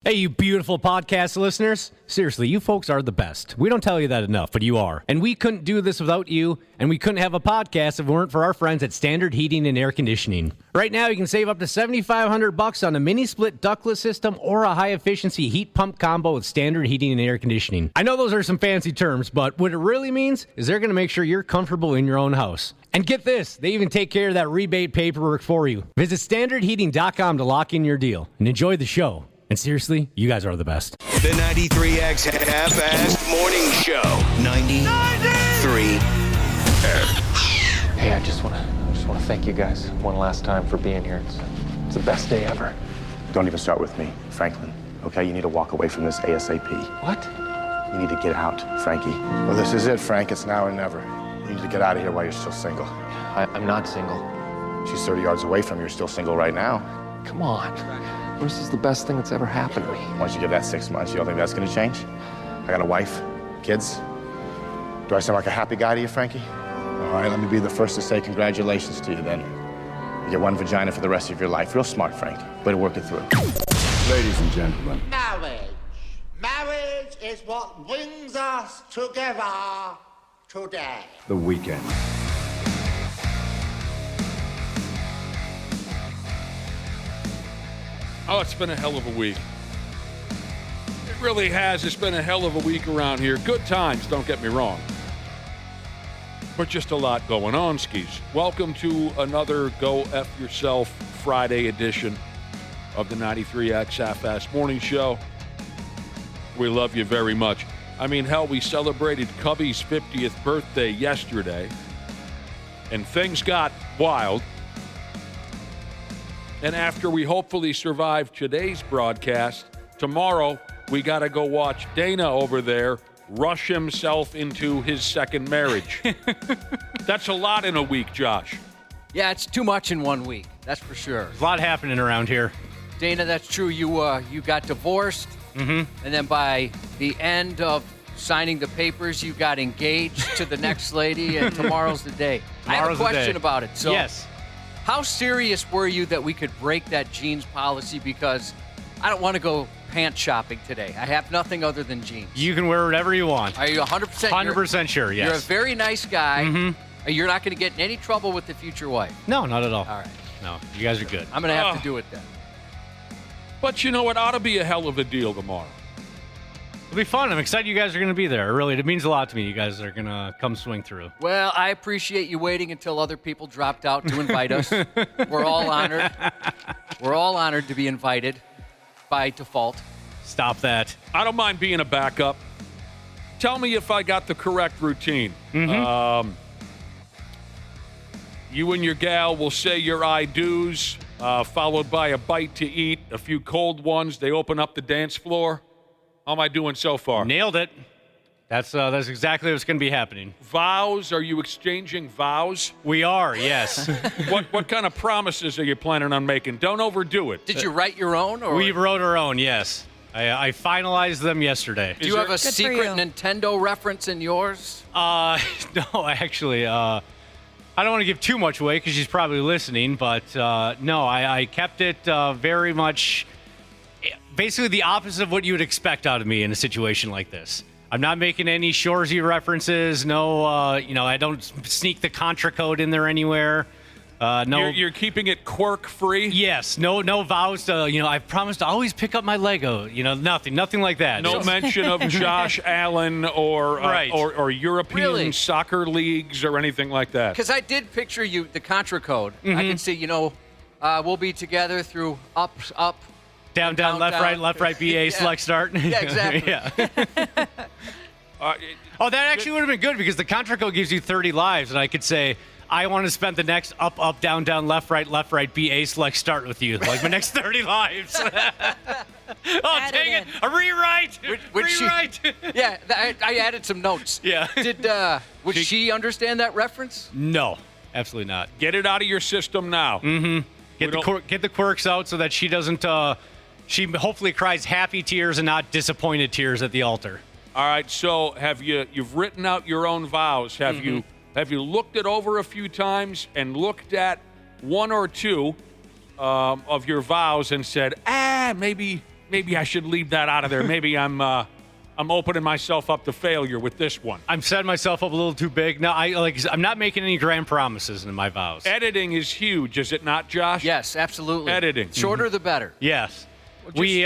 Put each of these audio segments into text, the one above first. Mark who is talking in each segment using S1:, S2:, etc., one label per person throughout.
S1: Hey, you beautiful podcast listeners. Seriously, you folks are the best. We don't tell you that enough, but you are. And we couldn't do this without you, and we couldn't have a podcast if it weren't for our friends at Standard Heating and Air Conditioning. Right now, you can save up to $7,500 on a mini-split ductless system or a high-efficiency heat pump combo with Standard Heating and Air Conditioning. I know those are some fancy terms, but what it really means is they're going to make sure you're comfortable in your own house. And get this, they even take care of that rebate paperwork for you. Visit standardheating.com to lock in your deal and enjoy the show. And seriously, you guys are the best.
S2: The 93X Half-Assed Morning Show. 93.
S3: Hey, I just want to thank you guys one last time for being here. It's the best day ever.
S4: Don't even start with me, Franklin. Okay, you need to walk away from this ASAP.
S3: What?
S4: You need to get out, Frankie. Well, this is it, Frank. It's now or never. You need to get out of here while you're still single.
S3: I'm not single.
S4: She's 30 yards away from you. You're still single right now.
S3: Come on. This is the best thing that's ever happened to me.
S4: Once you give that 6 months, you don't think that's going to change? I got a wife, kids. Do I sound like a happy guy to you, Frankie? All right, let me be the first to say congratulations to you then. You get one vagina for the rest of your life. Real smart, Frank. Way to work it through.
S5: Ladies and gentlemen.
S6: Marriage. Marriage is what brings us together today.
S5: The weekend.
S7: Oh, it's been a hell of a week. It really has. It's been a hell of a week around here. Good times, don't get me wrong. But just a lot going on, skis. Welcome to another Go F Yourself Friday edition of the 93X Half-Assed Morning Show. We love you very much. I mean, hell, we celebrated Cubby's 50th birthday yesterday, and things got wild. And after we hopefully survive today's broadcast, tomorrow we got to go watch Dana over there rush himself into his second marriage. That's a lot in a week, Josh.
S8: Yeah, it's too much in 1 week. That's for sure.
S1: There's a lot happening around here.
S8: Dana, that's true. You got divorced, and then by the end of signing the papers, you got engaged to the next lady, and tomorrow's the day. I have a question about it. So,
S1: yes.
S8: How serious were you that we could break that jeans policy? Because I don't want to go pants shopping today. I have nothing other than jeans.
S1: You can wear whatever you want.
S8: Are you 100%?
S1: 100% sure, yes.
S8: You're a very nice guy. You're not going to get in any trouble with the future wife.
S1: No, not at all.
S8: All right.
S1: No, you guys are good.
S8: I'm going to have to do it then.
S7: But you know, it ought to be a hell of a deal tomorrow.
S1: It'll be fun. I'm excited you guys are going to be there. Really, it means a lot to me. You guys are going to come swing through.
S8: Well, I appreciate you waiting until other people dropped out to invite us. We're all honored. We're all honored to be invited by default.
S1: Stop that.
S7: I don't mind being a backup. Tell me if I got the correct routine. You and your gal will say your I do's, followed by a bite to eat, a few cold ones. They open up the dance floor. How am I doing so far?
S1: Nailed it. That's exactly what's going to be happening.
S7: Vows? Are you exchanging vows?
S1: We are, yes.
S7: What kind of promises are you planning on making? Don't overdo it.
S8: Did you write your own? Or?
S1: We wrote our own, yes. I finalized them yesterday.
S8: Do you have a secret Nintendo reference in yours?
S1: No, actually, I don't want to give too much away because she's probably listening, but no, I kept it very much basically the opposite of what you would expect out of me in a situation like this. I'm not making any Shoresy references. No, I don't sneak the Contra code in there anywhere. No,
S7: you're keeping it quirk-free?
S1: Yes. No vows to, I promised to always pick up my Lego. Nothing like that.
S7: No mention of Josh Allen or European soccer leagues or anything like that.
S8: Because I did picture you, the Contra code. I can see, we'll be together through up,
S1: down, left, right, BA, select, start.
S8: Yeah, exactly.
S1: Yeah. That actually would have been good because the Contra code gives you 30 lives, and I could say, I want to spend the next up, down, left, right, BA, select, start with you. Like my next 30 lives. Dang it. A rewrite. Rewrite.
S8: I added some notes.
S1: Yeah.
S8: Would she understand that reference?
S1: No, absolutely not.
S7: Get it out of your system now.
S1: Get the quirks out so that she doesn't, she hopefully cries happy tears and not disappointed tears at the altar.
S7: All right, so you've written out your own vows. Have you looked it over a few times and looked at one or two of your vows and said, maybe maybe I should leave that out of there. Maybe I'm opening myself up to failure with this one.
S1: I'm setting myself up a little too big. No, I'm not making any grand promises in my vows.
S7: Editing is huge, is it not, Josh?
S8: Yes, absolutely.
S7: Editing.
S8: Shorter the better.
S1: Yes. We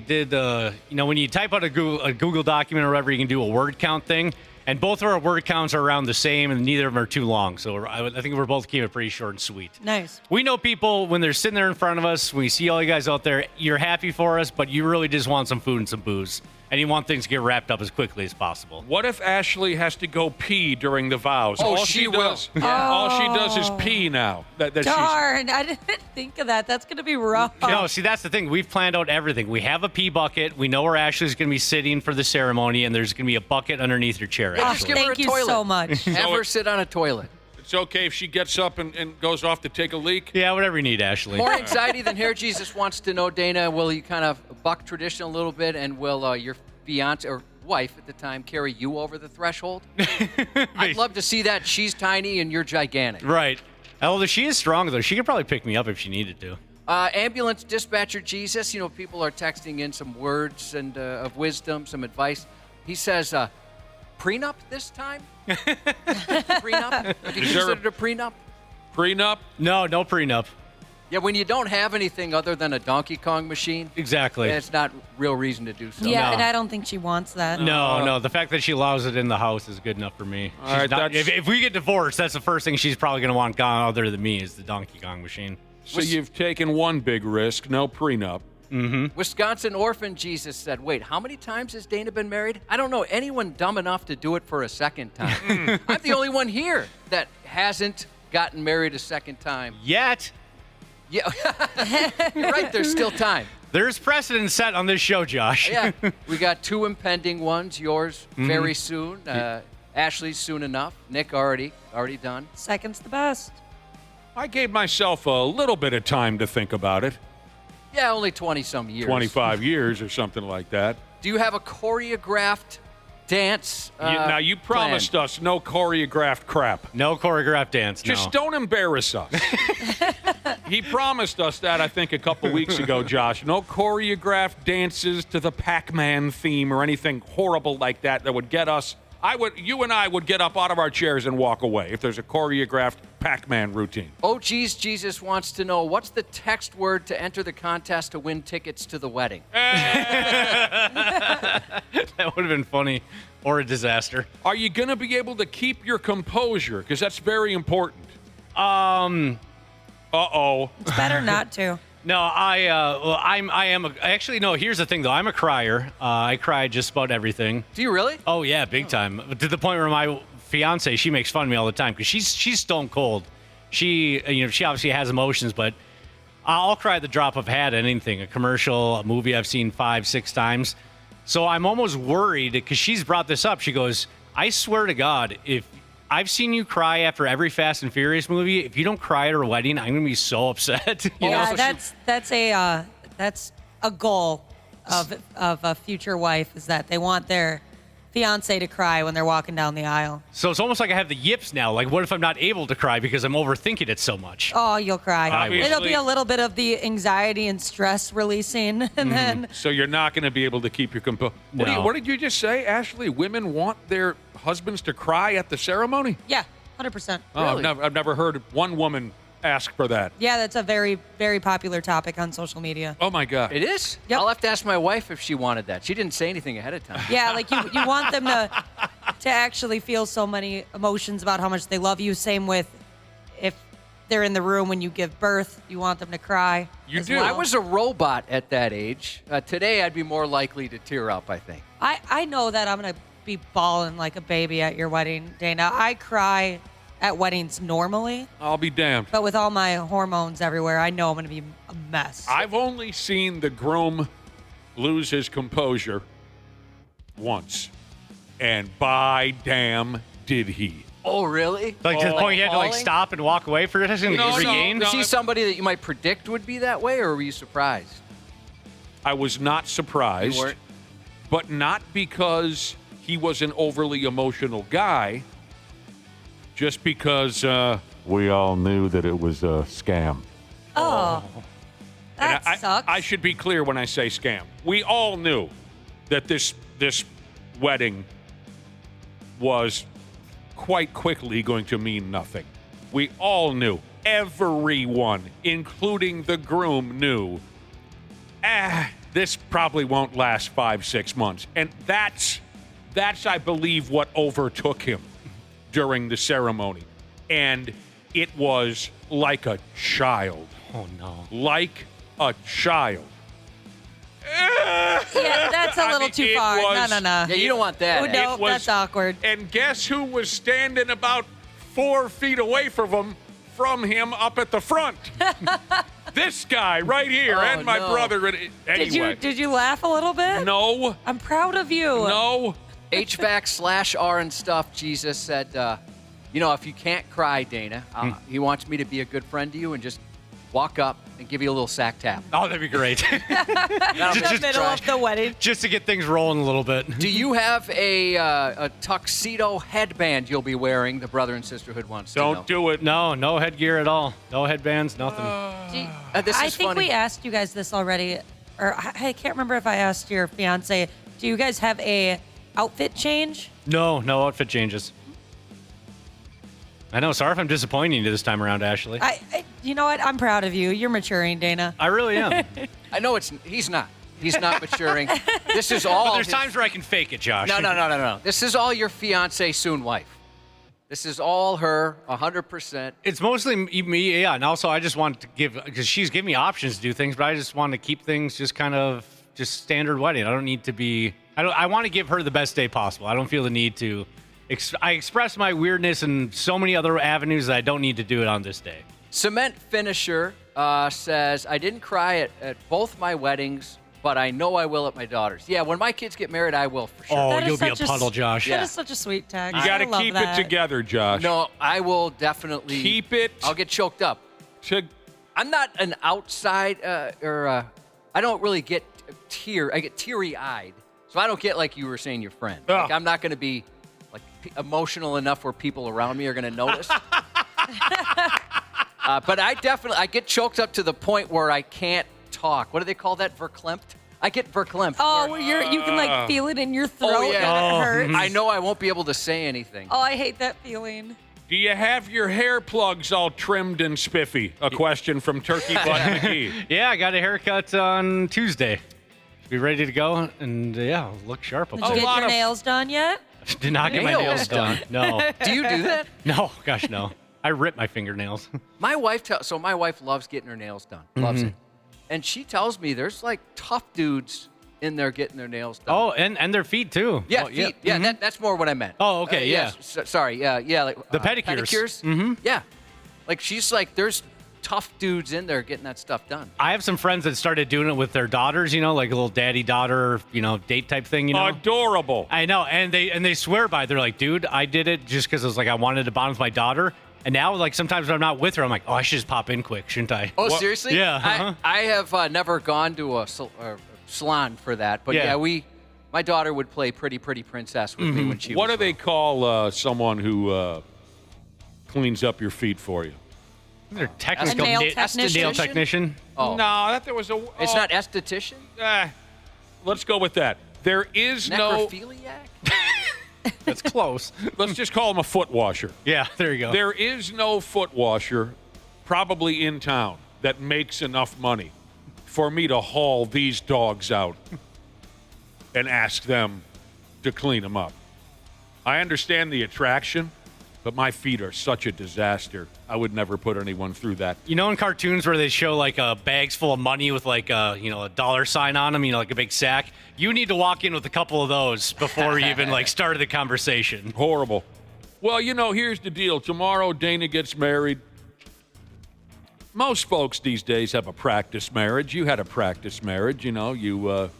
S1: did when you type out a Google document or whatever, you can do a word count thing, and both of our word counts are around the same, and neither of them are too long. So I think we're both keeping it pretty short and sweet.
S9: Nice.
S1: We know people when they're sitting there in front of us, when we see all you guys out there, you're happy for us, but you really just want some food and some booze. And you want things to get wrapped up as quickly as possible.
S7: What if Ashley has to go pee during the vows?
S8: Oh,
S7: all
S8: she will.
S7: Does, all she does is pee now.
S9: Darn, I didn't think of that. That's going to be rough.
S1: No, see, that's the thing. We've planned out everything. We have a pee bucket. We know where Ashley's going to be sitting for the ceremony, and there's going to be a bucket underneath her chair.
S8: Just give her a
S9: Thank you
S8: toilet.
S9: so much.
S8: Have her sit on a toilet.
S7: It's okay if she gets up and goes off to take a leak?
S1: Yeah, whatever you need, Ashley.
S8: More anxiety than Hair Jesus wants to know, Dana, will you kind of buck tradition a little bit, and will your fiance or wife at the time carry you over the threshold? I'd love to see that. She's tiny and you're gigantic.
S1: Right. Although she is strong, though. She could probably pick me up if she needed to.
S8: Ambulance dispatcher Jesus, people are texting in some words and of wisdom, some advice. He says, prenup this time? Prenup? Have you considered a prenup?
S7: Prenup?
S1: No prenup.
S8: Yeah, when you don't have anything other than a Donkey Kong machine,
S1: exactly,
S8: it's not real reason to do so.
S9: Yeah,
S1: No.
S9: and I don't think she wants that.
S1: No. The fact that she allows it in the house is good enough for me.
S7: All right,
S1: if we get divorced, that's the first thing she's probably going to want gone other than me is the Donkey Kong machine.
S7: So you've taken one big risk, no prenup.
S1: Mm-hmm.
S8: Wisconsin orphan Jesus said, wait, how many times has Dana been married? I don't know anyone dumb enough to do it for a second time. I'm the only one here that hasn't gotten married a second time.
S1: Yet.
S8: Yeah, you're right. There's still time.
S1: There's precedent set on this show, Josh.
S8: Yeah, we got 2 impending ones. Yours very soon. Ashley's soon enough. Nick already done.
S9: Second's the best.
S7: I gave myself a little bit of time to think about it.
S8: Yeah, only 20-some years.
S7: 25 years or something like that.
S8: Do you have a choreographed dance
S7: Now, you promised
S8: planned?
S7: us no choreographed crap.
S1: No choreographed dance,
S7: Just don't embarrass us. He promised us that, I think, a couple weeks ago, Josh. No choreographed dances to the Pac-Man theme or anything horrible like that would get us. You and I would get up out of our chairs and walk away if there's a choreographed Pac-Man routine.
S8: Oh, geez, Jesus wants to know, what's the text word to enter the contest to win tickets to the wedding?
S1: That would have been funny or a disaster.
S7: Are you going to be able to keep your composure? Because that's very important. Uh-oh.
S9: It's better not to.
S1: No, actually, no, here's the thing, though. I'm a crier. I cry just about everything.
S8: Do you really?
S1: Oh, yeah, big time. To the point where my fiance, she makes fun of me all the time because she's stone cold. She obviously has emotions, but I'll cry at the drop of a hat at anything, a commercial, a movie I've seen 5-6 times. So I'm almost worried because she's brought this up. She goes, I swear to God, if I've seen you cry after every Fast and Furious movie. If you don't cry at her wedding, I'm going to be so upset.
S9: That's a goal of a future wife is that they want their fiance to cry when they're walking down the aisle.
S1: So it's almost like I have the yips now. Like, what if I'm not able to cry because I'm overthinking it so much?
S9: Oh, you'll cry.
S7: Obviously.
S9: It'll be a little bit of the anxiety and stress releasing, and then.
S7: So you're not going to be able to keep your composure.
S1: No.
S7: What did you just say, Ashley? Women want their husbands to cry at the ceremony?
S9: Yeah, 100%.
S7: Oh,
S8: Really?
S7: I've never heard one woman ask for that.
S9: Yeah, that's a very, very popular topic on social media.
S7: Oh, my God.
S8: It is?
S9: Yep.
S8: I'll have to ask my wife if she wanted that. She didn't say anything ahead of time.
S9: Yeah, like you want them to actually feel so many emotions about how much they love you. Same with if they're in the room when you give birth, you want them to cry.
S7: You
S9: as
S7: do.
S9: well.
S8: I was a robot at that age. Today, I'd be more likely to tear up, I think.
S9: I know that I'm going to be bawling like a baby at your wedding, Dana. I cry at weddings normally,
S7: I'll be damned.
S9: but with all my hormones everywhere, I know I'm going to be a mess.
S7: I've only seen the groom lose his composure once. And by damn did he.
S8: Oh, really?
S1: Like to the point you had to
S8: falling?
S1: stop and walk away for a second
S7: No,
S1: to regain?
S8: Is he somebody that you might predict would be that way, or were you surprised?
S7: I was not surprised.
S8: You weren't?
S7: But not because he was an overly emotional guy, just because we all knew that it was a scam.
S9: oh,
S7: And
S9: that's sucks.
S7: I should be clear when I say scam. We all knew that this wedding was quite quickly going to mean nothing. We all knew. Everyone, including the groom, knew. This probably won't last 5-6 months. And that's, I believe, what overtook him during the ceremony. And it was like a child.
S1: Oh, no.
S7: Like a child.
S9: Yeah, that's a little too far. No.
S8: Yeah, you don't want that.
S9: Oh, no, that's awkward.
S7: And guess who was standing about 4 feet away from him up at the front? This guy right here, and my brother. Anyway.
S9: Did you laugh a little bit?
S7: No.
S9: I'm proud of you.
S7: No.
S8: HVAC/R and stuff, Jesus said, if you can't cry, Dana, he wants me to be a good friend to you and just walk up and give you a little sack tap.
S1: Oh, that'd be great.
S9: In the middle of the wedding.
S1: Just to get things rolling a little bit.
S8: Do you have a tuxedo headband you'll be wearing? The brother and sisterhood wants to know.
S7: Don't do it.
S1: No headgear at all. No headbands, nothing.
S9: I think we asked you guys this already, or I can't remember if I asked your fiance. Do you guys have a outfit change?
S1: No outfit changes. I know. Sorry if I'm disappointing you this time around, Ashley.
S9: You know what? I'm proud of you. You're maturing, Dana.
S1: I really am.
S8: I know he's not. He's not maturing. This is all.
S1: But there's times where I can fake it, Josh.
S8: No. This is all your fiance, soon wife. This is all her, 100%.
S1: It's mostly me, yeah. And also, I just want to because she's giving me options to do things, but I just want to keep things just kind of just standard wedding. I don't need to be. I want to give her the best day possible. I don't feel the need to. I express my weirdness in so many other avenues that I don't need to do it on this day.
S8: Cement Finisher says, I didn't cry at both my weddings, but I know I will at my daughter's. Yeah, when my kids get married, I will for sure.
S1: Oh, you'll be a puddle, Josh.
S9: That is such a sweet tag.
S7: You got to keep it together, Josh.
S8: No, I will definitely.
S7: Keep it.
S8: I'll get choked up. I'm not an outside, I don't really get I get teary-eyed. So I don't get, like you were saying, your friend.
S7: Oh.
S8: Like, I'm not going to be emotional enough where people around me are going to notice. But I get choked up to the point where I can't talk. What do they call that? Verklempt? I get verklempt.
S9: Oh, you can feel it in your throat and it hurts.
S8: I know I won't be able to say anything.
S9: Oh, I hate that feeling.
S7: Do you have your hair plugs all trimmed and spiffy? A question from Turkey Butt McGee.
S1: Yeah, I got a haircut on Tuesday. Be ready to go, and look sharp.
S9: Did you get your nails done yet?
S1: Did not get my nails done. No.
S8: Do you do that?
S1: No, gosh, no. I rip my fingernails.
S8: My wife loves getting her nails done. Loves it. And she tells me there's tough dudes in there getting their nails done.
S1: Oh, and their feet too.
S8: Yeah, feet. Yeah, that's more what I meant.
S1: Oh, okay, yeah.
S8: Sorry, yeah, like
S1: the pedicures.
S8: Pedicures. Yeah. She's like, there's tough dudes in there getting that stuff done.
S1: I have some friends that started doing it with their daughters, like a little daddy-daughter, date type thing,
S7: Adorable.
S1: I know, and they swear by it. They're like, dude, I did it just because I was like, I wanted to bond with my daughter. And now, sometimes when I'm not with her, I'm like, oh, I should just pop in quick, shouldn't I?
S8: Oh, seriously?
S1: Yeah. Uh-huh.
S8: I have never gone to a salon for that. But my daughter would play Pretty Princess with me when she was
S7: What do they call someone who cleans up your feet for you?
S1: They're technical
S9: nail technician?
S1: Nail technician.
S8: Oh.
S7: No, there was a.
S8: It's not esthetician?
S7: Let's go with that. There is
S8: Necrophiliac?
S1: That's close.
S7: Let's just call him a foot washer.
S1: Yeah, there you go.
S7: There is no foot washer, probably in town, that makes enough money for me to haul these dogs out and ask them to clean them up. I understand the attraction, but my feet are such a disaster. I would never put anyone through that.
S1: In cartoons where they show bags full of money with a dollar sign on them, like a big sack. You need to walk in with a couple of those before you even started the conversation.
S7: Horrible. Well, here's the deal. Tomorrow, Dana gets married. Most folks these days have a practice marriage. You had a practice marriage. You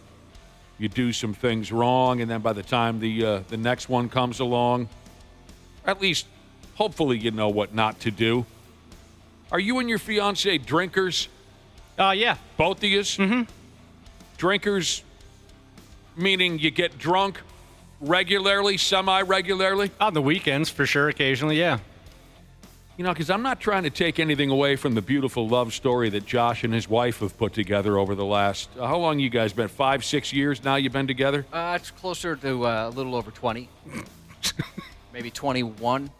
S7: do some things wrong, and then by the time the next one comes along, at least hopefully you know what not to do. Are you and your fiancé drinkers?
S1: Yeah.
S7: Both of you?
S1: Mm-hmm.
S7: Drinkers, meaning you get drunk regularly, semi-regularly?
S1: On the weekends, for sure, occasionally, yeah.
S7: You know, because I'm not trying to take anything away from the beautiful love story that Josh and his wife have put together over the last, how long you guys been? 5, 6 years now you've been together?
S8: It's closer to a little over 20. Maybe 21.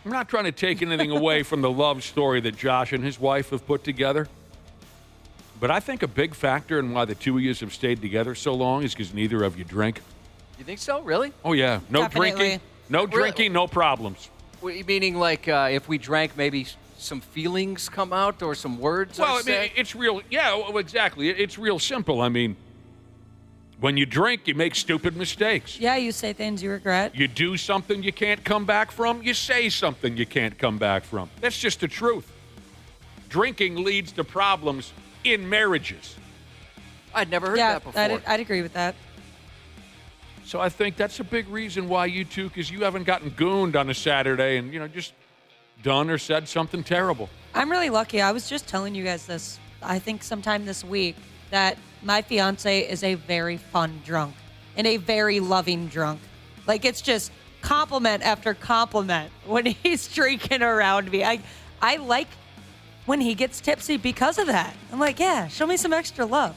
S7: I'm not trying to take anything away from the love story that Josh and his wife have put together. But I think a big factor in why the two of you have stayed together so long is because neither of you drink.
S8: You think so? Really?
S7: Oh, yeah. No
S9: Definitely.
S7: drinking. No drinking, no problems.
S8: Meaning like if we drank, maybe some feelings come out or some words
S7: Well,
S8: are
S7: I mean,
S8: said?
S7: it's real. Yeah, well, exactly. It's real simple. I mean, when you drink, you make stupid mistakes.
S9: Yeah, you say things you regret.
S7: You do something you can't come back from. You say something you can't come back from. That's just the truth. Drinking leads to problems in marriages.
S8: I'd never heard
S9: Yeah,
S8: that before.
S9: I'd agree with that.
S7: So I think that's a big reason why you two, because you haven't gotten gooned on a Saturday and, just done or said something terrible.
S9: I'm really lucky. I was just telling you guys this, I think sometime this week, that my fiance is a very fun drunk and a very loving drunk. Like, it's just compliment after compliment when he's drinking around me. I like when he gets tipsy because of that. I'm like, yeah, show me some extra love.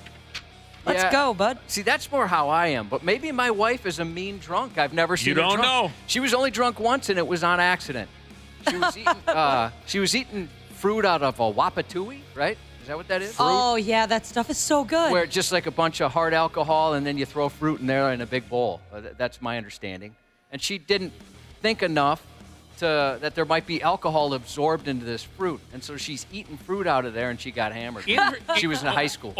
S9: Let's go, bud.
S8: See, that's more how I am. But maybe my wife is a mean drunk. I've never seen
S7: You
S8: her
S7: don't
S8: drunk.
S7: know.
S8: She was only drunk once, and it was on accident. She was eating fruit out of a wapatui, right? Is that what that is?
S9: Oh, yeah, that stuff is so good.
S8: Where just like a bunch of hard alcohol, and then you throw fruit in there in a big bowl. That's my understanding. And she didn't think enough that there might be alcohol absorbed into this fruit. And so she's eating fruit out of there, and she got hammered. She was in high school.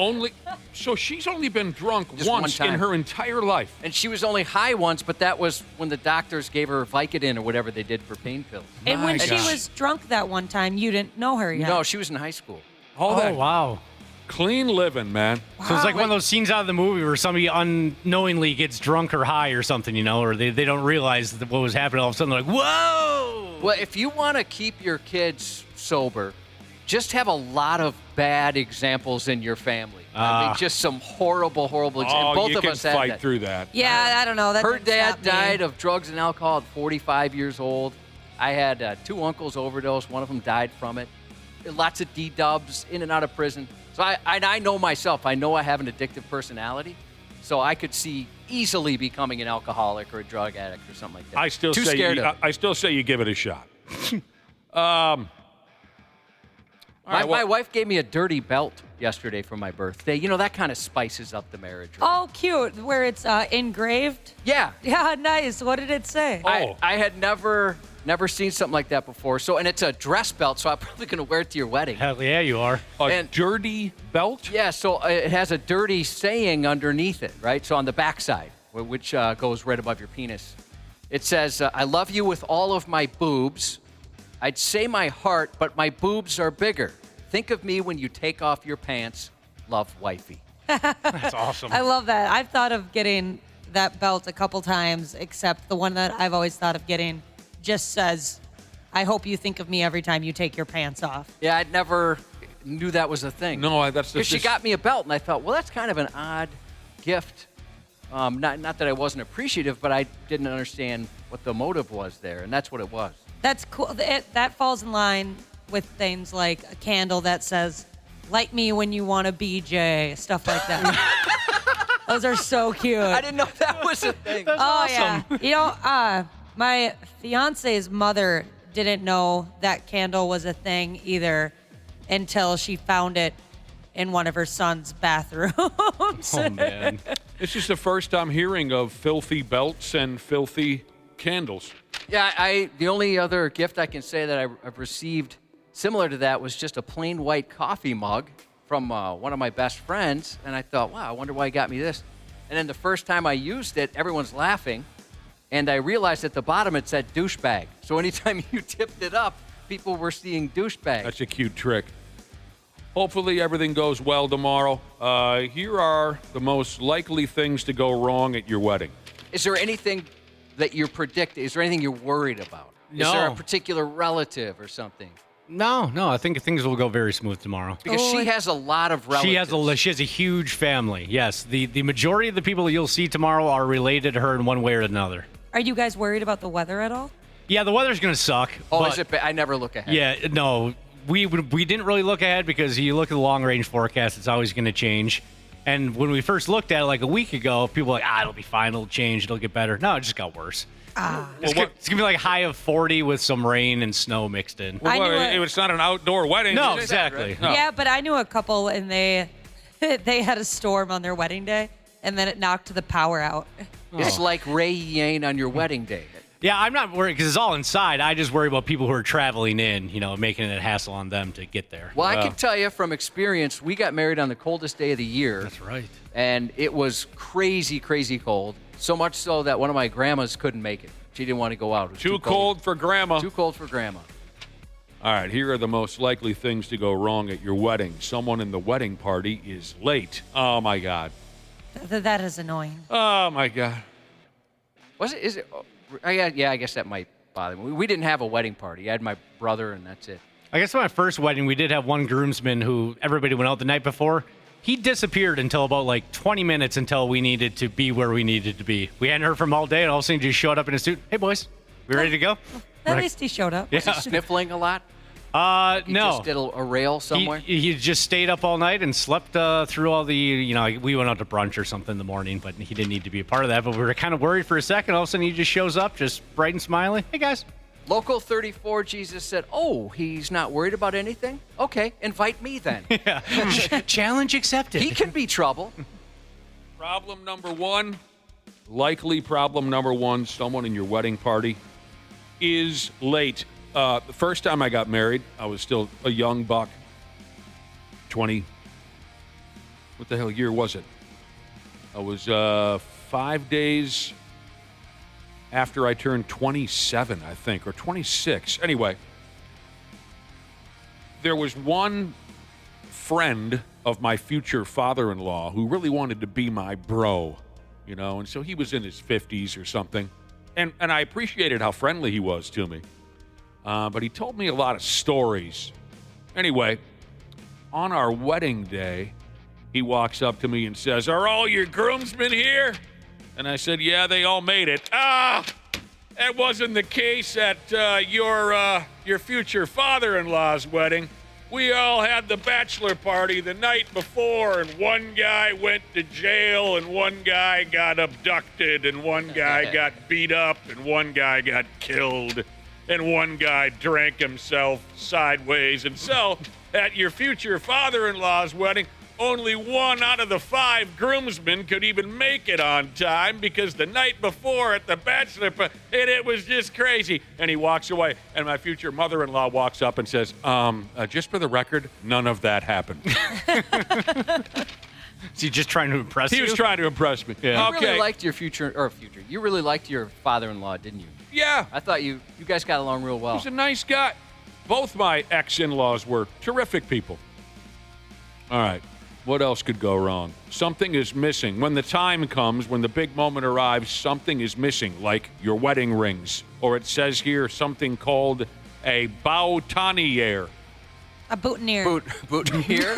S7: So she's only been drunk
S8: Just one
S7: once
S8: time.
S7: in her entire life.
S8: And she was only high once, but that was when the doctors gave her Vicodin or whatever they did for pain pills.
S9: And when
S7: My
S9: she
S7: gosh.
S9: was drunk that one time, you didn't know her yet.
S8: No, she was in high school.
S7: All that
S1: wow.
S7: clean living, man.
S1: So it's like one of those scenes out of the movie where somebody unknowingly gets drunk or high or something, or they don't realize what was happening. All of a sudden, they're like, whoa!
S8: Well, if you want to keep your kids sober, just have a lot of bad examples in your family. I mean, just some horrible examples.
S7: Oh,
S8: Both
S7: you
S8: of
S7: can
S8: us had
S7: fight
S8: that.
S7: through that.
S9: Yeah, I don't know. That
S8: Her
S9: didn't
S8: dad
S9: stop me.
S8: died of drugs and alcohol at 45 years old. I had 2 uncles overdose. One of them died from it. Lots of D-dubs, in and out of prison. So I know myself. I know I have an addictive personality. So I could see easily becoming an alcoholic or a drug addict or something like that.
S7: I still
S8: Too
S7: say
S8: scared of it.
S7: I still say you give it a shot.
S8: My wife gave me a dirty belt yesterday for my birthday. That kind of spices up the marriage. Right?
S9: Oh, cute. Where it's engraved?
S8: Yeah.
S9: Yeah, nice. What did it say?
S8: I had never seen something like that before. So, and it's a dress belt, so I'm probably going to wear it to your wedding.
S1: Hell yeah, you are.
S7: A dirty belt?
S8: Yeah, so it has a dirty saying underneath it, right? So on the backside, which goes right above your penis. It says, I love you with all of my boobs. I'd say my heart, but my boobs are bigger. Think of me when you take off your pants. Love, wifey.
S1: That's awesome.
S9: I love that. I've thought of getting that belt a couple times, except the one that I've always thought of getting just says, I hope you think of me every time you take your pants off.
S8: Yeah, I never knew that was a thing.
S7: No, that's
S8: because she got me a belt, and I thought, well, that's kind of an odd gift. Not that I wasn't appreciative, but I didn't understand what the motive was there, and that's what it was.
S9: That's cool. That falls in line with things like a candle that says, light me when you want a BJ, stuff like that. Those are so cute.
S8: I didn't know that was a thing.
S9: Yeah. My fiance's mother didn't know that candle was a thing either until she found it in one of her son's bathrooms.
S1: Oh, man.
S7: This is the first I'm hearing of filthy belts and filthy candles.
S8: Yeah, the only other gift I can say that I've received similar to that was just a plain white coffee mug from one of my best friends, and I thought, wow, I wonder why he got me this. And then the first time I used it, everyone's laughing, and I realized at the bottom it said douchebag. So anytime you tipped it up, people were seeing douchebag.
S7: That's a cute trick. Hopefully everything goes well tomorrow. Here are the most likely things to go wrong at your wedding.
S8: Is there anything that you predict? Is there anything you're worried about?
S1: No.
S8: Is there a particular relative or something?
S1: No, I think things will go very smooth tomorrow.
S8: Because she has a lot of relatives.
S1: She has a huge family. Yes, the majority of the people that you'll see tomorrow are related to her in one way or another.
S9: Are you guys worried about the weather at all?
S1: Yeah, the weather's going to suck.
S8: Oh,
S1: but
S8: is it? I never look ahead.
S1: Yeah, no. We didn't really look ahead because you look at the long-range forecast, it's always going to change. And when we first looked at it like a week ago, people were like, it'll be fine, it'll change, it'll get better. No, it just got worse. It's going to be like a high of 40 with some rain and snow mixed in.
S7: It's not an outdoor wedding.
S1: No, exactly.
S7: No.
S9: Yeah, but I knew a couple, and they had a storm on their wedding day, and then it knocked the power out.
S8: It's like Ray Yane on your wedding day.
S1: Yeah, I'm not worried because it's all inside. I just worry about people who are traveling in, making it a hassle on them to get there.
S8: Well, I can tell you from experience, we got married on the coldest day of the year.
S1: That's right.
S8: And it was crazy, crazy cold. So much so that one of my grandmas couldn't make it. She didn't want to go out. It was
S7: Too cold for Grandma.
S8: Too cold for Grandma.
S7: All right, here are the most likely things to go wrong at your wedding. Someone in the wedding party is late. Oh, my God.
S9: That is annoying.
S7: Oh, my God.
S8: Was it? Is it? Yeah, I guess that might bother me. We didn't have a wedding party. I had my brother, and that's it.
S1: I guess my first wedding, we did have one groomsman who everybody went out the night before. He disappeared until about 20 minutes until we needed to be where we needed to be. We hadn't heard from him all day, and all of a sudden he just showed up in a suit. Hey, boys, we ready to go?
S9: At least he showed up.
S1: Yeah.
S8: Was he sniffling a lot? He
S1: no.
S8: just did a rail somewhere?
S1: He just stayed up all night and slept through all the, we went out to brunch or something in the morning, but he didn't need to be a part of that. But we were kind of worried for a second. All of a sudden he just shows up, just bright and smiley. Hey, guys.
S8: Local 34, Jesus said, he's not worried about anything? Okay, invite me then.
S1: Yeah. Challenge accepted.
S8: He can be trouble.
S7: Problem number one, someone in your wedding party is late. The first time I got married, I was still a young buck. 20. What the hell year was it? I was 5 days after I turned 27, I think, or 26. Anyway, there was one friend of my future father-in-law who really wanted to be my bro, and so he was in his 50s or something. And I appreciated how friendly he was to me. But he told me a lot of stories. Anyway, on our wedding day, he walks up to me and says, "Are all your groomsmen here?" And I said, "Yeah, they all made it." That wasn't the case at your future father-in-law's wedding. We all had the bachelor party the night before, and one guy went to jail, and one guy got abducted, and one guy got beat up, and one guy got killed. And one guy drank himself sideways. And so, at your future father-in-law's wedding, only 1 out of the 5 groomsmen could even make it on time because the night before at the bachelor party, and it was just crazy. And he walks away, and my future mother-in-law walks up and says, just for the record, none of that happened.
S1: Is he just trying to impress you?
S7: He was trying to impress me.
S1: Yeah.
S8: You really liked your future. You really liked your father-in-law, didn't you?
S7: Yeah.
S8: I thought you guys got along real well.
S7: He was a nice guy. Both my ex-in-laws were terrific people. All right. What else could go wrong? Something is missing. When the time comes, when the big moment arrives, something is missing, like your wedding rings. Or it says here something called a boutonniere.
S9: A boutonniere.
S8: Boutonniere?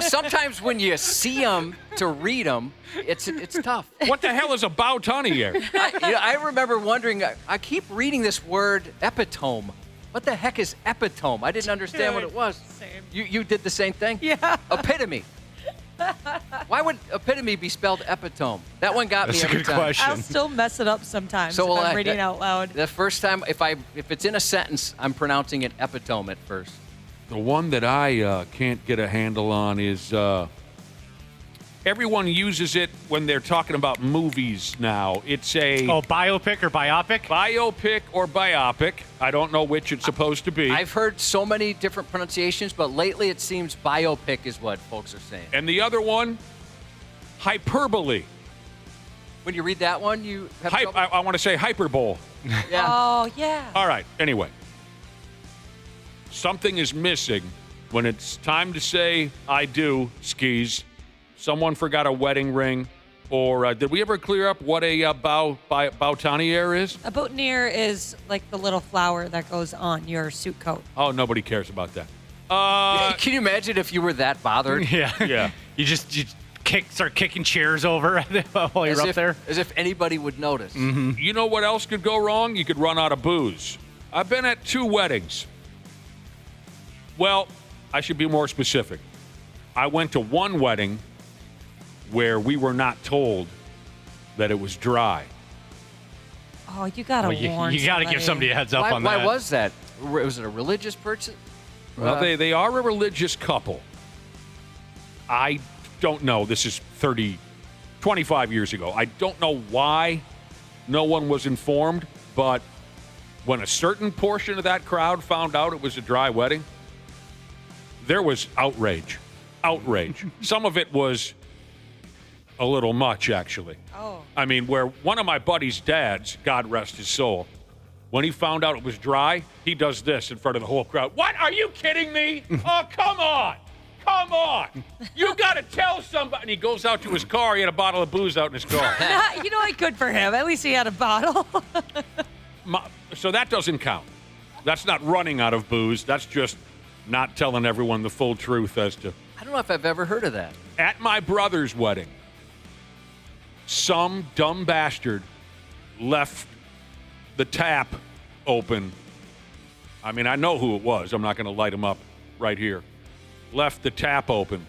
S8: Sometimes when you see them to read them, it's tough.
S7: What the hell is a boutonniere?
S8: I remember wondering, I keep reading this word epitome. What the heck is epitome? I didn't understand what it was.
S9: Same.
S8: You did the same thing?
S9: Yeah.
S8: Epitome. Why would epitome be spelled epitome? That one got
S1: That's
S8: me every
S1: a good
S8: time.
S1: question.
S9: I'll still mess it up sometimes
S8: So
S9: if I'm reading out loud.
S8: The first time, if it's in a sentence, I'm pronouncing it epitome at first.
S7: The one that I can't get a handle on is everyone uses it when they're talking about movies now. It's a...
S1: biopic or biopic?
S7: Biopic or biopic. I don't know which it's supposed to be.
S8: I've heard so many different pronunciations, but lately it seems biopic is what folks are saying.
S7: And the other one, hyperbole.
S8: When you read that one, you have trouble?
S7: I want to say hyperbole.
S8: Yeah.
S9: Oh, yeah.
S7: All right. Anyway. Something is missing when it's time to say I do, skis. Someone forgot a wedding ring. Or did we ever clear up what a boutonniere is?
S9: A boutonniere is like the little flower that goes on your suit coat.
S7: Oh, nobody cares about that.
S8: Can you imagine if you were that bothered?
S1: Yeah.
S7: Yeah.
S1: You start kicking chairs over while you're up there.
S8: As if anybody would notice.
S7: Mm-hmm. You know what else could go wrong? You could run out of booze. I've been at 2 weddings. Well, I should be more specific. I went to one wedding where we were not told that it was dry.
S9: Oh, you gotta warn.
S1: You gotta give somebody a heads up on that.
S8: Why was that? Was it a religious person?
S7: Well, they are a religious couple. I don't know. This is 25 years ago. I don't know why no one was informed, but when a certain portion of that crowd found out it was a dry wedding, there was outrage. Outrage. Some of it was a little much, actually.
S9: Oh.
S7: I mean, where one of my buddy's dads, God rest his soul, when he found out it was dry, he does this in front of the whole crowd. What? Are you kidding me? Oh, come on. Come on. You got to tell somebody. And he goes out to his car. He had a bottle of booze out in his car.
S9: You know what? Good for him. At least he had a bottle.
S7: So that doesn't count. That's not running out of booze. That's just not telling everyone the full truth as to.
S8: I don't know if I've ever heard of that.
S7: At my brother's wedding, some dumb bastard left the tap open. I mean, I know who it was. I'm not going to light him up right here. Left the tap open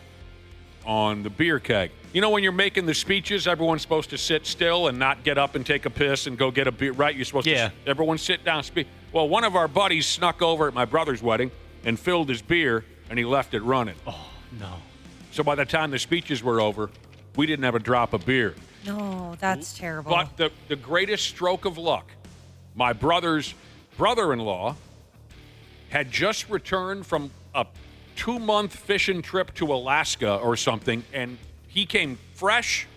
S7: on the beer keg. You know, when you're making the speeches, everyone's supposed to sit still and not get up and take a piss and go get a beer, right? You're supposed to. Everyone sit down, speak. Well, one of our buddies snuck over at my brother's wedding and filled his beer, and he left it running.
S1: Oh, no.
S7: So by the time the speeches were over, we didn't have a drop of beer.
S9: No, that's terrible.
S7: But the greatest stroke of luck, my brother's brother-in-law had just returned from a 2-month fishing trip to Alaska or something, and he came fresh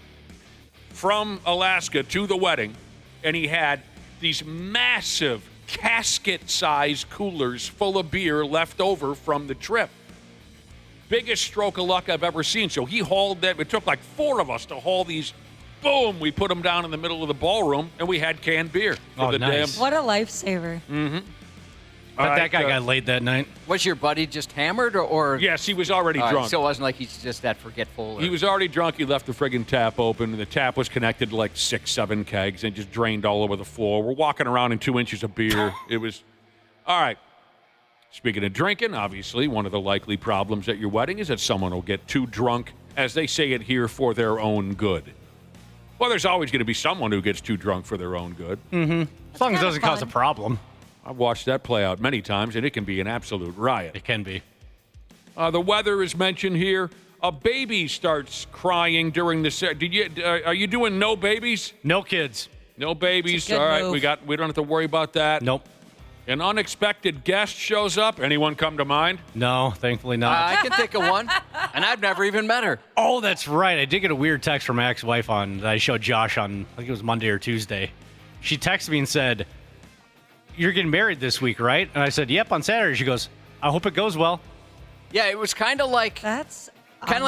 S7: from Alaska to the wedding, and he had these massive casket-sized coolers full of beer left over from the trip. Biggest stroke of luck I've ever seen. So he hauled that. It took like 4 of us to haul these. Boom! We put them down in the middle of the ballroom, and we had canned beer.
S1: Nice.
S9: What a lifesaver.
S7: Mm-hmm.
S1: But that guy got laid that night.
S8: Was your buddy just hammered or?
S7: Yes, he was already drunk.
S8: So it wasn't like he's just that forgetful.
S7: He was already drunk. He left the friggin' tap open, and the tap was connected to like 6, 7 kegs and just drained all over the floor. We're walking around in 2 inches of beer. It was... All right. Speaking of drinking, obviously, one of the likely problems at your wedding is that someone will get too drunk, as they say it here, for their own good. Well, there's always going to be someone who gets too drunk for their own good.
S1: Mm-hmm. As long as it doesn't cause a problem.
S7: I've watched that play out many times, and it can be an absolute riot.
S1: It can be.
S7: The weather is mentioned here. A baby starts crying during the... Are you doing no babies?
S1: No kids.
S7: No babies. All right, we don't have to worry about that.
S1: Nope.
S7: An unexpected guest shows up. Anyone come to mind?
S1: No, thankfully not.
S8: I can think of one, and I've never even met her.
S1: Oh, that's right. I did get a weird text from my ex-wife that I showed Josh on, I think it was Monday or Tuesday. She texted me and said, "You're getting married this week, right?" And I said, "Yep, on Saturday." She goes, "I hope it goes well."
S8: Yeah, it was kind of like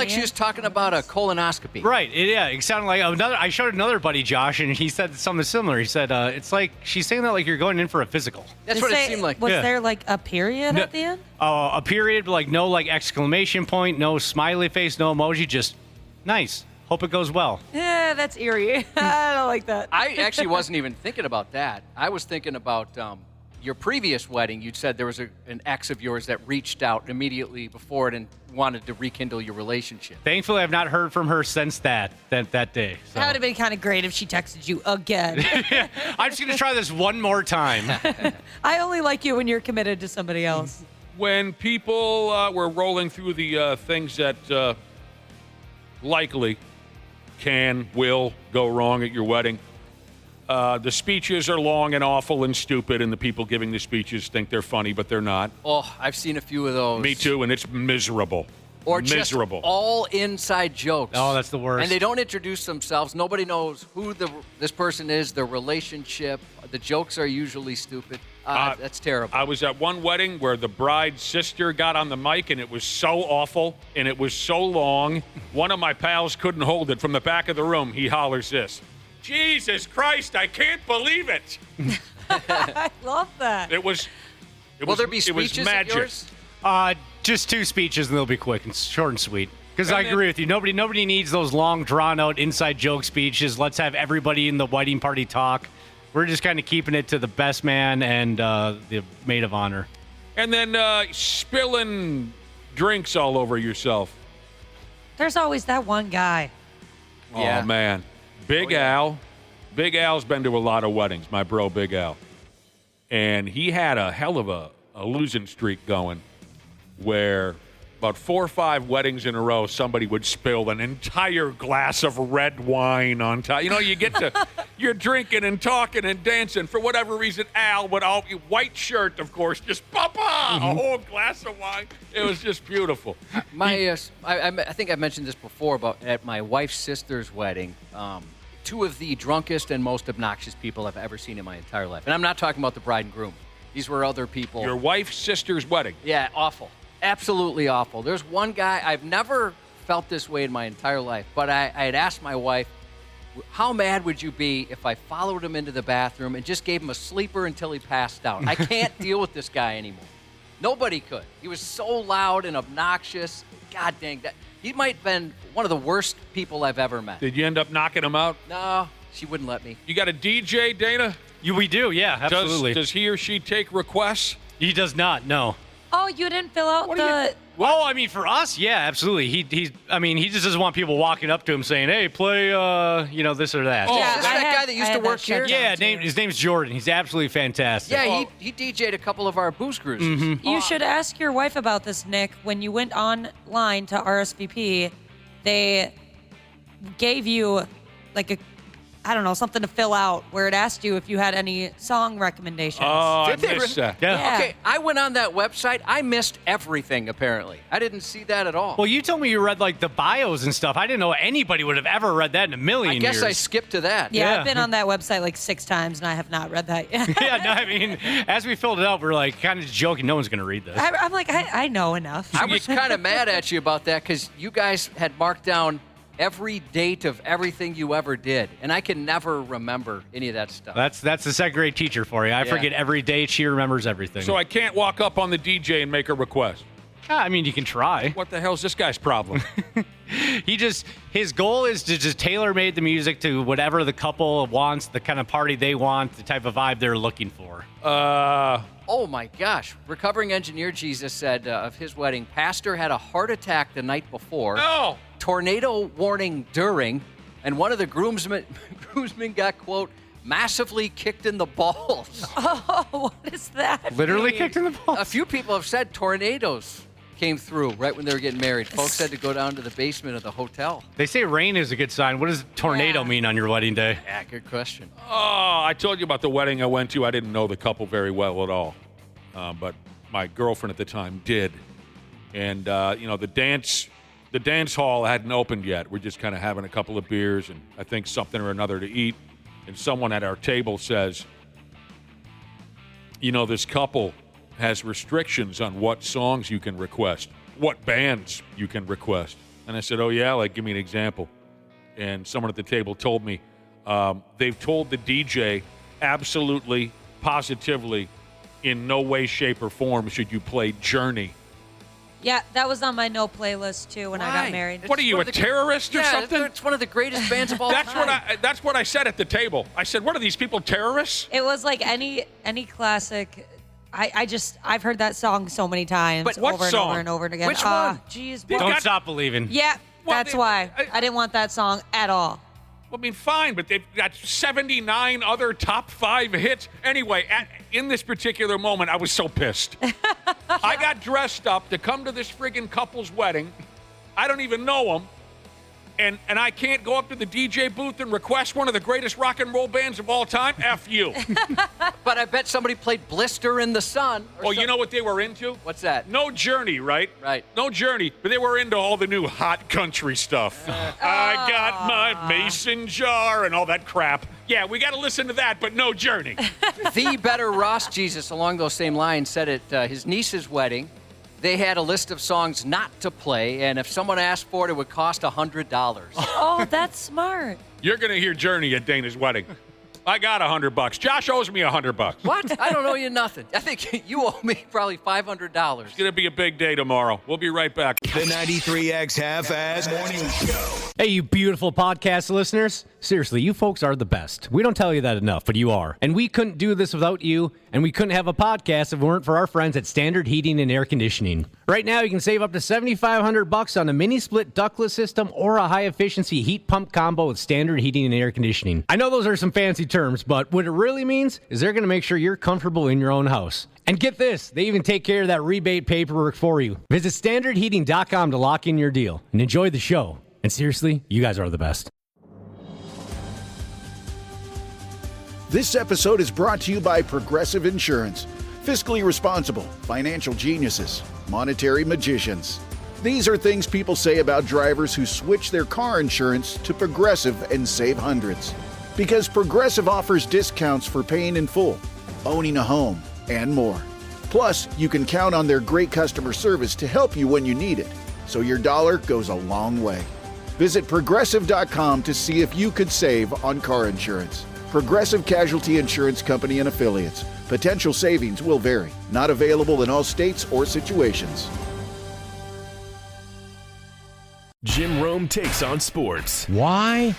S8: she was talking about a colonoscopy.
S1: Right. It sounded like I showed another buddy, Josh, and he said something similar. He said, it's like she's saying that like you're going in for a physical.
S8: That's what it seemed like.
S9: Was there like a period at the end?
S1: A period, but like no like exclamation point, no smiley face, no emoji, just nice. Hope it goes well.
S9: Yeah, that's eerie. I don't like that.
S8: I actually wasn't even thinking about that. I was thinking about your previous wedding. You'd said there was an ex of yours that reached out immediately before it and wanted to rekindle your relationship.
S1: Thankfully, I've not heard from her since that day. So.
S9: That would have been kind of great if she texted you again.
S1: I'm just going to try this one more time.
S9: I only like you when you're committed to somebody else.
S7: When people were rolling through the things that likely will go wrong at your wedding, the speeches are long and awful and stupid, and the people giving the speeches think they're funny, but they're not.
S8: Oh, I've seen a few of those.
S7: Me too, and it's miserable.
S8: Or
S7: miserable.
S8: Just all inside jokes.
S1: Oh, that's the worst.
S8: And they don't introduce themselves. Nobody knows who this person is, their relationship. The jokes are usually stupid. That's terrible.
S7: I was at one wedding where the bride's sister got on the mic, and it was so awful, and it was so long. One of my pals couldn't hold it. From the back of the room, he hollers this: "Jesus Christ, I can't believe it."
S9: I love that.
S8: Will there be speeches
S7: magic.
S8: at yours?
S1: Just 2 speeches, and they'll be quick and short and sweet. Because I agree with you. Nobody needs those long, drawn-out inside joke speeches. Let's have everybody in the wedding party talk. We're just kind of keeping it to the best man and the maid of honor.
S7: And then spilling drinks all over yourself.
S9: There's always that one guy.
S8: Yeah.
S7: Oh, man. Big Al. Big Al's been to a lot of weddings, my bro Big Al. And he had a hell of a losing streak going where about 4 or 5 weddings in a row, somebody would spill an entire glass of red wine on top. You know, you get to, you're drinking and talking and dancing. For whatever reason, Al would white shirt, of course, just papa, a whole glass of wine. It was just beautiful.
S8: I think I mentioned this before, but at my wife's sister's wedding, 2 of the drunkest and most obnoxious people I've ever seen in my entire life. And I'm not talking about the bride and groom. These were other people.
S7: Your wife's sister's wedding.
S8: Yeah, awful. Absolutely awful. There's one guy, I've never felt this way in my entire life, but I had asked my wife, how mad would you be if I followed him into the bathroom and just gave him a sleeper until he passed out? I can't deal with this guy anymore. Nobody could. He was so loud and obnoxious. God dang that. He might have been one of the worst people I've ever met.
S7: Did you end up knocking him out?
S8: No, she wouldn't let me.
S7: You got a DJ, Dana?
S1: We do, yeah, absolutely.
S7: Does he or she take requests?
S1: He does not, no.
S9: Oh, you didn't fill out the...
S1: Well, I mean, for us, yeah, absolutely. He just doesn't want people walking up to him saying, "Hey, play, this or that."
S8: Oh,
S9: Yeah,
S8: is this that guy that used to work here?
S1: Yeah, his name's Jordan. He's absolutely fantastic.
S8: Yeah, he DJ'd a couple of our booze cruises.
S9: You should ask your wife about this, Nick. When you went online to RSVP, they gave you something to fill out where it asked you if you had any song recommendations.
S7: Oh, I
S8: Did they
S7: missed that.
S1: Yeah.
S8: Okay, I went on that website. I missed everything, apparently. I didn't see that at all.
S1: Well, you told me you read the bios and stuff. I didn't know anybody would have ever read that in a million
S8: I guess
S1: years.
S8: I skipped to that.
S9: Yeah, I've been on that website 6 times, and I have not read that yet.
S1: Yeah, no, I mean, as we filled it out, we were kind of joking. No one's going to read this.
S9: I'm like, I know enough.
S8: I was kind of mad at you about that because you guys had marked down every date of everything you ever did, and I can never remember any of that stuff.
S1: That's the second grade teacher for you. I forget every date. She remembers everything.
S7: So I can't walk up on the DJ and make a request.
S1: I mean, you can try.
S7: What the hell's this guy's problem?
S1: His goal is to just tailor-made the music to whatever the couple wants, the kind of party they want, the type of vibe they're looking for.
S8: Oh my gosh. Recovering engineer Jesus said of his wedding, pastor had a heart attack the night before.
S7: No!
S8: Tornado warning during, and one of the groomsmen got, quote, massively kicked in the balls.
S9: Oh, what is that?
S1: Literally
S9: mean?
S1: kicked in the balls?
S8: A few people have said tornadoes came through right when they were getting married. Folks had to go down to the basement of the hotel.
S1: They say rain is a good sign. What does tornado mean on your wedding day?
S8: Yeah, good question.
S7: Oh, I told you about the wedding I went to. I didn't know the couple very well at all. But my girlfriend at the time did. And, the dance hall hadn't opened yet. We're just kind of having a couple of beers and I think something or another to eat. And someone at our table says, this couple has restrictions on what songs you can request, what bands you can request. And I said, oh, yeah? Give me an example. And someone at the table told me they've told the DJ absolutely, positively, in no way, shape, or form should you play Journey.
S9: Yeah, that was on my no playlist, too, when I got married.
S7: What are you, a terrorist or something?
S8: It's one of the greatest bands of all time.
S7: That's what I said at the table. I said, what are these people, terrorists?
S9: It was like any classic. I've heard that song so many times.
S7: But what
S9: over
S7: song?
S9: and over and again.
S8: Which one?
S9: Jeez.
S1: Don't Stop Believing.
S9: Yeah, that's why. I didn't want that song at all.
S7: Well, I mean, fine, but they've got 79 other top 5 hits. Anyway, in this particular moment, I was so pissed. I got dressed up to come to this friggin' couple's wedding. I don't even know them. And I can't go up to the DJ booth and request one of the greatest rock and roll bands of all time? F you.
S8: But I bet somebody played Blister in the Sun.
S7: Oh, you know what they were into?
S8: What's that?
S7: No Journey, right?
S8: Right.
S7: No Journey, but they were into all the new hot country stuff. I got my mason jar and all that crap. Yeah, we got to listen to that, but no Journey.
S8: The better Ross Jesus, along those same lines, said at his niece's wedding, they had a list of songs not to play, and if someone asked for it, it would cost $100.
S9: Oh, that's smart.
S7: You're going to hear Journey at Dana's wedding. I got $100. Josh owes me $100.
S8: What? I don't owe you nothing. I think you owe me probably $500.
S7: It's going to be a big day tomorrow. We'll be right back.
S2: The 93X Half-Ass Morning Show.
S1: Hey, you beautiful podcast listeners. Seriously, you folks are the best. We don't tell you that enough, but you are. And we couldn't do this without you, and we couldn't have a podcast if it weren't for our friends at Standard Heating and Air Conditioning. Right now, you can save up to $7,500 on a mini-split ductless system or a high-efficiency heat pump combo with Standard Heating and Air Conditioning. I know those are some fancy terms, but what it really means is they're going to make sure you're comfortable in your own house. And get this, they even take care of that rebate paperwork for you. Visit standardheating.com to lock in your deal and enjoy the show. And seriously, you guys are the best.
S10: This episode is brought to you by Progressive Insurance. Fiscally responsible, financial geniuses, monetary magicians. These are things people say about drivers who switch their car insurance to Progressive and save hundreds. Because Progressive offers discounts for paying in full, owning a home, and more. Plus, you can count on their great customer service to help you when you need it, so your dollar goes a long way. Visit Progressive.com to see if you could save on car insurance. Progressive Casualty Insurance Company and Affiliates. Potential savings will vary. Not available in all states or situations.
S11: Jim Rome takes on sports.
S12: Why?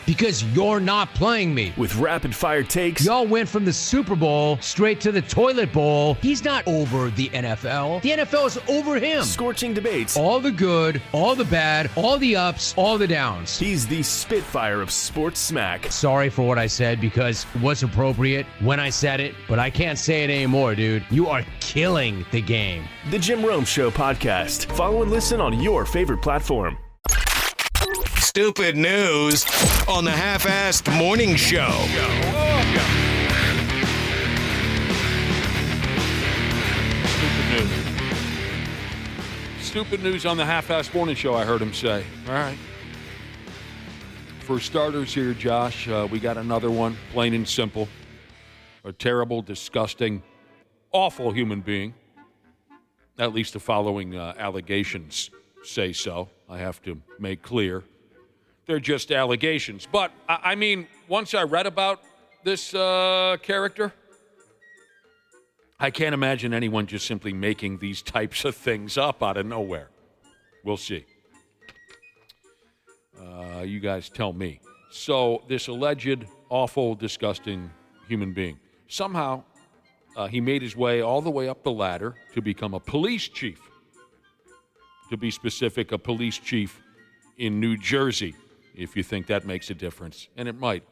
S12: Because you're not playing me.
S11: With rapid-fire takes.
S12: Y'all went from the Super Bowl straight to the toilet bowl. He's not over the NFL. The NFL is over him.
S11: Scorching debates.
S12: All the good, all the bad, all the ups, all the downs.
S11: He's the Spitfire of sports smack.
S12: Sorry for what I said because it was appropriate when I said it, but I can't say it anymore, dude. You are killing the game.
S11: The Jim Rome Show podcast. Follow and listen on your favorite platform.
S2: Stupid news on the Half-Assed Morning Show.
S7: Stupid news on the Half-Assed Morning Show, I heard him say. All right. For starters here, Josh, we got another one, plain and simple. A terrible, disgusting, awful human being. At least the following allegations say so. I have to make clear. They're just allegations. But, I mean, once I read about this character, I can't imagine anyone just simply making these types of things up out of nowhere. We'll see. You guys tell me. So, this alleged, awful, disgusting human being, somehow he made his way all the way up the ladder to become a police chief. To be specific, a police chief in New Jersey. If you think that makes a difference, and it might.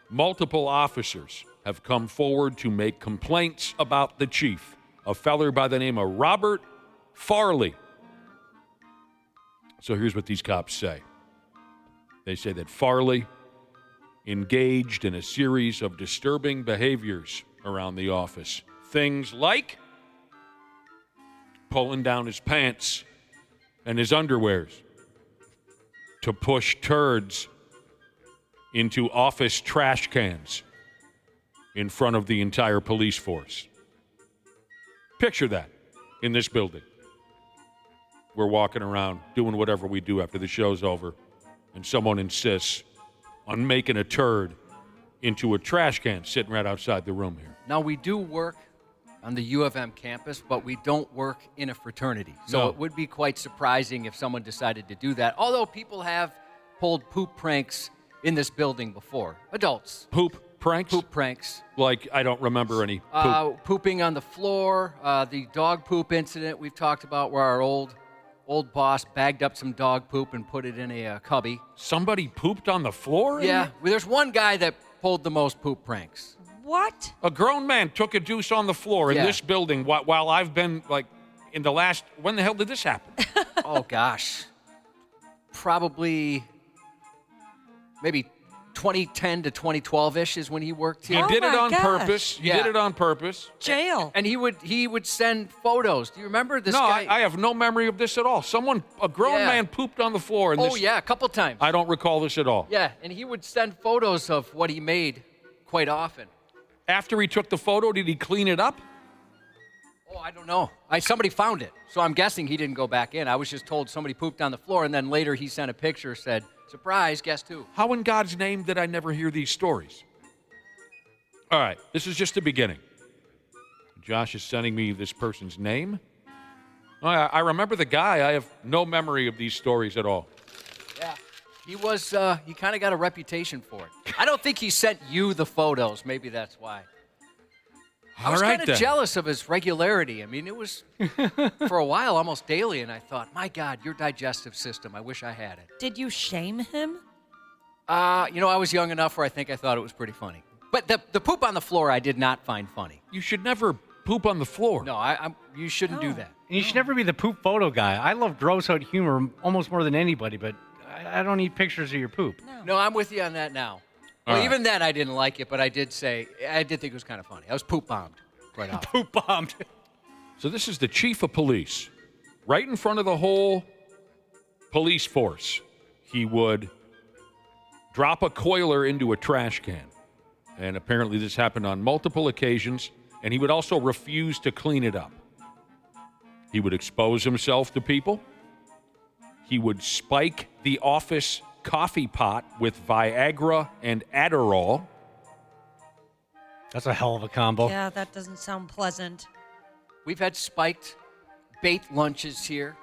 S7: Multiple officers have come forward to make complaints about the chief, a feller by the name of Robert Farley. So here's what these cops say. They say that Farley engaged in a series of disturbing behaviors around the office. Things like pulling down his pants and his underwears, to push turds into office trash cans in front of the entire police force. Picture that in this building. We're walking around doing whatever we do after the show's over, and someone insists on making a turd into a trash can sitting right outside the room here.
S8: Now, we do work on the U of M campus, but we don't work in a fraternity. So It would be quite surprising if someone decided to do that, although people have pulled poop pranks in this building before. Adults.
S7: Poop pranks?
S8: Poop pranks.
S7: Like, I don't remember any poop.
S8: Pooping on the floor, the dog poop incident we've talked about where our old boss bagged up some dog poop and put it in a cubby.
S7: Somebody pooped on the floor?
S8: Yeah. Well, there's one guy that pulled the most poop pranks.
S9: What?
S7: A grown man took a deuce on the floor in this building while I've been, like, in the last... When the hell did this happen?
S8: Oh, gosh. Probably maybe 2010 to 2012-ish is when he worked here.
S7: He did it on purpose. He did it on purpose.
S9: Jail.
S8: And he would send photos. Do you remember this guy?
S7: No, I have no memory of this at all. A grown man pooped on the floor. And
S8: a couple times.
S7: I don't recall this at all.
S8: Yeah, and he would send photos of what he made quite often.
S7: After he took the photo, did he clean it up?
S8: Oh, I don't know. Somebody found it, so I'm guessing he didn't go back in. I was just told somebody pooped on the floor, and then later he sent a picture, said, surprise, guess who?
S7: How in God's name did I never hear these stories? All right, this is just the beginning. Josh is sending me this person's name. I remember the guy. I have no memory of these stories at all.
S8: Yeah, he kind of got a reputation for it. I don't think he sent you the photos. Maybe that's why. I was kind of jealous of his regularity. I mean, it was, for a while, almost daily, and I thought, my God, your digestive system, I wish I had it.
S9: Did you shame him?
S8: I was young enough where I thought it was pretty funny. But the poop on the floor I did not find funny.
S7: You should never poop on the floor.
S8: No, you shouldn't do that.
S1: And you should never be the poop photo guy. I love gross out humor almost more than anybody, but I don't need pictures of your poop.
S8: No, I'm with you on that now. Well, even then I didn't like it, but I did think it was kind of funny. I was poop bombed quite often.
S1: Poop bombed.
S7: So this is the chief of police. Right in front of the whole police force, he would drop a coiler into a trash can. And apparently this happened on multiple occasions, and he would also refuse to clean it up. He would expose himself to people. He would spike the office coffee pot with Viagra and Adderall.
S1: That's a hell of a combo.
S9: Yeah, that doesn't sound pleasant.
S8: We've had spiked bait lunches here.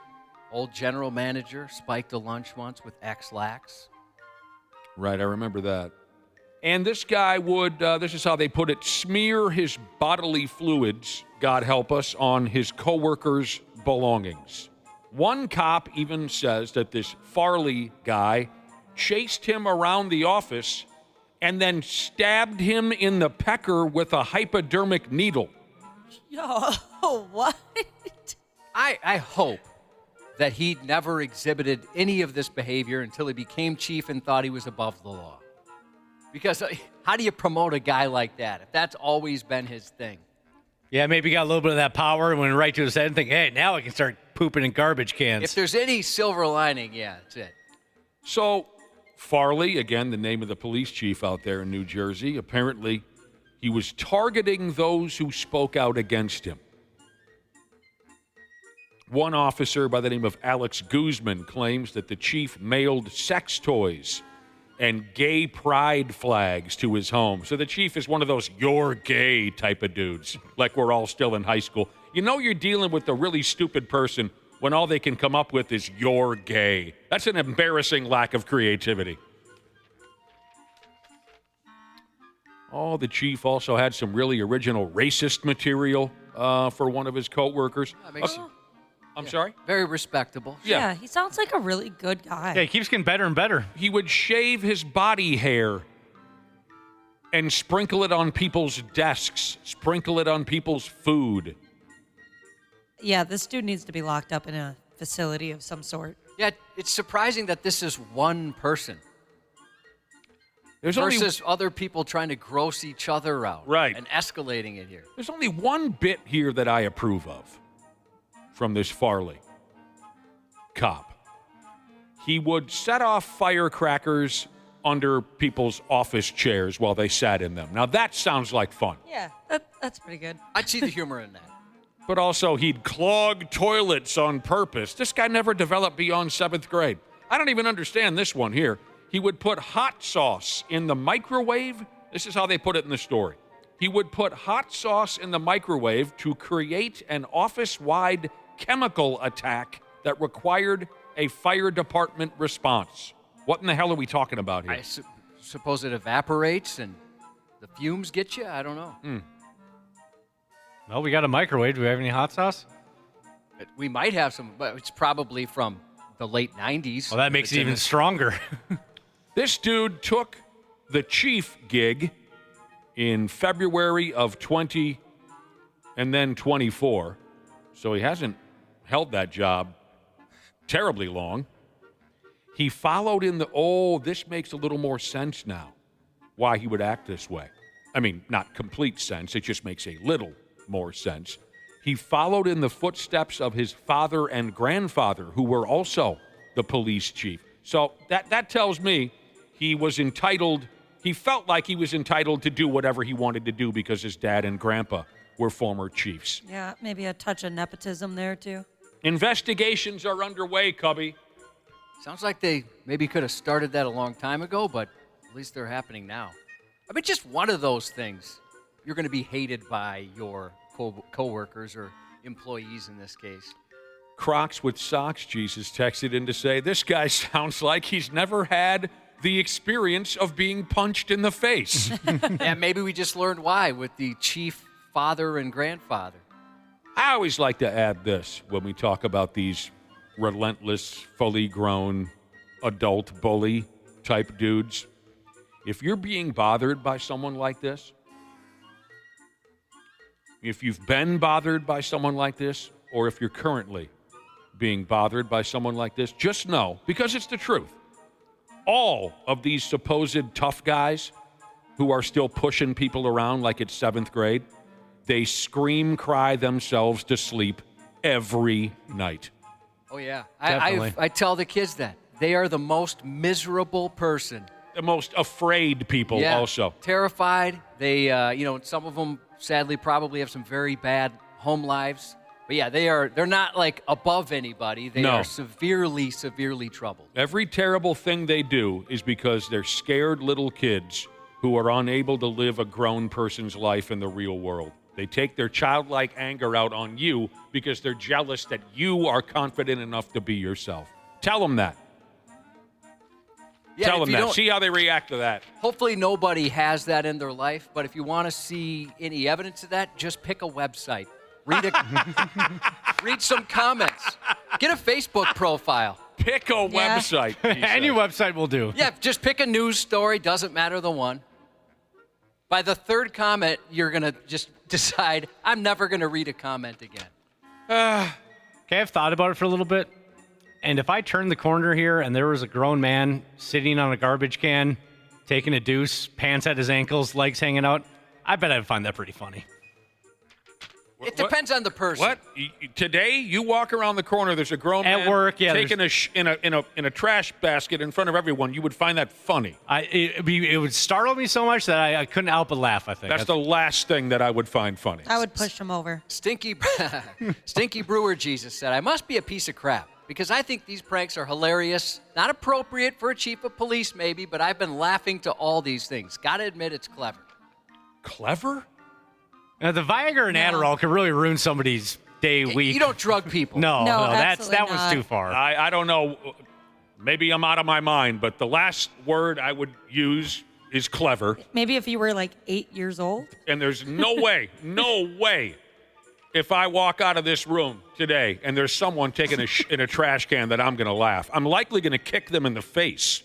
S8: Old general manager spiked a lunch once with X-Lax.
S7: Right, I remember that. And this guy would, this is how they put it, smear his bodily fluids, God help us, on his coworkers' belongings. One cop even says that this Farley guy chased him around the office and then stabbed him in the pecker with a hypodermic needle.
S9: Yo, what?
S8: I hope that he never exhibited any of this behavior until he became chief and thought he was above the law. Because how do you promote a guy like that if that's always been his thing?
S1: Yeah, maybe he got a little bit of that power and went right to his head and think, hey, now I can start pooping in garbage cans.
S8: If there's any silver lining, yeah, that's it.
S7: So Farley, again, the name of the police chief out there in New Jersey, apparently he was targeting those who spoke out against him. One officer by the name of Alex Guzman claims that the chief mailed sex toys and gay pride flags to his home. So the chief is one of those you're gay type of dudes, like we're all still in high school. You know you're dealing with a really stupid person when all they can come up with is you're gay. That's an embarrassing lack of creativity. Oh, the chief also had some really original racist material for one of his coworkers. I'm sorry?
S8: Very respectable.
S9: Yeah, he sounds like a really good guy.
S1: Yeah, he keeps getting better and better.
S7: He would shave his body hair and sprinkle it on people's desks, sprinkle it on people's food.
S9: Yeah, this dude needs to be locked up in a facility of some sort.
S8: Yeah, it's surprising that this is one person. Versus other people trying to gross each other out.
S7: Right.
S8: And escalating it here.
S7: There's only one bit here that I approve of from this Farley cop. He would set off firecrackers under people's office chairs while they sat in them. Now, that sounds like fun.
S9: Yeah, that's pretty good.
S8: I'd see the humor in that.
S7: But also, he'd clog toilets on purpose. This guy never developed beyond 7th grade. I don't even understand this one here. He would put hot sauce in the microwave. This is how they put it in the story. He would put hot sauce in the microwave to create an office-wide chemical attack that required a fire department response. What in the hell are we talking about here?
S8: I suppose it evaporates and the fumes get you? I don't know.
S1: Well, we got a microwave. Do we have any hot sauce?
S8: We might have some, but it's probably from the late 90s.
S1: Well, that makes it even stronger.
S7: This dude took the chief gig in February of 20 and then 24. So he hasn't held that job terribly long. He followed in the, this makes a little more sense now, why he would act this way. I mean, not complete sense. It just makes a little more sense. He followed in the footsteps of his father and grandfather, who were also the police chief. So that tells me he was entitled, he felt like he was entitled to do whatever he wanted to do because his dad and grandpa were former chiefs.
S9: Yeah, maybe a touch of nepotism there, too.
S7: Investigations are underway, Cubby.
S8: Sounds like they maybe could have started that a long time ago, but at least they're happening now. I mean, just one of those things. you're going to be hated by your co-workers or employees in this case.
S7: Crocs with socks, Jesus texted in to say, this guy sounds like he's never had the experience of being punched in the face.
S8: And maybe we just learned why with the chief father and grandfather.
S7: I always like to add this when we talk about these relentless, fully grown, adult bully type dudes. If you're being bothered by someone like this, if you've been bothered by someone like this, or if you're currently being bothered by someone like this, just know, because it's the truth, all of these supposed tough guys who are still pushing people around like it's 7th grade, they scream, cry themselves to sleep every night.
S8: Oh, yeah. I tell the kids that. They are the most miserable person.
S7: The most afraid people also.
S8: Terrified. They, some of them, sadly, probably have some very bad home lives. But, yeah, they're not, like, above anybody. They are severely, severely troubled.
S7: Every terrible thing they do is because they're scared little kids who are unable to live a grown person's life in the real world. They take their childlike anger out on you because they're jealous that you are confident enough to be yourself. Tell them that.
S8: Yeah,
S7: Tell them that. See how they react to that.
S8: Hopefully nobody has that in their life, but if you want to see any evidence of that, just pick a website. Read some comments. Get a Facebook profile.
S7: Pick a website.
S1: Any website will do.
S8: Yeah, just pick a news story. Doesn't matter the one. By the third comment, you're going to just decide, I'm never going to read a comment again.
S1: Okay, I've thought about it for a little bit. And if I turned the corner here and there was a grown man sitting on a garbage can, taking a deuce, pants at his ankles, legs hanging out, I bet I'd find that pretty funny.
S8: It depends on the person.
S7: What? Today, you walk around the corner, there's a grown man
S1: at work,
S7: taking in a trash basket in front of everyone. You would find that funny.
S1: It would startle me so much that I couldn't help but laugh, I think.
S7: That's the last thing that I would find funny.
S9: I would push him over.
S8: Stinky Brewer Jesus said, I must be a piece of crap because I think these pranks are hilarious. Not appropriate for a chief of police, maybe, but I've been laughing to all these things. Got to admit, it's clever.
S7: Clever?
S1: Now, the Viagra and Adderall could really ruin somebody's day, week.
S8: You don't drug people.
S1: No, that was too far.
S7: I don't know. Maybe I'm out of my mind, but the last word I would use is clever.
S9: Maybe if you were like 8 years old.
S7: And there's no way, if I walk out of this room today and there's someone taking in a trash can that I'm going to laugh. I'm likely going to kick them in the face.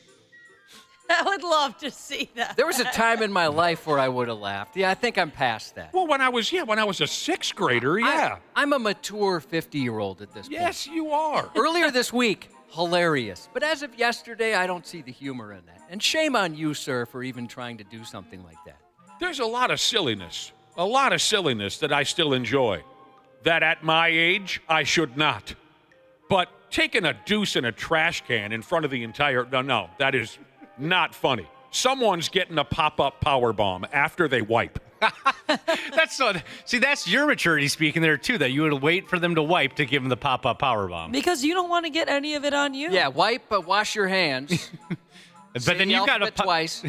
S9: I would love to see that.
S8: There was a time in my life where I would have laughed. Yeah, I think I'm past that.
S7: Well, when I was a 6th grader, yeah.
S8: I'm a mature 50-year-old at this point.
S7: Yes, you are.
S8: Earlier this week, hilarious. But as of yesterday, I don't see the humor in that. And shame on you, sir, for even trying to do something like that.
S7: There's a lot of silliness that I still enjoy, that at my age, I should not. But taking a deuce in a trash can in front of the entire, no, that is not funny. Someone's getting a pop-up power bomb after they wipe.
S1: That's your maturity speaking there, too, that you would wait for them to wipe to give them the pop-up power bomb.
S9: Because you don't want to get any of it on you.
S8: Yeah, wipe, but wash your hands.
S1: But then you got to
S8: twice.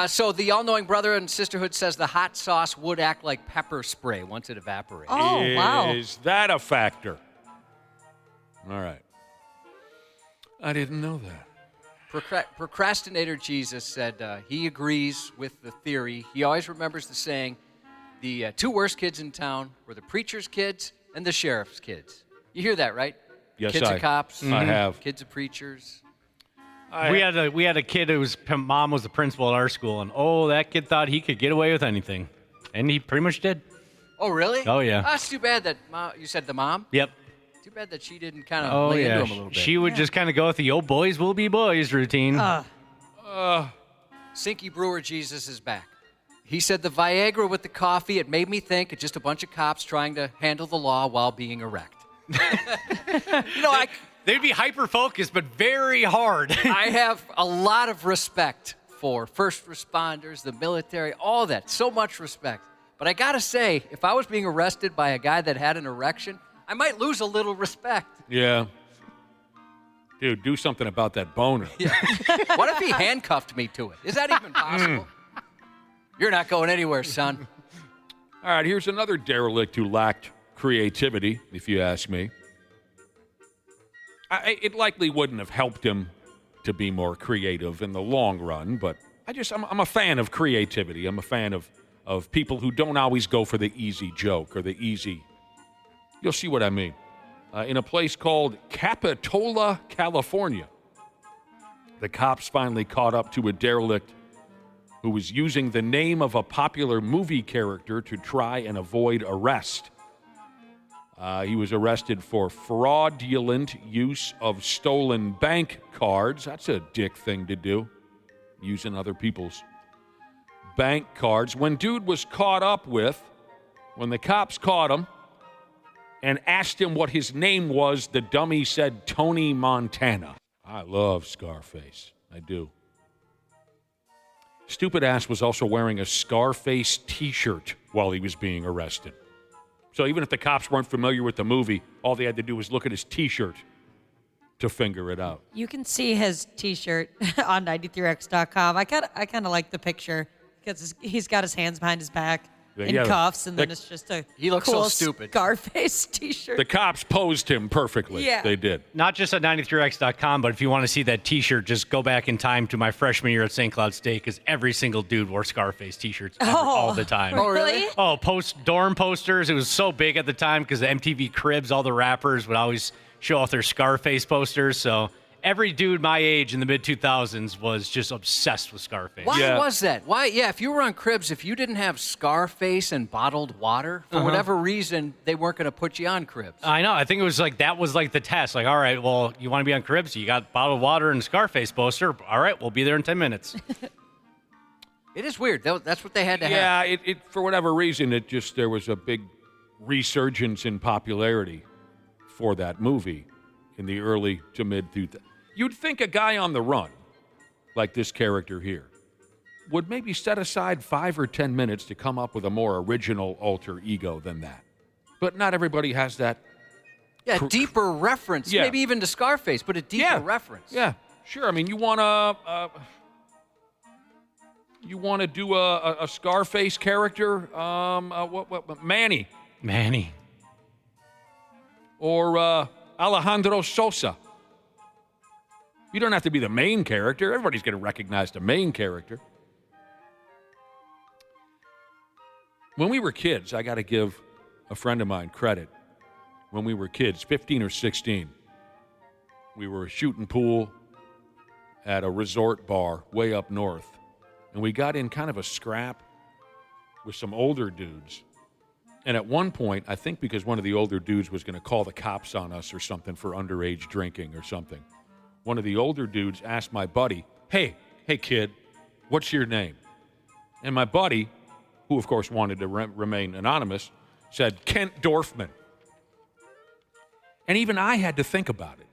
S8: So the all-knowing brother and sisterhood says the hot sauce would act like pepper spray once it evaporates.
S9: Oh, wow.
S7: Is that a factor? All right. I didn't know that.
S8: Procrastinator Jesus said he agrees with the theory. He always remembers the saying, the two worst kids in town were the preacher's kids and the sheriff's kids. You hear that, right?
S7: Yes,
S8: kids of cops.
S7: I have.
S8: Kids of preachers.
S1: We had a kid whose mom was the principal at our school, and that kid thought he could get away with anything, and he pretty much did.
S8: Oh, really?
S1: Oh, yeah.
S8: That's too bad that you said the mom?
S1: Yep.
S8: Too bad that she didn't kind of lay into him a little bit.
S1: She would just kind of go with the old boys will be boys routine.
S8: Stinky Brewer Jesus is back. He said the Viagra with the coffee, it made me think of just a bunch of cops trying to handle the law while being erect.
S1: They'd be hyper-focused, but very hard.
S8: I have a lot of respect for first responders, the military, all that. So much respect. But I got to say, if I was being arrested by a guy that had an erection, I might lose a little respect.
S7: Yeah. Dude, do something about that boner.
S8: Yeah. What if he handcuffed me to it? Is that even possible? You're not going anywhere, son.
S7: All right, here's another derelict who lacked creativity, if you ask me. It likely wouldn't have helped him to be more creative in the long run, but I'm a fan of creativity. I'm a fan of people who don't always go for the easy joke or the easy. You'll see what I mean. In a place called Capitola, California, the cops finally caught up to a derelict who was using the name of a popular movie character to try and avoid arrest. He was arrested for fraudulent use of stolen bank cards. That's a dick thing to do, using other people's bank cards. When dude was caught up with, when the cops caught him and asked him what his name was, the dummy said Tony Montana. I love Scarface. I do. Stupid ass was also wearing a Scarface t-shirt while he was being arrested. So even if the cops weren't familiar with the movie, all they had to do was look at his t-shirt to figure it out.
S9: You can see his t-shirt on 93x.com. I kind of like the picture because he's got his hands behind his back in cuffs, and then it's just a
S8: he looks
S9: cool
S8: so stupid
S9: Scarface t-shirt.
S7: The cops posed him perfectly.
S9: Yeah.
S7: They did.
S1: Not just at 93x.com, but if you want to see that t-shirt, just go back in time to my freshman year at St. Cloud State, because every single dude wore Scarface t-shirts all the time.
S9: Oh, really?
S1: Oh, dorm posters. It was so big at the time because the MTV Cribs, all the rappers would always show off their Scarface posters. So every dude my age in the mid-2000s was just obsessed with Scarface.
S8: Why was that? Why? Yeah, if you were on Cribs, if you didn't have Scarface and bottled water, for whatever reason, they weren't going to put you on Cribs.
S1: I know. I think it was like that was like the test. Like, all right, well, you want to be on Cribs? You got bottled water and Scarface poster. All right, we'll be there in 10 minutes.
S8: It is weird. That's what they had to have.
S7: Yeah, it for whatever reason, there was a big resurgence in popularity for that movie in the early to mid-2000s. You'd think a guy on the run, like this character here, would maybe set aside 5 or 10 minutes to come up with a more original alter ego than that. But not everybody has that.
S8: Yeah, deeper reference.
S7: Yeah.
S8: Maybe even to Scarface, but a deeper reference.
S7: Yeah, sure. I mean, you want to do a Scarface character? Manny.
S1: Manny.
S7: Or Alejandro Sosa. You don't have to be the main character. Everybody's going to recognize the main character. When we were kids, I got to give a friend of mine credit. When we were kids, 15 or 16, we were shooting pool at a resort bar way up north. And we got in kind of a scrap with some older dudes. And at one point, I think because one of the older dudes was going to call the cops on us or something for underage drinking or something, one of the older dudes asked my buddy, hey kid, what's your name? And my buddy, who of course wanted to remain anonymous, said, Kent Dorfman. And even I had to think about it.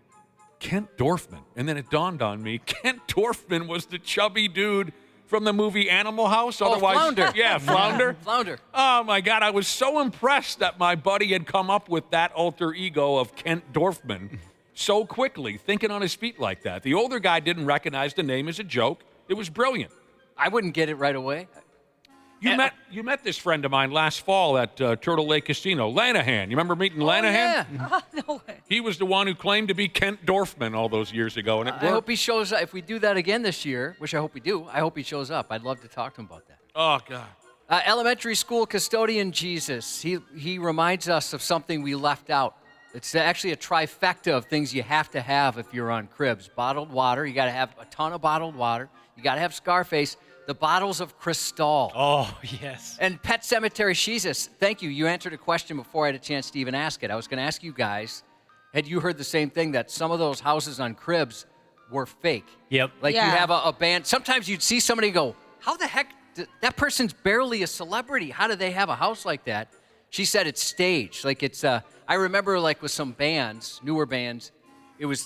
S7: Kent Dorfman. And then it dawned on me, Kent Dorfman was the chubby dude from the movie Animal House. Otherwise,
S8: Flounder.
S7: Yeah, Flounder.
S8: Flounder.
S7: Oh, my God. I was so impressed that my buddy had come up with that alter ego of Kent Dorfman so quickly, thinking on his feet like that. The older guy didn't recognize the name as a joke. It was brilliant.
S8: I wouldn't get it right away.
S7: You met this friend of mine last fall at Turtle Lake Casino, Lanahan. You remember meeting Lanahan?
S8: Yeah.
S9: No way.
S7: He was the one who claimed to be Kent Dorfman all those years ago, and it worked.
S8: I hope he shows up. If we do that again this year, which I hope we do, I hope he shows up. I'd love to talk to him about that.
S7: Oh, God.
S8: Elementary school custodian Jesus. He reminds us of something we left out. It's actually a trifecta of things you have to have if you're on Cribs. Bottled water. You got to have a ton of bottled water. You got to have Scarface. The bottles of Cristal.
S1: Oh, yes.
S8: And Pet Cemetery Jesus. Thank you. You answered a question before I had a chance to even ask it. I was going to ask you guys, had you heard the same thing, that some of those houses on Cribs were fake?
S1: Yep.
S8: Like you have a band. Sometimes you'd see somebody go, how the heck, that person's barely a celebrity. How do they have a house like that? She said it's staged. Like it's, I remember like with some bands, newer bands,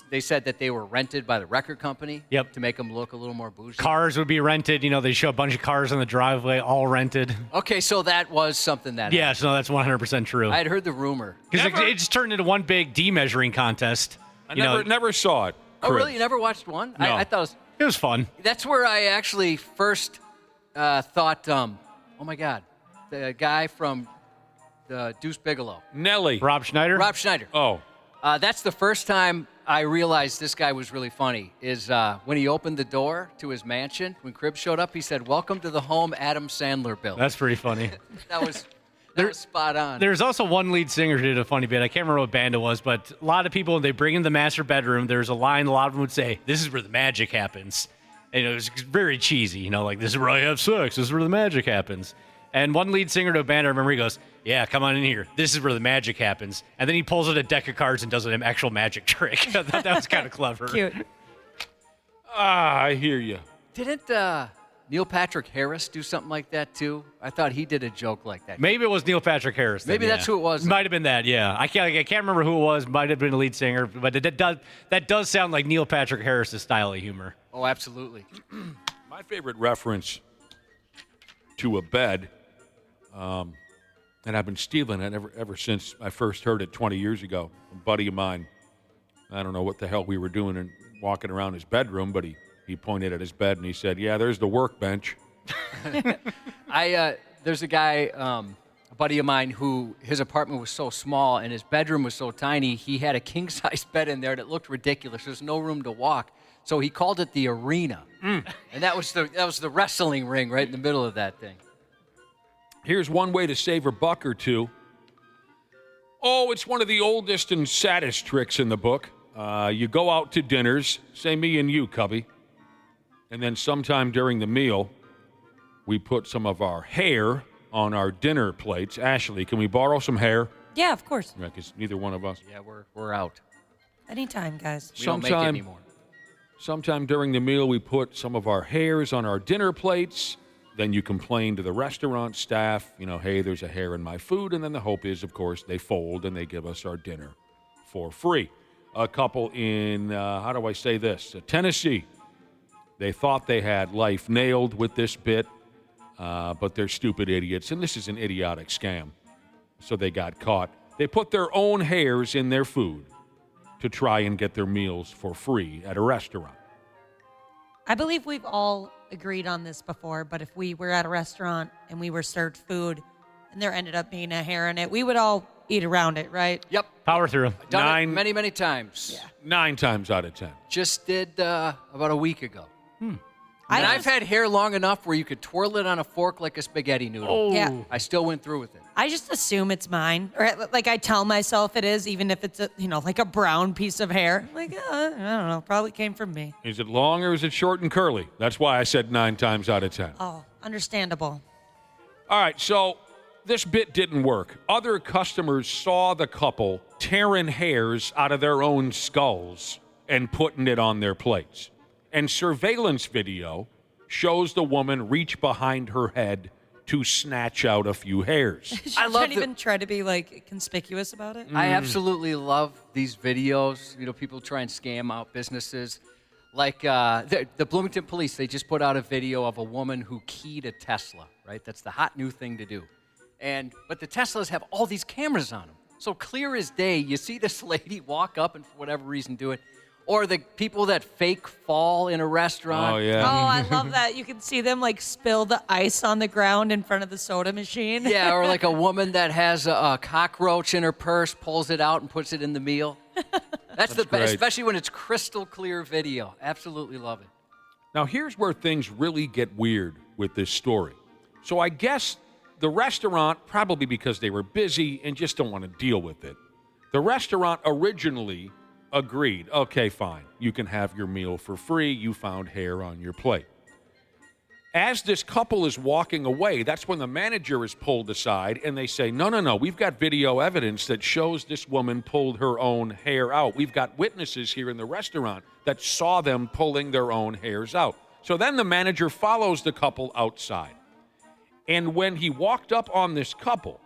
S8: they said that they were rented by the record company to make them look a little more bougie.
S1: Cars would be rented. You know, they show a bunch of cars on the driveway, all rented.
S8: Okay, so that was something that
S1: Yeah, so that's 100% true.
S8: I had heard the rumor.
S1: Because it just turned into one big demeasuring contest.
S7: I never saw it.
S8: Oh, really? You never watched one?
S1: No.
S8: I thought
S1: it was fun.
S8: That's where I actually first thought, oh, my God, the guy from Deuce Bigelow.
S7: Nelly.
S1: Rob Schneider?
S8: Rob Schneider.
S7: Oh.
S8: That's the first time I realized this guy was really funny, is when he opened the door to his mansion, when Cribs showed up, he said, "Welcome to the home Adam Sandler built."
S1: That's pretty funny.
S8: That was spot on.
S1: There's also one lead singer who did a funny bit. I can't remember what band it was, but a lot of people, when they bring in the master bedroom, there's a line a lot of them would say, "This is where the magic happens." And it was very cheesy, like, "This is where I have sex. This is where the magic happens." And one lead singer to a band, I remember, he goes, "Yeah, come on in here. This is where the magic happens." And then he pulls out a deck of cards and does an actual magic trick. I thought that was kind of clever.
S9: Cute.
S7: I hear you.
S8: Didn't Neil Patrick Harris do something like that, too? I thought he did a joke like that.
S1: Maybe it was Neil Patrick Harris. Then,
S8: Maybe that's who it was.
S1: Might have been that, yeah. I can't remember who it was. Might have been the lead singer. But that does sound like Neil Patrick Harris' style of humor.
S8: Oh, absolutely.
S7: My favorite reference to a bed, and I've been stealing it ever since I first heard it 20 years ago. A buddy of mine, I don't know what the hell we were doing and walking around his bedroom, but he pointed at his bed and he said, "Yeah, there's the workbench."
S8: There's a guy, a buddy of mine, who his apartment was so small and his bedroom was so tiny, he had a king-size bed in there that looked ridiculous. There's no room to walk. So he called it the arena. And that was the wrestling ring right in the middle of that thing.
S7: Here's one way to save a buck or two. Oh, it's one of the oldest and saddest tricks in the book. You go out to dinners, say me and you, Cubby, and then sometime during the meal, we put some of our hair on our dinner plates. Ashley, can we borrow some hair?
S9: Yeah, of course.
S7: Because neither one of us.
S8: Yeah, we're out.
S9: Anytime, guys.
S8: We don't make it anymore.
S7: Sometime during the meal, we put some of our hairs on our dinner plates. Then you complain to the restaurant staff, "Hey, there's a hair in my food." And then the hope is, of course, they fold and they give us our dinner for free. A couple in, how do I say this, Tennessee, they thought they had life nailed with this bit, but they're stupid idiots. And this is an idiotic scam. So they got caught. They put their own hairs in their food to try and get their meals for free at a restaurant.
S9: I believe we've all agreed on this before, but if we were at a restaurant and we were served food and there ended up being a hair in it, we would all eat around it, right?
S8: Yep.
S1: Power through.
S8: Done it many, many times.
S9: Yeah.
S7: 9 times out of 10.
S8: Just did about a week ago. And I've had hair long enough where you could twirl it on a fork like a spaghetti noodle.
S9: Oh. Yeah.
S8: I still went through with it.
S9: I just assume it's mine, or like I tell myself it is, even if it's like a brown piece of hair. Like, I don't know, probably came from me.
S7: Is it long or is it short and curly? That's why I said 9 times out of 10.
S9: Oh, understandable.
S7: All right, so this bit didn't work. Other customers saw the couple tearing hairs out of their own skulls and putting it on their plates. And surveillance video shows the woman reach behind her head to snatch out a few hairs.
S9: I love even try to be conspicuous about it.
S8: I absolutely love these videos. People try and scam out businesses. Like the Bloomington Police, they just put out a video of a woman who keyed a Tesla, right? That's the hot new thing to do. But the Teslas have all these cameras on them. So clear as day, you see this lady walk up and for whatever reason do it. Or the people that fake fall in a restaurant.
S7: Oh, yeah.
S9: Oh, I love that. You can see them spill the ice on the ground in front of the soda machine.
S8: Yeah, or like a woman that has a cockroach in her purse, pulls it out and puts it in the meal. That's the best, especially when it's crystal clear video. Absolutely love it.
S7: Now, here's where things really get weird with this story. So I guess the restaurant, probably because they were busy and just don't want to deal with it, the restaurant originally agreed, okay, fine, you can have your meal for free. You found hair on your plate. As this couple is walking away, that's when the manager is pulled aside and they say, no, we've got video evidence that shows this woman pulled her own hair out. We've got witnesses here in the restaurant that saw them pulling their own hairs out. So then the manager follows the couple outside. And when he walked up on this couple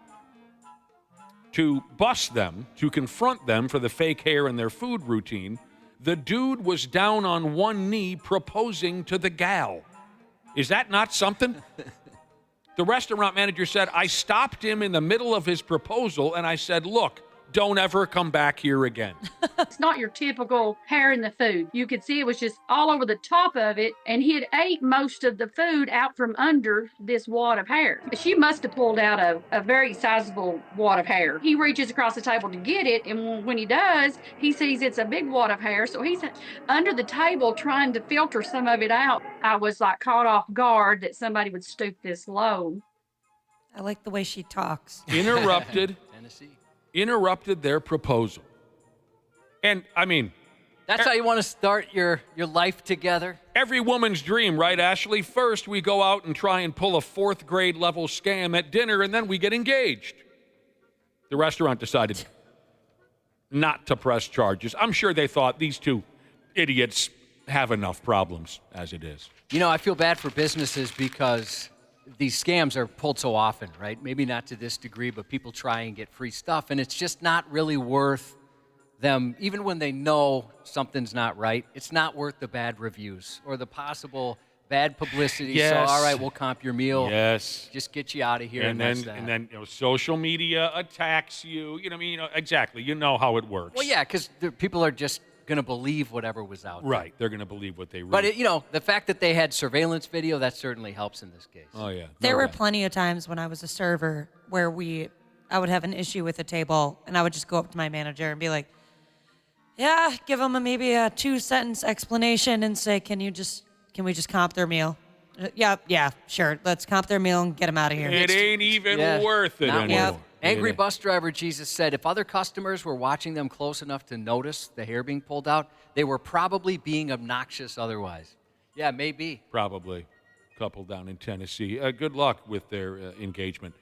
S7: to bust them, to confront them for the fake hair in their food routine, the dude was down on one knee proposing to the gal. Is that not something? The restaurant manager said, I stopped him in the middle of his proposal and I said, look, don't ever come back here again.
S13: It's not your typical hair in the food. You could see it was just all over the top of it, and he had ate most of the food out from under this wad of hair. She must have pulled out a very sizable wad of hair. He reaches across the table to get it, and when he does, he sees it's a big wad of hair, so he's under the table trying to filter some of it out. I was like caught off guard that somebody would stoop this low.
S9: I like the way she talks.
S7: Interrupted their proposal. And, I mean...
S8: That's how you want to start your life together?
S7: Every woman's dream, right, Ashley? First, we go out and try and pull a 4th grade level scam at dinner, and then we get engaged. The restaurant decided not to press charges. I'm sure they thought these two idiots have enough problems as it is.
S8: You know, I feel bad for businesses because these scams are pulled so often, right? Maybe not to this degree, but people try and get free stuff, and it's just not really worth them, even when they know something's not right, it's not worth the bad reviews or the possible bad publicity.
S7: Yes.
S8: So, all right, we'll comp your meal.
S7: Yes.
S8: Just get you out of here.
S7: And then social media attacks you. You know what I mean? Exactly. You know how it works.
S8: Well, yeah, because people are just going to believe whatever was out there.
S7: Right. They're going to believe what they read.
S8: But, the fact that they had surveillance video, that certainly helps in this case.
S7: Oh, yeah.
S9: There were plenty of times when I was a server where I would have an issue with a table, and I would just go up to my manager and be like, yeah, give them maybe a 2-sentence explanation and say, can we just comp their meal? Yeah, sure. Let's comp their meal and get them out of here.
S7: It ain't even worth it anymore.
S8: Yep. Angry bus driver Jesus said if other customers were watching them close enough to notice the hair being pulled out, they were probably being obnoxious otherwise. Yeah, maybe.
S7: Probably. Couple down in Tennessee. Good luck with their engagement.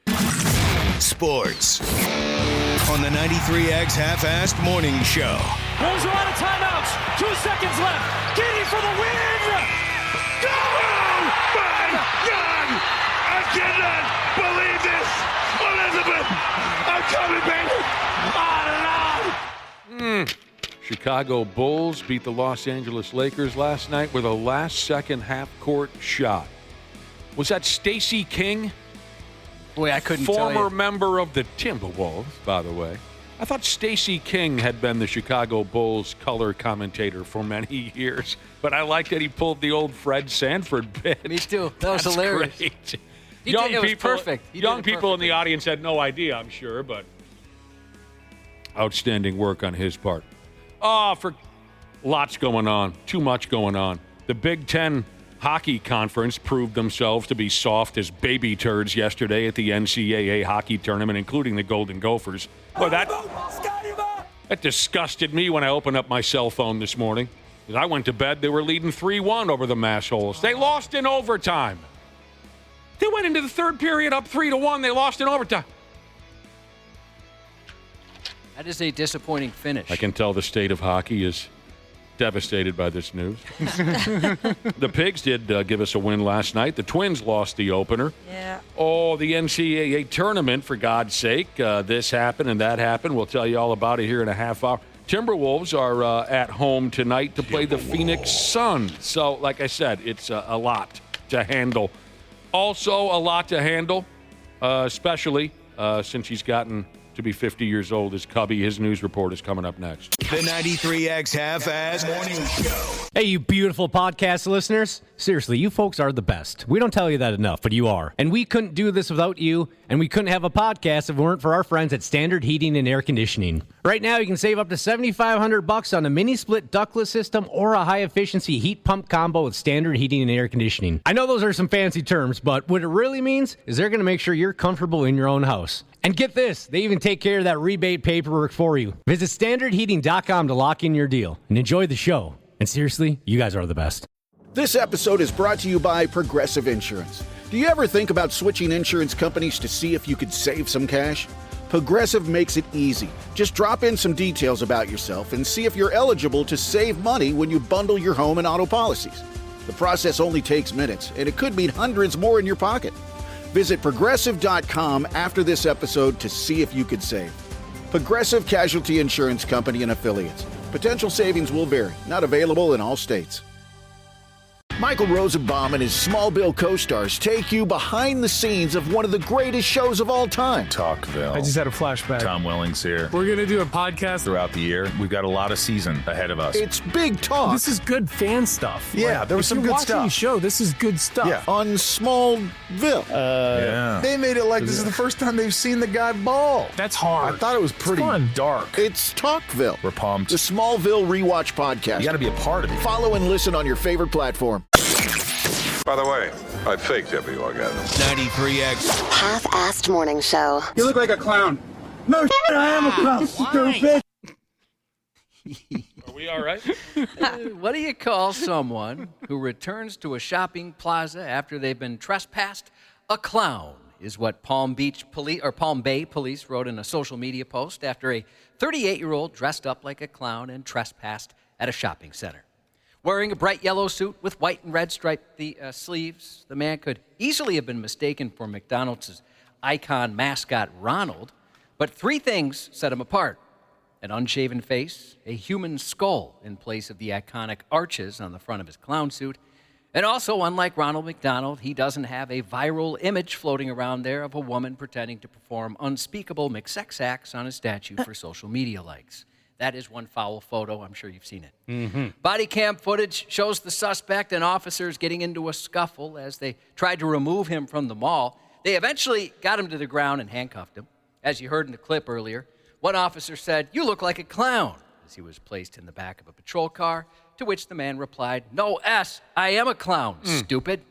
S2: Sports on the 93X Half-Assed Morning Show.
S14: Wolves are out of timeouts. 2 seconds left. Giddy for the win. Go! My God! I cannot believe this. Elizabeth, I'm coming, baby.
S7: Chicago Bulls beat the Los Angeles Lakers last night with a last-second half-court shot. Was that Stacey King?
S8: Boy, I couldn't tell you.
S7: Former member of the Timberwolves, by the way. I thought Stacey King had been the Chicago Bulls color commentator for many years, but I like that he pulled the old Fred Sanford bit.
S8: Me too. That was hilarious.
S7: Great.
S8: It was perfect.
S7: Young people in the audience had no idea, I'm sure, but outstanding work on his part. For lots going on, too much going on. The Big Ten Hockey Conference proved themselves to be soft as baby turds yesterday at the NCAA hockey tournament, including the Golden Gophers. Boy, that disgusted me when I opened up my cell phone this morning. As I went to bed, they were leading 3-1 over the Massholes. They lost in overtime. They went into the third period up 3-1. They lost in overtime.
S8: That is a disappointing finish.
S7: I can tell the state of hockey is devastated by this news. The Pigs did give us a win last night. The Twins lost the opener.
S9: Yeah.
S7: Oh, the NCAA tournament, for God's sake. This happened and that happened. We'll tell you all about it here in a half hour. Timberwolves are at home tonight to play the Phoenix Suns. So, like I said, it's a lot to handle. Also a lot to handle, especially since he's gotten to be 50 years old, is Cubby. His news report is coming up next.
S2: The 93X Half-Assed Morning Show.
S1: Hey, you beautiful podcast listeners. Seriously, you folks are the best. We don't tell you that enough, but you are. And we couldn't do this without you, and we couldn't have a podcast if it weren't for our friends at Standard Heating and Air Conditioning. Right now, you can save up to $7,500 on a mini-split ductless system or a high-efficiency heat pump combo with Standard Heating and Air Conditioning. I know those are some fancy terms, but what it really means is they're going to make sure you're comfortable in your own house. And get this, they even take care of that rebate paperwork for you. Visit standardheating.com to lock in your deal and enjoy the show. And seriously, you guys are the best.
S10: This episode is brought to you by Progressive Insurance. Do you ever think about switching insurance companies to see if you could save some cash? Progressive makes it easy. Just drop in some details about yourself and see if you're eligible to save money when you bundle your home and auto policies. The process only takes minutes, and it could mean hundreds more in your pocket. Visit Progressive.com after this episode to see if you could save. Progressive Casualty Insurance Company and Affiliates. Potential savings will vary. Not available in all states. Michael Rosenbaum and his Smallville co-stars take you behind the scenes of one of the greatest shows of all time.
S15: Talkville.
S16: I just had a flashback.
S15: Tom Welling's here.
S16: We're going to do a podcast
S15: Throughout the year, we've got a lot of season ahead of us.
S10: It's big talk.
S16: This is good fan stuff.
S15: Yeah, there was some good
S16: stuff. If you're watching the show, this is good stuff.
S15: Yeah.
S10: On Smallville.
S15: Yeah.
S17: They made it like this is the first time they've seen the guy ball.
S16: That's hard.
S17: I thought it was pretty dark.
S10: It's Talkville.
S15: We're pumped.
S10: The Smallville Rewatch Podcast.
S15: You got to be a part of it.
S10: Follow and listen on your favorite platform.
S18: By the way, I faked every orgasm.
S2: 93X.
S19: Half-assed morning show.
S20: You look like a clown. No shit, I am a clown, stupid.
S7: Are we all right?
S8: What do you call someone who returns to a shopping plaza after they've been trespassed? A clown is what Palm Bay police wrote in a social media post after a 38-year-old dressed up like a clown and trespassed at a shopping center. Wearing a bright yellow suit with white and red striped sleeves, the man could easily have been mistaken for McDonald's icon mascot Ronald, but three things set him apart: an unshaven face, a human skull in place of the iconic arches on the front of his clown suit, and also, unlike Ronald McDonald, he doesn't have a viral image floating around there of a woman pretending to perform unspeakable McSex acts on a statue for social media likes. That is one foul photo. I'm sure you've seen it.
S7: Mm-hmm.
S8: Body cam footage shows the suspect and officers getting into a scuffle as they tried to remove him from the mall. They eventually got him to the ground and handcuffed him. As you heard in the clip earlier, one officer said, "You look like a clown," as he was placed in the back of a patrol car, to which the man replied, "No S, I am a clown, stupid."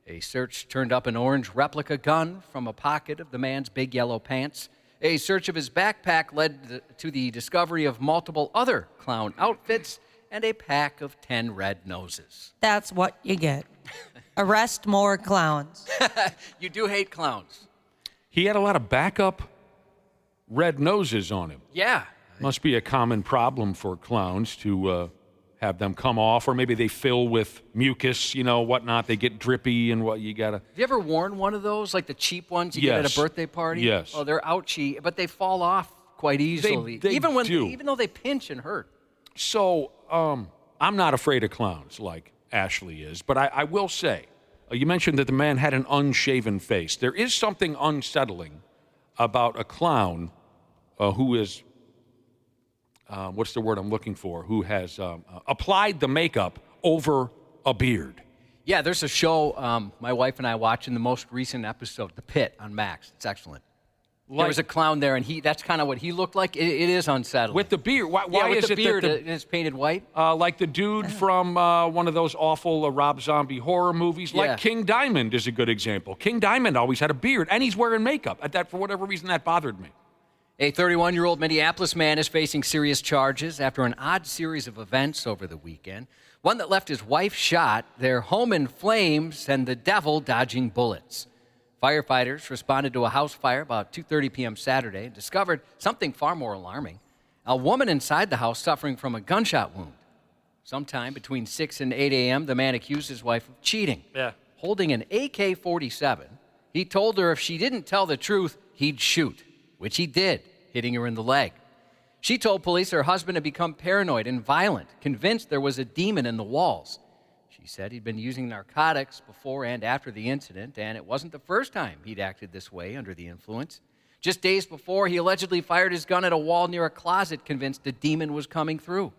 S8: A search turned up an orange replica gun from a pocket of the man's big yellow pants. A search of his backpack led to the discovery of multiple other clown outfits and a pack of 10 red noses.
S9: That's what you get. Arrest more clowns.
S8: You do hate clowns.
S7: He had a lot of backup red noses on him.
S8: Yeah.
S7: Must be a common problem for clowns to have them come off, or maybe they fill with mucus, whatnot. They get drippy and what you gotta.
S8: Have you ever worn one of those, like the cheap ones you get at a birthday party?
S7: Yes.
S8: Oh, they're ouchy, but they fall off quite easily.
S7: They
S8: even though they pinch and hurt.
S7: So I'm not afraid of clowns like Ashley is, but I will say, you mentioned that the man had an unshaven face. There is something unsettling about a clown who is. What's the word I'm looking for? Who has applied the makeup over a beard.
S8: Yeah, there's a show my wife and I watch in the most recent episode, The Pit on Max. It's excellent. There was a clown there, and that's kind of what he looked like. It is unsettling.
S7: With the beard. Why
S8: with
S7: is
S8: the
S7: it
S8: beard,
S7: that
S8: it's painted white?
S7: like the dude from one of those awful Rob Zombie horror movies, like King Diamond is a good example. King Diamond always had a beard, and he's wearing makeup. That, for whatever reason, that bothered me.
S8: A 31-year-old Minneapolis man is facing serious charges after an odd series of events over the weekend. One that left his wife shot, their home in flames, and the devil dodging bullets. Firefighters responded to a house fire about 2:30 p.m. Saturday and discovered something far more alarming: a woman inside the house suffering from a gunshot wound. Sometime between 6 and 8 a.m., the man accused his wife of cheating. Holding an AK-47, he told her if she didn't tell the truth, he'd shoot, which he did, hitting her in the leg. She told police her husband had become paranoid and violent, convinced there was a demon in the walls. She said he'd been using narcotics before and after the incident, and it wasn't the first time he'd acted this way under the influence. Just days before, he allegedly fired his gun at a wall near a closet, convinced a demon was coming through.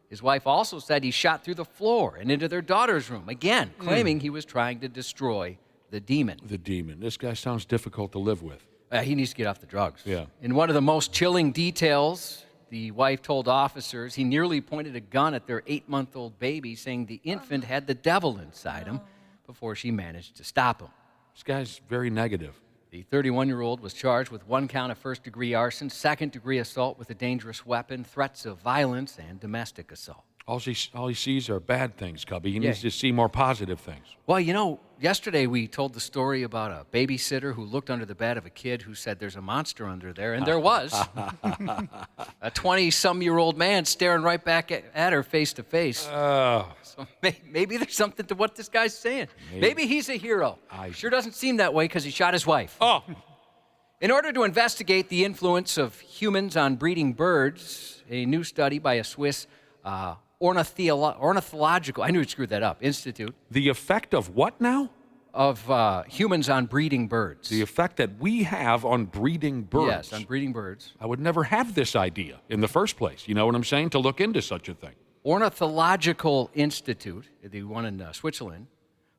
S8: His wife also said he shot through the floor and into their daughter's room, again, claiming he was trying to destroy the demon.
S7: The demon. This guy sounds difficult to live with.
S8: He needs to get off the drugs.
S7: Yeah.
S8: In one of the most chilling details, the wife told officers he nearly pointed a gun at their 8-month-old baby, saying the infant had the devil inside him, before she managed to stop him.
S7: This guy's very negative.
S8: The 31-year-old was charged with 1 count of first-degree arson, second-degree assault with a dangerous weapon, threats of violence, and domestic assault.
S7: All he sees are bad things, Cubby. He needs to see more positive things.
S8: Well, yesterday we told the story about a babysitter who looked under the bed of a kid who said there's a monster under there, and there was. A 20-some-year-old man staring right back at her face to face. So maybe there's something to what this guy's saying. Maybe he's a hero. Sure doesn't seem that way because he shot his wife. In order to investigate the influence of humans on breeding birds, a new study by a Swiss ornithological, I knew you screwed that up, institute.
S7: The effect of what now?
S8: Of humans on breeding birds.
S7: The effect that we have on breeding birds.
S8: Yes, on breeding birds.
S7: I would never have this idea in the first place. You know what I'm saying? To look into such a thing.
S8: Ornithological Institute, the one in Switzerland,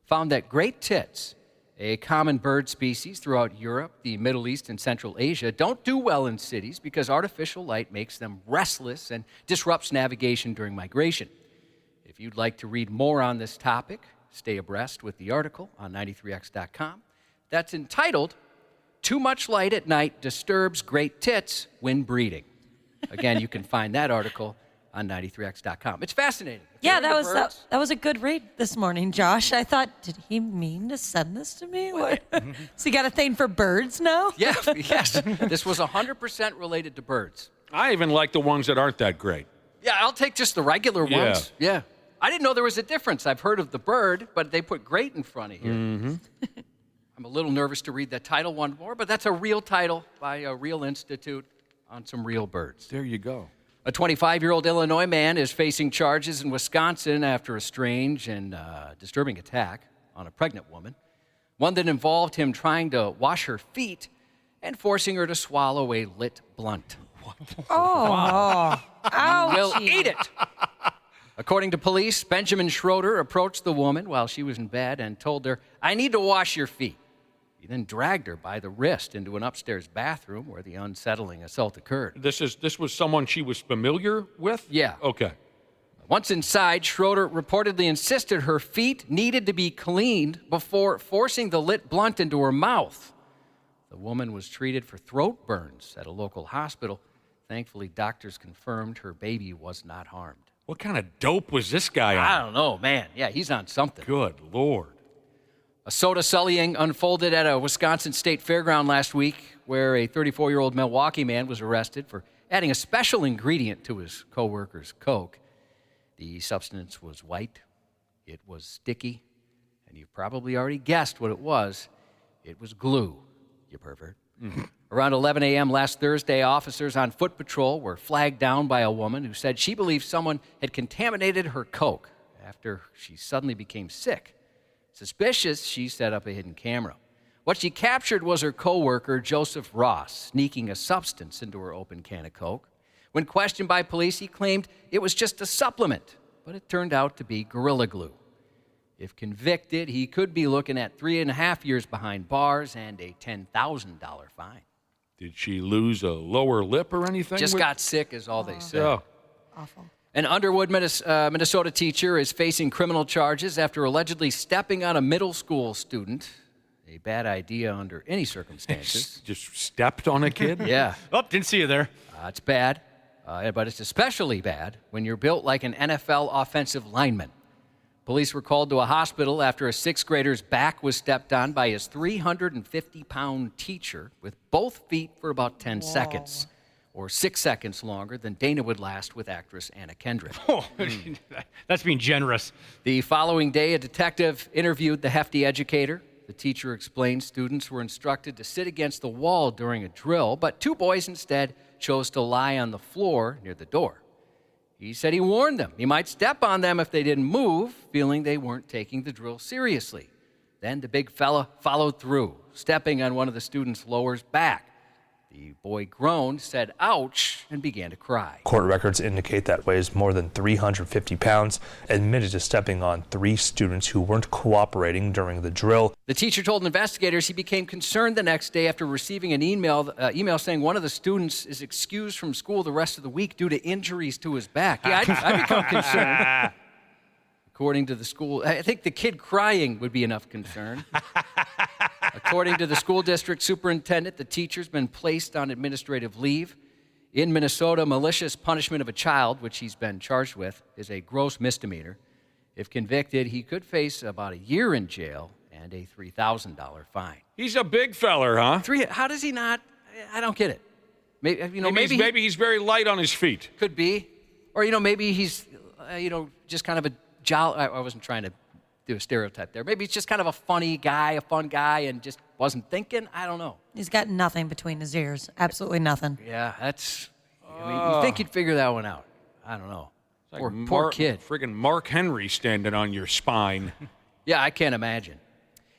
S8: found that great tits, a common bird species throughout Europe, the Middle East, and Central Asia, don't do well in cities because artificial light makes them restless and disrupts navigation during migration. If you'd like to read more on this topic, stay abreast with the article on 93x.com. That's entitled, Too Much Light at Night Disturbs Great Tits When Breeding. Again, you can find that article on 93x.com. It's fascinating.
S9: Yeah, that was a good read this morning, Josh. I thought, did he mean to send this to me? What? So you got a thing for birds now?
S8: Yeah, yes. This was 100% related to birds.
S7: I even like the ones that aren't that great.
S8: Yeah, I'll take just the regular ones. Yeah. I didn't know there was a difference. I've heard of the bird, but they put great in front of here.
S7: Mm-hmm.
S8: I'm a little nervous to read that title one more, but that's a real title by a real institute on some real birds.
S7: There you go.
S8: A 25-year-old Illinois man is facing charges in Wisconsin after a strange and disturbing attack on a pregnant woman, one that involved him trying to wash her feet and forcing her to swallow a lit blunt.
S9: Oh, ouchie.
S8: Will eat it. According to police, Benjamin Schroeder approached the woman while she was in bed and told her, "I need to wash your feet." He then dragged her by the wrist into an upstairs bathroom where the unsettling assault occurred.
S7: This was someone she was familiar with?
S8: Yeah.
S7: Okay.
S8: Once inside, Schroeder reportedly insisted her feet needed to be cleaned before forcing the lit blunt into her mouth. The woman was treated for throat burns at a local hospital. Thankfully, doctors confirmed her baby was not harmed.
S7: What kind of dope was this guy on?
S8: I don't know, man. Yeah, he's on something.
S7: Good Lord.
S8: A soda sullying unfolded at a Wisconsin State Fairground last week where a 34-year-old Milwaukee man was arrested for adding a special ingredient to his co-worker's Coke. The substance was white, it was sticky, and you've probably already guessed what it was. It was glue, you pervert.
S7: Mm-hmm.
S8: Around 11 a.m. last Thursday, officers on foot patrol were flagged down by a woman who said she believed someone had contaminated her Coke after she suddenly became sick. Suspicious, she set up a hidden camera. What she captured was her co-worker, Joseph Ross, sneaking a substance into her open can of Coke. When questioned by police, he claimed it was just a supplement, but it turned out to be Gorilla Glue. If convicted, he could be looking at 3.5 years behind bars and a $10,000 fine.
S7: Did she lose a lower lip or anything?
S8: Just got sick is all they said.
S7: Yeah.
S9: Awful.
S8: An Underwood, Minnesota teacher is facing criminal charges after allegedly stepping on a middle school student. A bad idea under any circumstances.
S7: Just stepped on a kid?
S8: Yeah.
S1: Oh, didn't see you there.
S8: It's bad, but it's especially bad when you're built like an NFL offensive lineman. Police were called to a hospital after a sixth grader's back was stepped on by his 350-pound teacher with both feet for about 10 seconds, or 6 seconds longer than Dana would last with actress Anna Kendrick.
S1: Oh, that's being generous.
S8: The following day, a detective interviewed the hefty educator. The teacher explained students were instructed to sit against the wall during a drill, but two boys instead chose to lie on the floor near the door. He said he warned them he might step on them if they didn't move, feeling they weren't taking the drill seriously. Then the big fella followed through, stepping on one of the students' lower's back. The boy groaned, said ouch, and began to cry.
S21: Court records indicate that weighs more than 350 pounds, admitted to stepping on 3 students who weren't cooperating during the drill.
S8: The teacher told investigators he became concerned the next day after receiving an email saying one of the students is excused from school the rest of the week due to injuries to his back. Yeah, I'd become concerned. According to the school, I think the kid crying would be enough concern. According to the school district superintendent, the teacher's been placed on administrative leave. In Minnesota, malicious punishment of a child, which he's been charged with, is a gross misdemeanor. If convicted, he could face about a year in jail and a $3,000 fine.
S7: He's a big feller, huh?
S8: How does he not? I don't get it.
S7: Maybe he's very light on his feet.
S8: Could be. Or, maybe he's, just kind of a jolly. I wasn't trying to do a stereotype there. Maybe he's just kind of a fun guy, and just wasn't thinking. I don't know.
S9: He's got nothing between his ears. Absolutely nothing.
S8: Yeah, you think you'd figure that one out. I don't know.
S7: Like
S8: poor kid.
S7: Friggin' Mark Henry standing on your spine.
S8: Yeah, I can't imagine.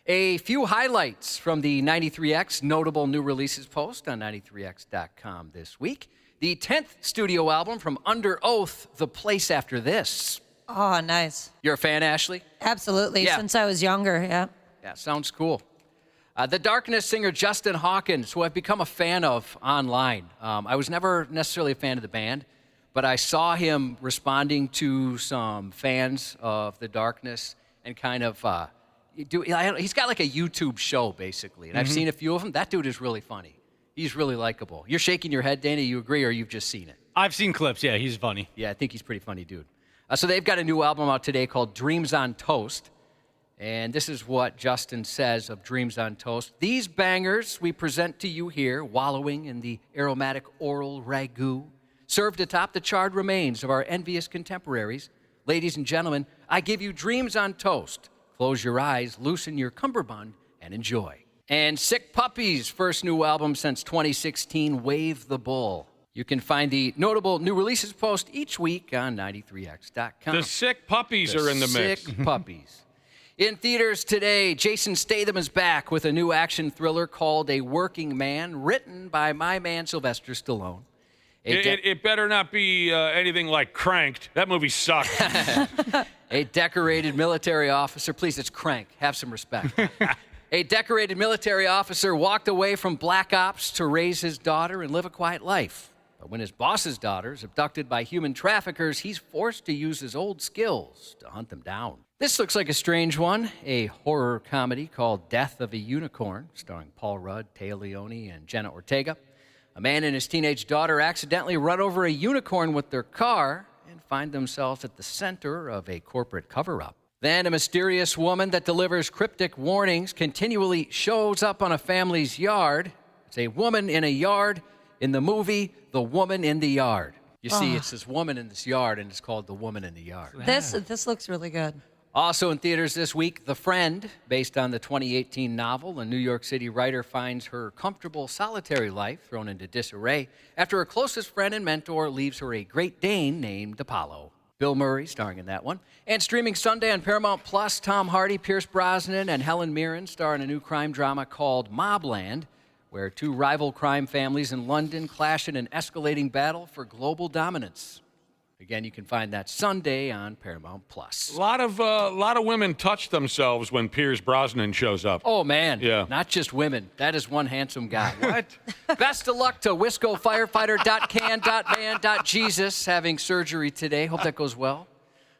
S8: A few highlights from the 93X Notable New Releases post on 93X.com this week. The 10th studio album from Under Oath, The Place After This.
S9: Oh, nice.
S8: You're a fan, Ashley?
S9: Absolutely,
S8: Yeah.
S9: since I was younger, yeah.
S8: Yeah, sounds cool. The Darkness singer Justin Hawkins, who I've become a fan of online. I was never necessarily a fan of the band, but I saw him responding to some fans of The Darkness and kind of... he's got like a YouTube show, basically, and I've seen a few of them. That dude is really funny. He's really likable. You're shaking your head, Dana. You agree, or you've just seen it?
S1: I've seen clips. Yeah, he's funny.
S8: Yeah, I think he's a pretty funny dude. So they've got a new album out today called Dreams on Toast. And this is what Justin says of Dreams on Toast. These bangers we present to you here, wallowing in the aromatic oral ragu, served atop the charred remains of our envious contemporaries. Ladies and gentlemen, I give you Dreams on Toast. Close your eyes, loosen your cummerbund, and enjoy. And Sick Puppies' first new album since 2016, Wave the Bull. You can find the Notable New Releases post each week on 93X.com.
S7: The Sick Puppies are in the mix.
S8: Sick Puppies. In theaters today, Jason Statham is back with a new action thriller called A Working Man, written by my man Sylvester Stallone.
S7: It better not be anything like Cranked. That movie sucked.
S8: A decorated military officer, please, it's Crank. Have some respect. A decorated military officer walked away from black ops to raise his daughter and live a quiet life. But when his boss's daughter is abducted by human traffickers, he's forced to use his old skills to hunt them down. This looks like a strange one, a horror comedy called Death of a Unicorn, starring Paul Rudd, Téa Leoni, and Jenna Ortega. A man and his teenage daughter accidentally run over a unicorn with their car and find themselves at the center of a corporate cover-up. Then a mysterious woman that delivers cryptic warnings continually shows up on a family's yard. It's a woman in a yard in the movie The Woman in the Yard. You see, it's this woman in this yard, and it's called The Woman in the Yard.
S9: This looks really good.
S8: Also in theaters this week, The Friend, based on the 2018 novel. A New York City writer finds her comfortable, solitary life thrown into disarray after her closest friend and mentor leaves her a Great Dane named Apollo. Bill Murray starring in that one. And streaming Sunday on Paramount Plus, Tom Hardy, Pierce Brosnan, and Helen Mirren star in a new crime drama called Mobland, where two rival crime families in London clash in an escalating battle for global dominance. Again, you can find that Sunday on Paramount Plus.
S7: A lot of women touch themselves when Pierce Brosnan shows up.
S8: Oh, man.
S7: Yeah.
S8: Not just women. That is one handsome guy.
S7: What?
S8: Best of luck to Wisco firefighter.can.man.jesus having surgery today. Hope that goes well.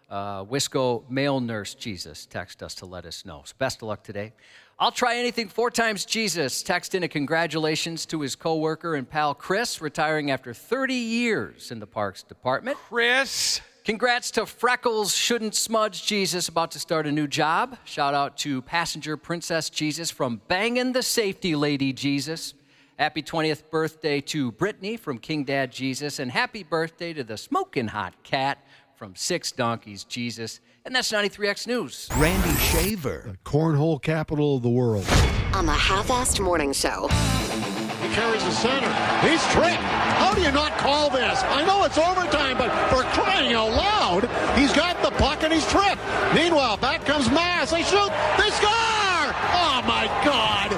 S8: Wisco male nurse Jesus text us to let us know. So best of luck today. I'll try anything 4 times Jesus. Text in a congratulations to his coworker and pal Chris, retiring after 30 years in the Parks Department.
S7: Chris.
S8: Congrats to Freckles Shouldn't Smudge Jesus, about to start a new job. Shout out to Passenger Princess Jesus from Bangin' the Safety Lady Jesus. Happy 20th birthday to Brittany from King Dad Jesus. And happy birthday to the Smokin' Hot Cat from Six Donkeys Jesus. And that's 93X News.
S2: Randy Shaver.
S3: Cornhole capital of the world.
S19: On the Half-Assed Morning Show.
S20: He carries the center. He's tripped. How do you not call this? I know it's overtime, but for crying out loud, he's got the puck and he's tripped. Meanwhile, back comes Mass. They shoot. They score! Oh, my God.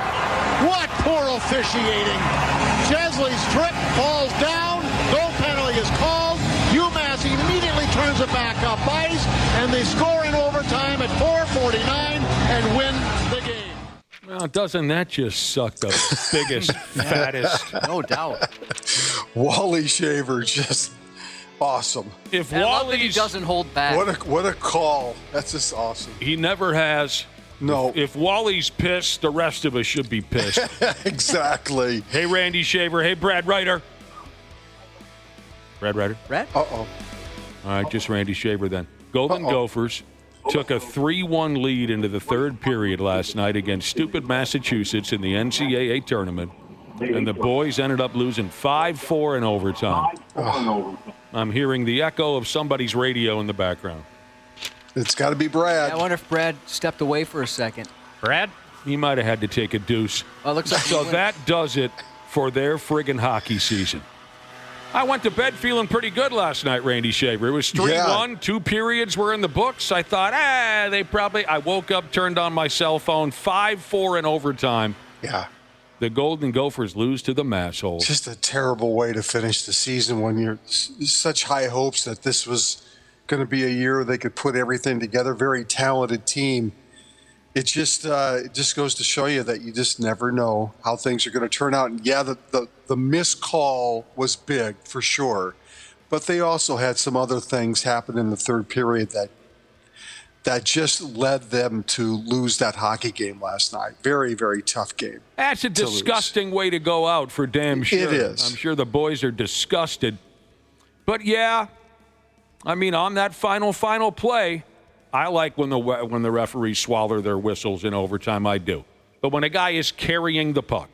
S20: What poor officiating. Chesley's trip falls down. Goal penalty is called. UMass immediately turns it back up ice, and they score in overtime at 4:49 and win the game.
S7: Well, doesn't that just suck the biggest, fattest?
S8: No doubt.
S3: Wally Shaver, just awesome.
S7: If
S8: I love that he
S7: Wally's
S8: doesn't hold back.
S3: What a call. That's just awesome.
S7: He never has.
S3: No.
S7: If Wally's pissed, the rest of us should be pissed.
S3: Exactly.
S7: Hey, Randy Shaver. Hey, Brad Ryder. Brad Ryder?
S8: Brad?
S3: Uh-oh.
S7: All right, just Randy Shaver then. Golden Gophers took a 3-1 lead into the third period last night against stupid Massachusetts in the NCAA tournament, and the boys ended up losing 5-4 in overtime. I'm hearing the echo of somebody's radio in the background.
S3: It's got to be Brad.
S8: I wonder if Brad stepped away for a second.
S7: Brad? He might have had to take a deuce.
S8: Well, it looks like
S7: So that does it for their friggin' hockey season. I went to bed feeling pretty good last night, Randy Shaver. It was 3-1. 2 periods were in the books. I thought, I woke up, turned on my cell phone, 5-4 in overtime.
S3: Yeah.
S7: The Golden Gophers lose to the Massholes.
S3: Just a terrible way to finish the season when you're such high hopes that this was going to be a year they could put everything together. Very talented team. It just goes to show you that you just never know how things are going to turn out. And yeah, the missed call was big for sure, but they also had some other things happen in the third period that just led them to lose that hockey game last night. Very, very tough game.
S7: That's a disgusting way to go out for damn sure.
S3: It is.
S7: I'm sure the boys are disgusted. But yeah, I mean, on that final play, I like when the referees swallow their whistles in overtime. I do. But when a guy is carrying the puck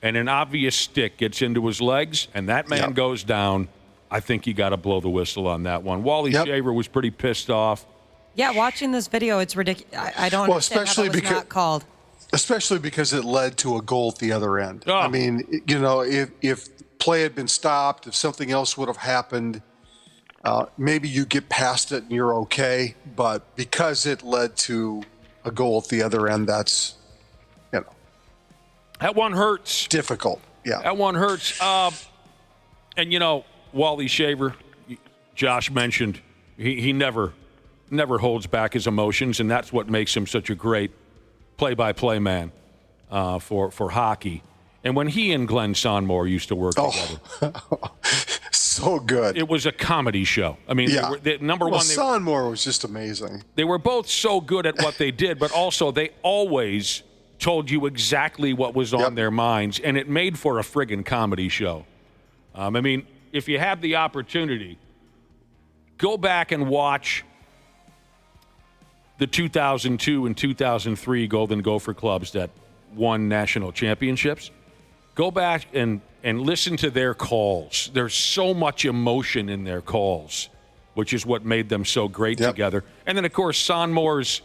S7: and an obvious stick gets into his legs and that man goes down, I think you got to blow the whistle on that one. Wally Shaver was pretty pissed off.
S9: Yeah, watching this video, it's ridiculous. I don't understand how that was not called.
S3: Especially because it led to a goal at the other end. I mean, if play had been stopped, if something else would have happened, maybe you get past it and you're okay. But because it led to a goal at the other end, that's,
S7: that one hurts.
S3: Difficult, yeah.
S7: That one hurts. And, Wally Shaver, Josh mentioned, he never holds back his emotions, and that's what makes him such a great play-by-play man for hockey. And when he and Glenn Sonmore used to work together.
S3: So good.
S7: It was a comedy show. I mean, number one.
S3: Sonmore was just amazing.
S7: They were both so good at what they did, but also they always told you exactly what was on their minds, and it made for a friggin' comedy show. I mean, if you have the opportunity, go back and watch the 2002 and 2003 Golden Gopher clubs that won national championships. Go back and listen to their calls. There's so much emotion in their calls, which is what made them so great together. And then, of course, Sonmore's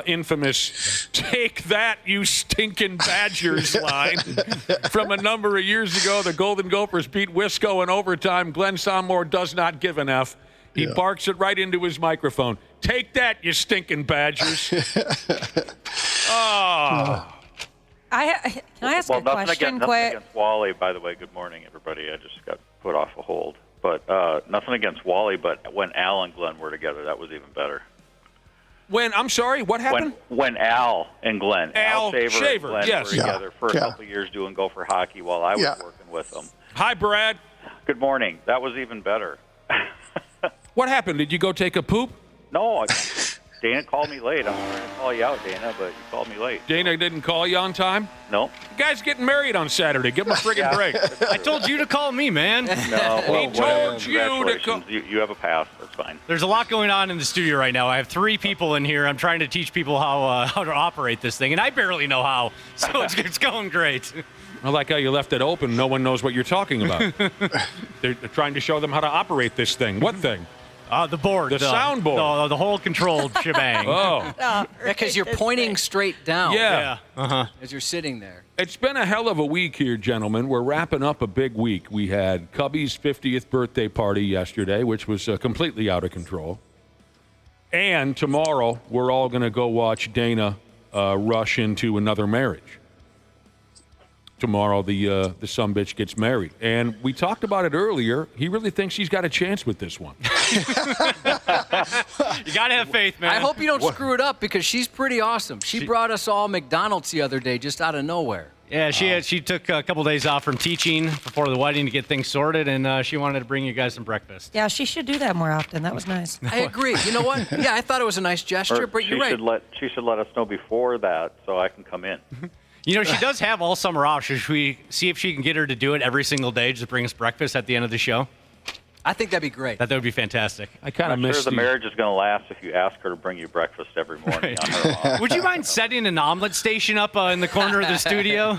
S7: infamous "Take that, you stinking Badgers" line from a number of years ago. The Golden Gophers beat Wisco in overtime. Glenn Sonmore does not give an F. He barks it right into his microphone. "Take that, you stinking Badgers."
S9: Can I ask a question
S4: nothing
S9: quick?
S4: against Wally, by the way. Good morning, everybody. I just got put off a hold. But nothing against Wally, but when Al and Glenn were together, that was even better.
S7: I'm sorry, what happened?
S4: When Al and Glenn.
S7: Al Shaver,
S4: and Glenn
S7: yes.
S4: were together for a couple of years doing Gopher hockey while I was working with them.
S7: Hi, Brad.
S4: Good morning. That was even better.
S7: What happened? Did you go take a poop?
S4: No, Dana called me late. I'm sorry to call you out, Dana, but you called me late.
S7: Dana didn't call you on time?
S4: No.
S7: The guy's getting married on Saturday. Give him a friggin' break.
S1: I told you to call me, man.
S4: No,
S7: he told you to call.
S4: You have a pass. That's fine.
S1: There's a lot going on in the studio right now. I have 3 people in here. I'm trying to teach people how to operate this thing, and I barely know how. So it's going great.
S7: I like how you left it open. No one knows what you're talking about. They're trying to show them how to operate this thing. What thing?
S1: The board.
S7: The soundboard.
S1: The whole controlled shebang.
S7: Oh.
S8: Because you're pointing straight down.
S7: Yeah.
S8: As you're sitting there.
S7: It's been a hell of a week here, gentlemen. We're wrapping up a big week. We had Cubby's 50th birthday party yesterday, which was completely out of control. And tomorrow, we're all going to go watch Dana rush into another marriage. Tomorrow, the sumbitch gets married. And we talked about it earlier. He really thinks he's got a chance with this one.
S1: You got to have faith, man.
S8: I hope you don't screw it up because she's pretty awesome. She brought us all McDonald's the other day just out of nowhere.
S1: Yeah, she took a couple days off from teaching before the wedding to get things sorted, and she wanted to bring you guys some breakfast.
S9: Yeah, she should do that more often. That was nice.
S8: I agree. You know what? Yeah, I thought it was a nice gesture, but you're right.
S4: She should let us know before that so I can come in.
S1: You know, she does have all summer off. Should we see if she can get her to do it every single day, just bring us breakfast at the end of the show?
S8: I think that'd be great.
S1: That would be fantastic.
S7: I kind of miss
S4: sure the marriage is going to last if you ask her to bring you breakfast every morning. On her off.
S1: Would you mind setting an omelet station up in the corner of the studio?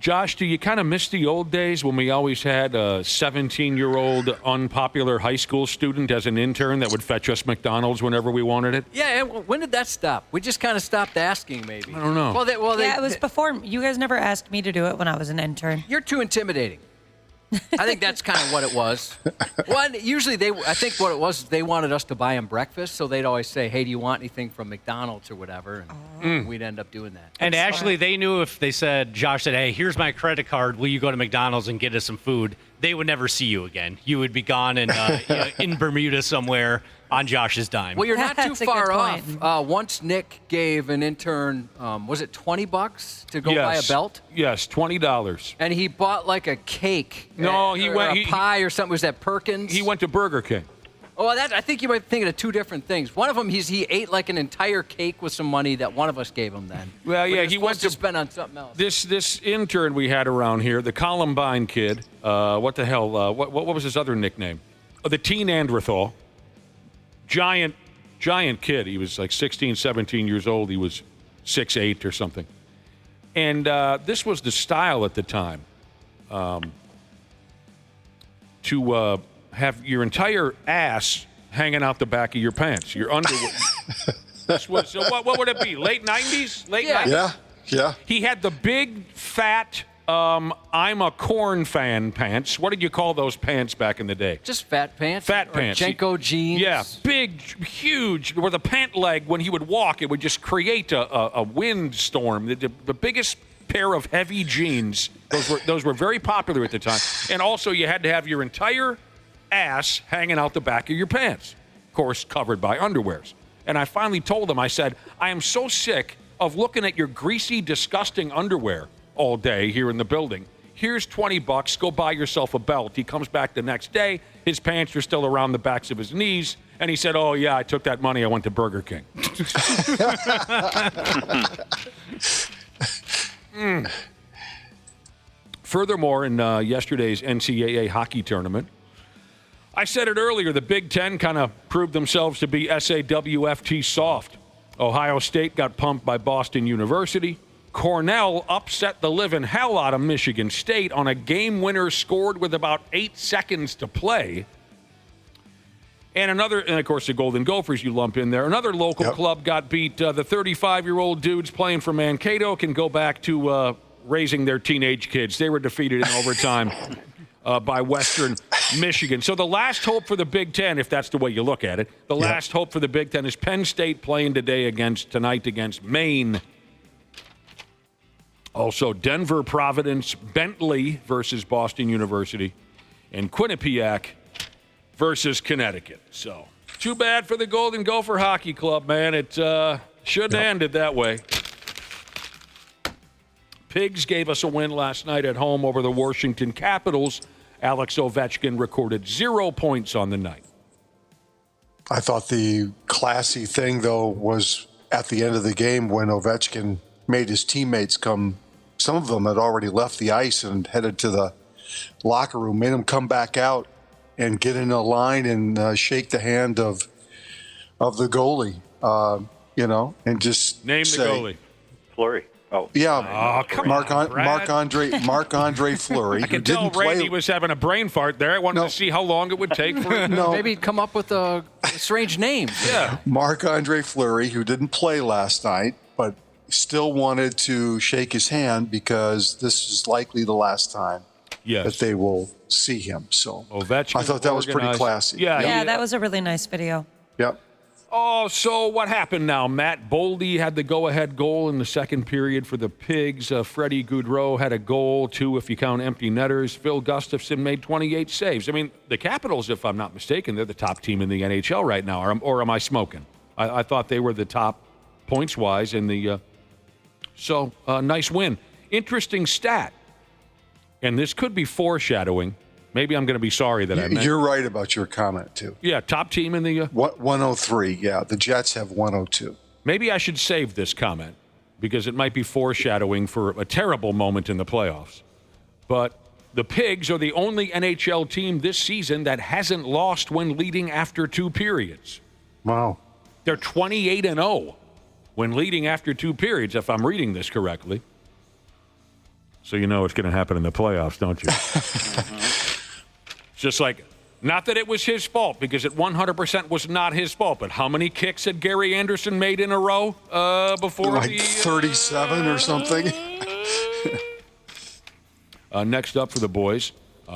S7: Josh, do you kind of miss the old days when we always had a 17-year-old unpopular high school student as an intern that would fetch us McDonald's whenever we wanted it?
S8: Yeah, when did that stop? We just kind of stopped asking, maybe.
S7: I don't know.
S9: It was before. You guys never asked me to do it when I was an intern.
S8: You're too intimidating. I think that's kind of what it was. Usually I think what it was, they wanted us to buy them breakfast, so they'd always say, hey, do you want anything from McDonald's or whatever? And we'd end up doing that.
S1: And actually, they knew if they said, Josh said, hey, here's my credit card, will you go to McDonald's and get us some food? They would never see you again. You would be gone and in Bermuda somewhere on Josh's dime.
S8: Well, you're not too far off. Once Nick gave an intern, was it $20 to go buy a belt?
S7: Yes, $20.
S8: And he bought like a cake.
S7: No,
S8: a pie or something. Was that Perkins?
S7: He went to Burger King.
S8: Oh, I think you might be thinking of two different things. One of them, he ate like an entire cake with some money that one of us gave him then.
S7: Well, yeah, he went to
S8: spend on something else.
S7: This intern we had around here, the Columbine kid. What the hell? What was his other nickname? The Teen Neanderthal. Giant kid. He was like 16, 17 years old. He was 6'8" or something. And this was the style at the time. To have your entire ass hanging out the back of your pants, your underwear. This was, so what would it be? Late 90s? Late 90s?
S3: Yeah.
S7: He had the big, fat, I'm a corn fan pants. What did you call those pants back in the day?
S8: Just fat pants.
S7: Fat pants.
S8: Jenko jeans.
S7: Yeah, big, huge, where the pant leg, when he would walk, it would just create a windstorm. The biggest pair of heavy jeans, those were very popular at the time. And also you had to have your entire ass hanging out the back of your pants, of course, covered by underwears. And I finally told him, I said, I am so sick of looking at your greasy, disgusting underwear all day here in the building. Here's $20, go buy yourself a belt. He comes back the next day, his pants are still around the backs of his knees, and he said, oh yeah, I took that money, I went to Burger King. Furthermore, in yesterday's NCAA hockey tournament, I said it earlier, the Big Ten kind of proved themselves to be SAWFT soft. Ohio State got pumped by Boston University. Cornell upset the living hell out of Michigan State on a game winner scored with about 8 seconds to play. And of course, the Golden Gophers you lump in there. Another local club got beat. The 35-year-old dudes playing for Mankato can go back to raising their teenage kids. They were defeated in overtime by Western Michigan. So the last hope for the Big Ten, if that's the way you look at it, the last hope for the Big Ten is Penn State playing tonight against Maine. Also, Denver, Providence, Bentley versus Boston University, and Quinnipiac versus Connecticut. So, too bad for the Golden Gopher Hockey Club, man. It shouldn't have ended that way. Pigs gave us a win last night at home over the Washington Capitals. Alex Ovechkin recorded 0 points on the night.
S3: I thought the classy thing, though, was at the end of the game when Ovechkin made his teammates come. Some of them had already left the ice and headed to the locker room, made them come back out and get in a line and shake the hand of the goalie, and just
S7: name
S3: say,
S7: the goalie.
S4: Fleury. Oh,
S3: yeah.
S7: Come
S3: Marc-Andre Fleury.
S7: I can tell Randy was having a brain fart there. I wanted to see how long it would take for
S8: maybe come up with a strange name.
S7: Yeah.
S3: Marc-Andre Fleury, who didn't play last night, but still wanted to shake his hand because this is likely the last time that they will see him. So
S7: Ovechkin
S3: I thought that was pretty classy.
S9: Yeah, that was a really nice video.
S3: Yep.
S7: Oh, so what happened now? Matt Boldy had the go-ahead goal in the second period for the Pigs. Freddie Gaudreau had a goal, too, if you count empty netters. Phil Gustafson made 28 saves. I mean, the Capitals, if I'm not mistaken, they're the top team in the NHL right now. Or am I smoking? I thought they were the top points-wise in the So, nice win. Interesting stat, and this could be foreshadowing. Maybe I'm going to be sorry that I meant.
S3: You're right about your comment, too.
S7: Yeah, top team in the
S3: 103, yeah. The Jets have 102.
S7: Maybe I should save this comment because it might be foreshadowing for a terrible moment in the playoffs. But the Pigs are the only NHL team this season that hasn't lost when leading after 2 periods.
S3: Wow.
S7: They're 28-0 when leading after 2 periods, if I'm reading this correctly. So you know what's going to happen in the playoffs, don't you? Just like, not that it was his fault, because it 100% was not his fault, but how many kicks had Gary Anderson made in a row before
S3: like 37 or something?
S7: Next up for the boys,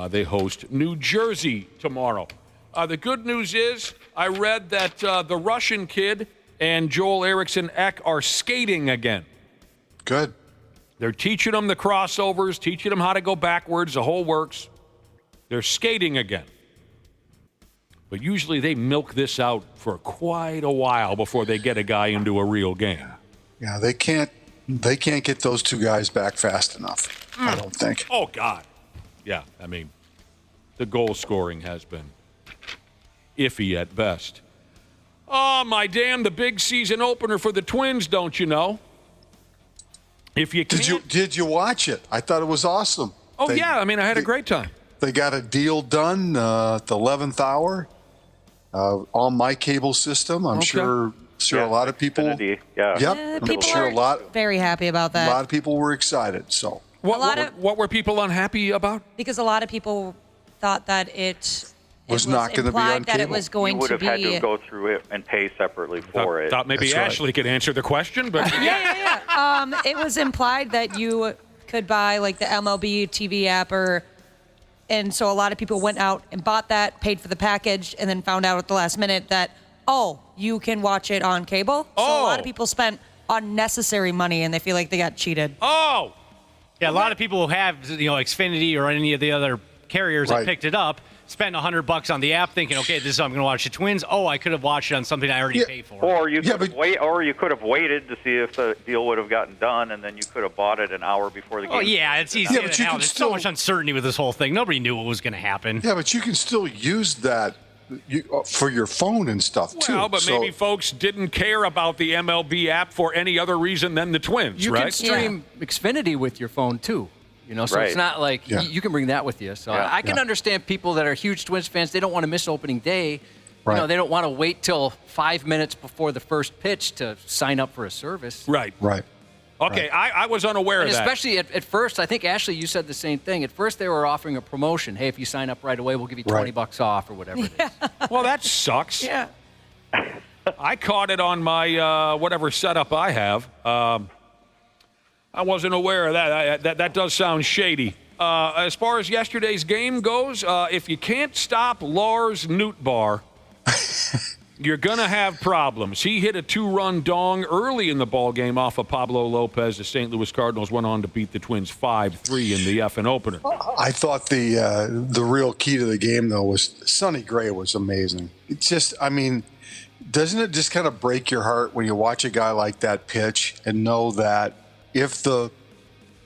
S7: They host New Jersey tomorrow. The good news is I read that the Russian kid and Joel Eriksson Ek are skating again.
S3: Good.
S7: They're teaching them the crossovers, teaching them how to go backwards, the whole works. They're skating again. But usually they milk this out for quite a while before they get a guy into a real game.
S3: Yeah, they can't get those two guys back fast enough, I don't think.
S7: Oh, God. Yeah, I mean, the goal scoring has been iffy at best. Oh, my damn, the big season opener for the Twins, don't you know? If you can't...
S3: Did you watch it? I thought it was awesome.
S7: Oh, yeah, I mean, I had a great time.
S3: They got a deal done at the 11th hour on my cable system. I'm sure a lot of people.
S4: Xfinity, yeah.
S3: Yep. I'm
S9: People
S3: sure
S9: are very happy about that.
S3: A lot of people were excited. So
S7: what were people unhappy about?
S9: Because a lot of people thought that it
S3: was not going to be on
S9: that
S3: cable.
S9: it was going
S4: you would
S9: to
S4: have
S9: be.
S4: had to go through it and pay separately for it.
S7: Thought maybe
S3: That's right.
S7: Ashley could answer the question, but
S9: Yeah. It was implied that you could buy like the MLB TV app and so a lot of people went out and bought that, paid for the package, and then found out at the last minute that, you can watch it on cable. So a lot of people spent unnecessary money and they feel like they got cheated.
S1: Yeah, a lot of people who have, Xfinity or any of the other carriers that picked it up spent $100 on the app thinking, okay, this is how I'm going to watch the Twins. I could have watched it on something I already paid for.
S4: Or you could have waited to see if the deal would have gotten done, and then you could have bought it an hour before the game.
S1: Oh, yeah, it's easy.
S3: Yeah, but you can
S1: There's so much uncertainty with this whole thing. Nobody knew what was going to happen.
S3: Yeah, but you can still use that for your phone and stuff, too.
S7: Well, but maybe folks didn't care about the MLB app for any other reason than the Twins,
S8: You
S7: right?
S8: can stream Xfinity with your phone, too. So
S7: Right.
S8: it's not like
S3: Yeah.
S8: you can bring that with you. So
S3: Yeah.
S8: I can
S3: Yeah.
S8: understand people that are huge Twins fans. They don't want to miss opening day.
S3: Right.
S8: They don't want to wait till 5 minutes before the first pitch to sign up for a service.
S7: Right.
S3: Right.
S7: Okay, I was unaware
S8: And
S7: of that.
S8: especially at first, I think, Ashley, you said the same thing. At first, they were offering a promotion. Hey, if you sign up right away, we'll give you $20 off or whatever it is.
S7: Well, that sucks.
S9: Yeah.
S7: I caught it on my whatever setup I have. I wasn't aware of that. That does sound shady. As far as yesterday's game goes, if you can't stop Lars Nootbaar, you're going to have problems. He hit a 2-run dong early in the ballgame off of Pablo Lopez. The St. Louis Cardinals went on to beat the Twins 5-3 in the effing opener.
S3: I thought the real key to the game, though, was Sonny Gray was amazing. It's just, doesn't it just kind of break your heart when you watch a guy like that pitch and know that if the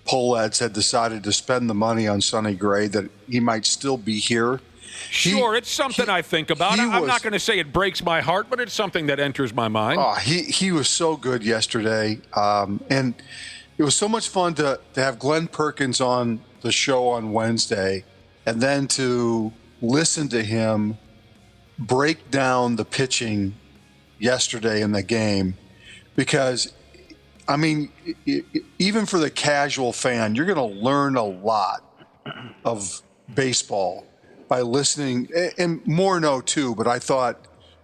S3: Pohlads had decided to spend the money on Sonny Gray, that he might still be here?
S7: Sure, it's something I think about. I'm not going to say it breaks my heart, but it's something that enters my mind.
S3: Oh, he was so good yesterday. And it was so much fun to have Glenn Perkins on the show on Wednesday and then to listen to him break down the pitching yesterday in the game. Because, even for the casual fan, you're going to learn a lot of baseball by listening, and Morneau too, but I thought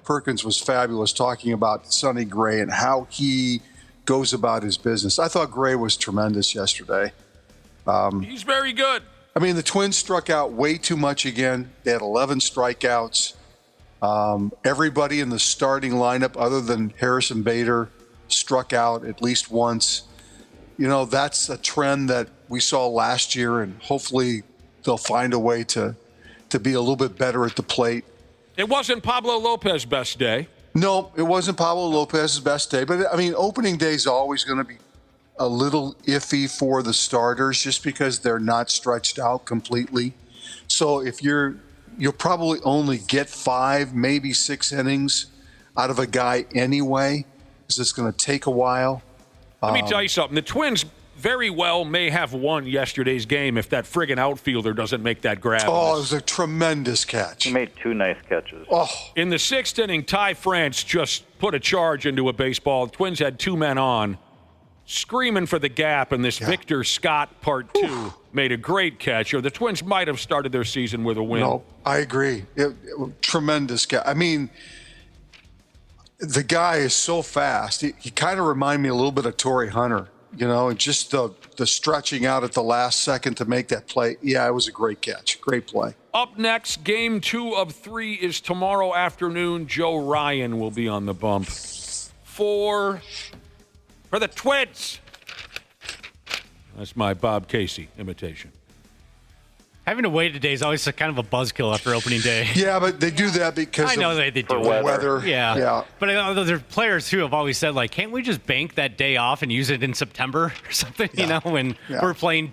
S3: Perkins was fabulous talking about Sonny Gray and how he goes about his business. I thought Gray was tremendous yesterday.
S7: He's very good.
S3: The Twins struck out way too much again. They had 11 strikeouts. Everybody in the starting lineup other than Harrison Bader struck out at least once. That's a trend that we saw last year, and hopefully they'll find a way to be a little bit better at the plate.
S7: It wasn't Pablo Lopez's best day.
S3: No, it wasn't Pablo Lopez's best day. But, opening day is always going to be a little iffy for the starters just because they're not stretched out completely. So if you'll probably only get 5, maybe 6 innings out of a guy anyway, because it's going to take a while.
S7: Let me tell you something. The Twins very well may have won yesterday's game if that friggin' outfielder doesn't make that grab.
S3: Oh, it was a tremendous catch.
S4: He made 2 nice catches.
S3: Oh.
S7: In the 6th inning, Ty France just put a charge into a baseball. The Twins had 2 men on, screaming for the gap, and this Victor Scott Part 2 made a great catch. Or the Twins might have started their season with a win.
S3: No, I agree. Tremendous catch. The guy is so fast. He kind of reminded me a little bit of Torrey Hunter. and just the stretching out at the last second to make that play. Yeah, it was a great catch. Great play.
S7: Up next, game 2 of 3 is tomorrow afternoon. Joe Ryan will be on the bump for the Twins. That's my Bob Casey imitation.
S1: Having to wait today is always kind of a buzzkill after opening day.
S3: Yeah, but they do that because
S1: I know they do
S3: weather.
S1: Yeah. But there are players who have always said, like, can't we just bank that day off and use it in September or something, when we're playing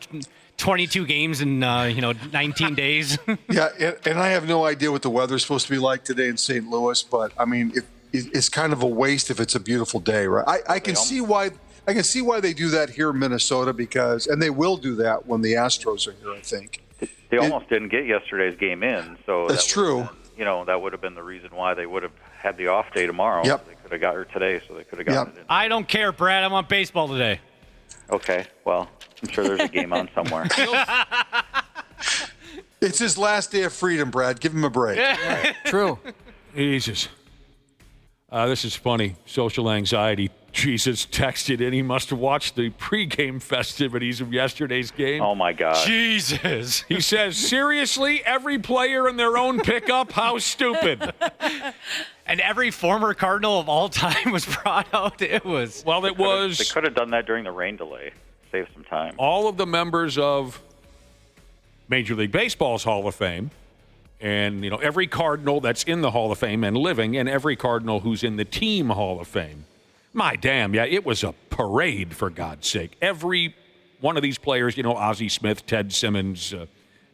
S1: 22 games in, 19 days?
S3: Yeah, and I have no idea what the weather's supposed to be like today in St. Louis, but, I mean, it's kind of a waste if it's a beautiful day, right? I can see why they do that here in Minnesota and they will do that when the Astros are here, I think.
S4: They almost didn't get yesterday's game in, so
S3: that's true.
S4: That would have been the reason why they would have had the off day tomorrow.
S3: Yep.
S4: They could have got her today, so they could have gotten it in.
S1: I don't care, Brad. I want baseball today.
S4: Okay, well, I'm sure there's a game on somewhere.
S3: It's his last day of freedom, Brad. Give him a break.
S8: Right. True.
S7: Jesus. This is funny. Social anxiety. Jesus texted in. He must have watched the pregame festivities of yesterday's game.
S4: Oh, my God.
S1: Jesus.
S7: He says, seriously, every player in their own pickup? How stupid.
S1: And every former Cardinal of all time was brought out. It was.
S7: Well,
S4: They could have done that during the rain delay. Save some time.
S7: All of the members of Major League Baseball's Hall of Fame, and, every Cardinal that's in the Hall of Fame and living, and every Cardinal who's in the team Hall of Fame. My damn, yeah, it was a parade, for God's sake. Every one of these players, Ozzie Smith, Ted Simmons,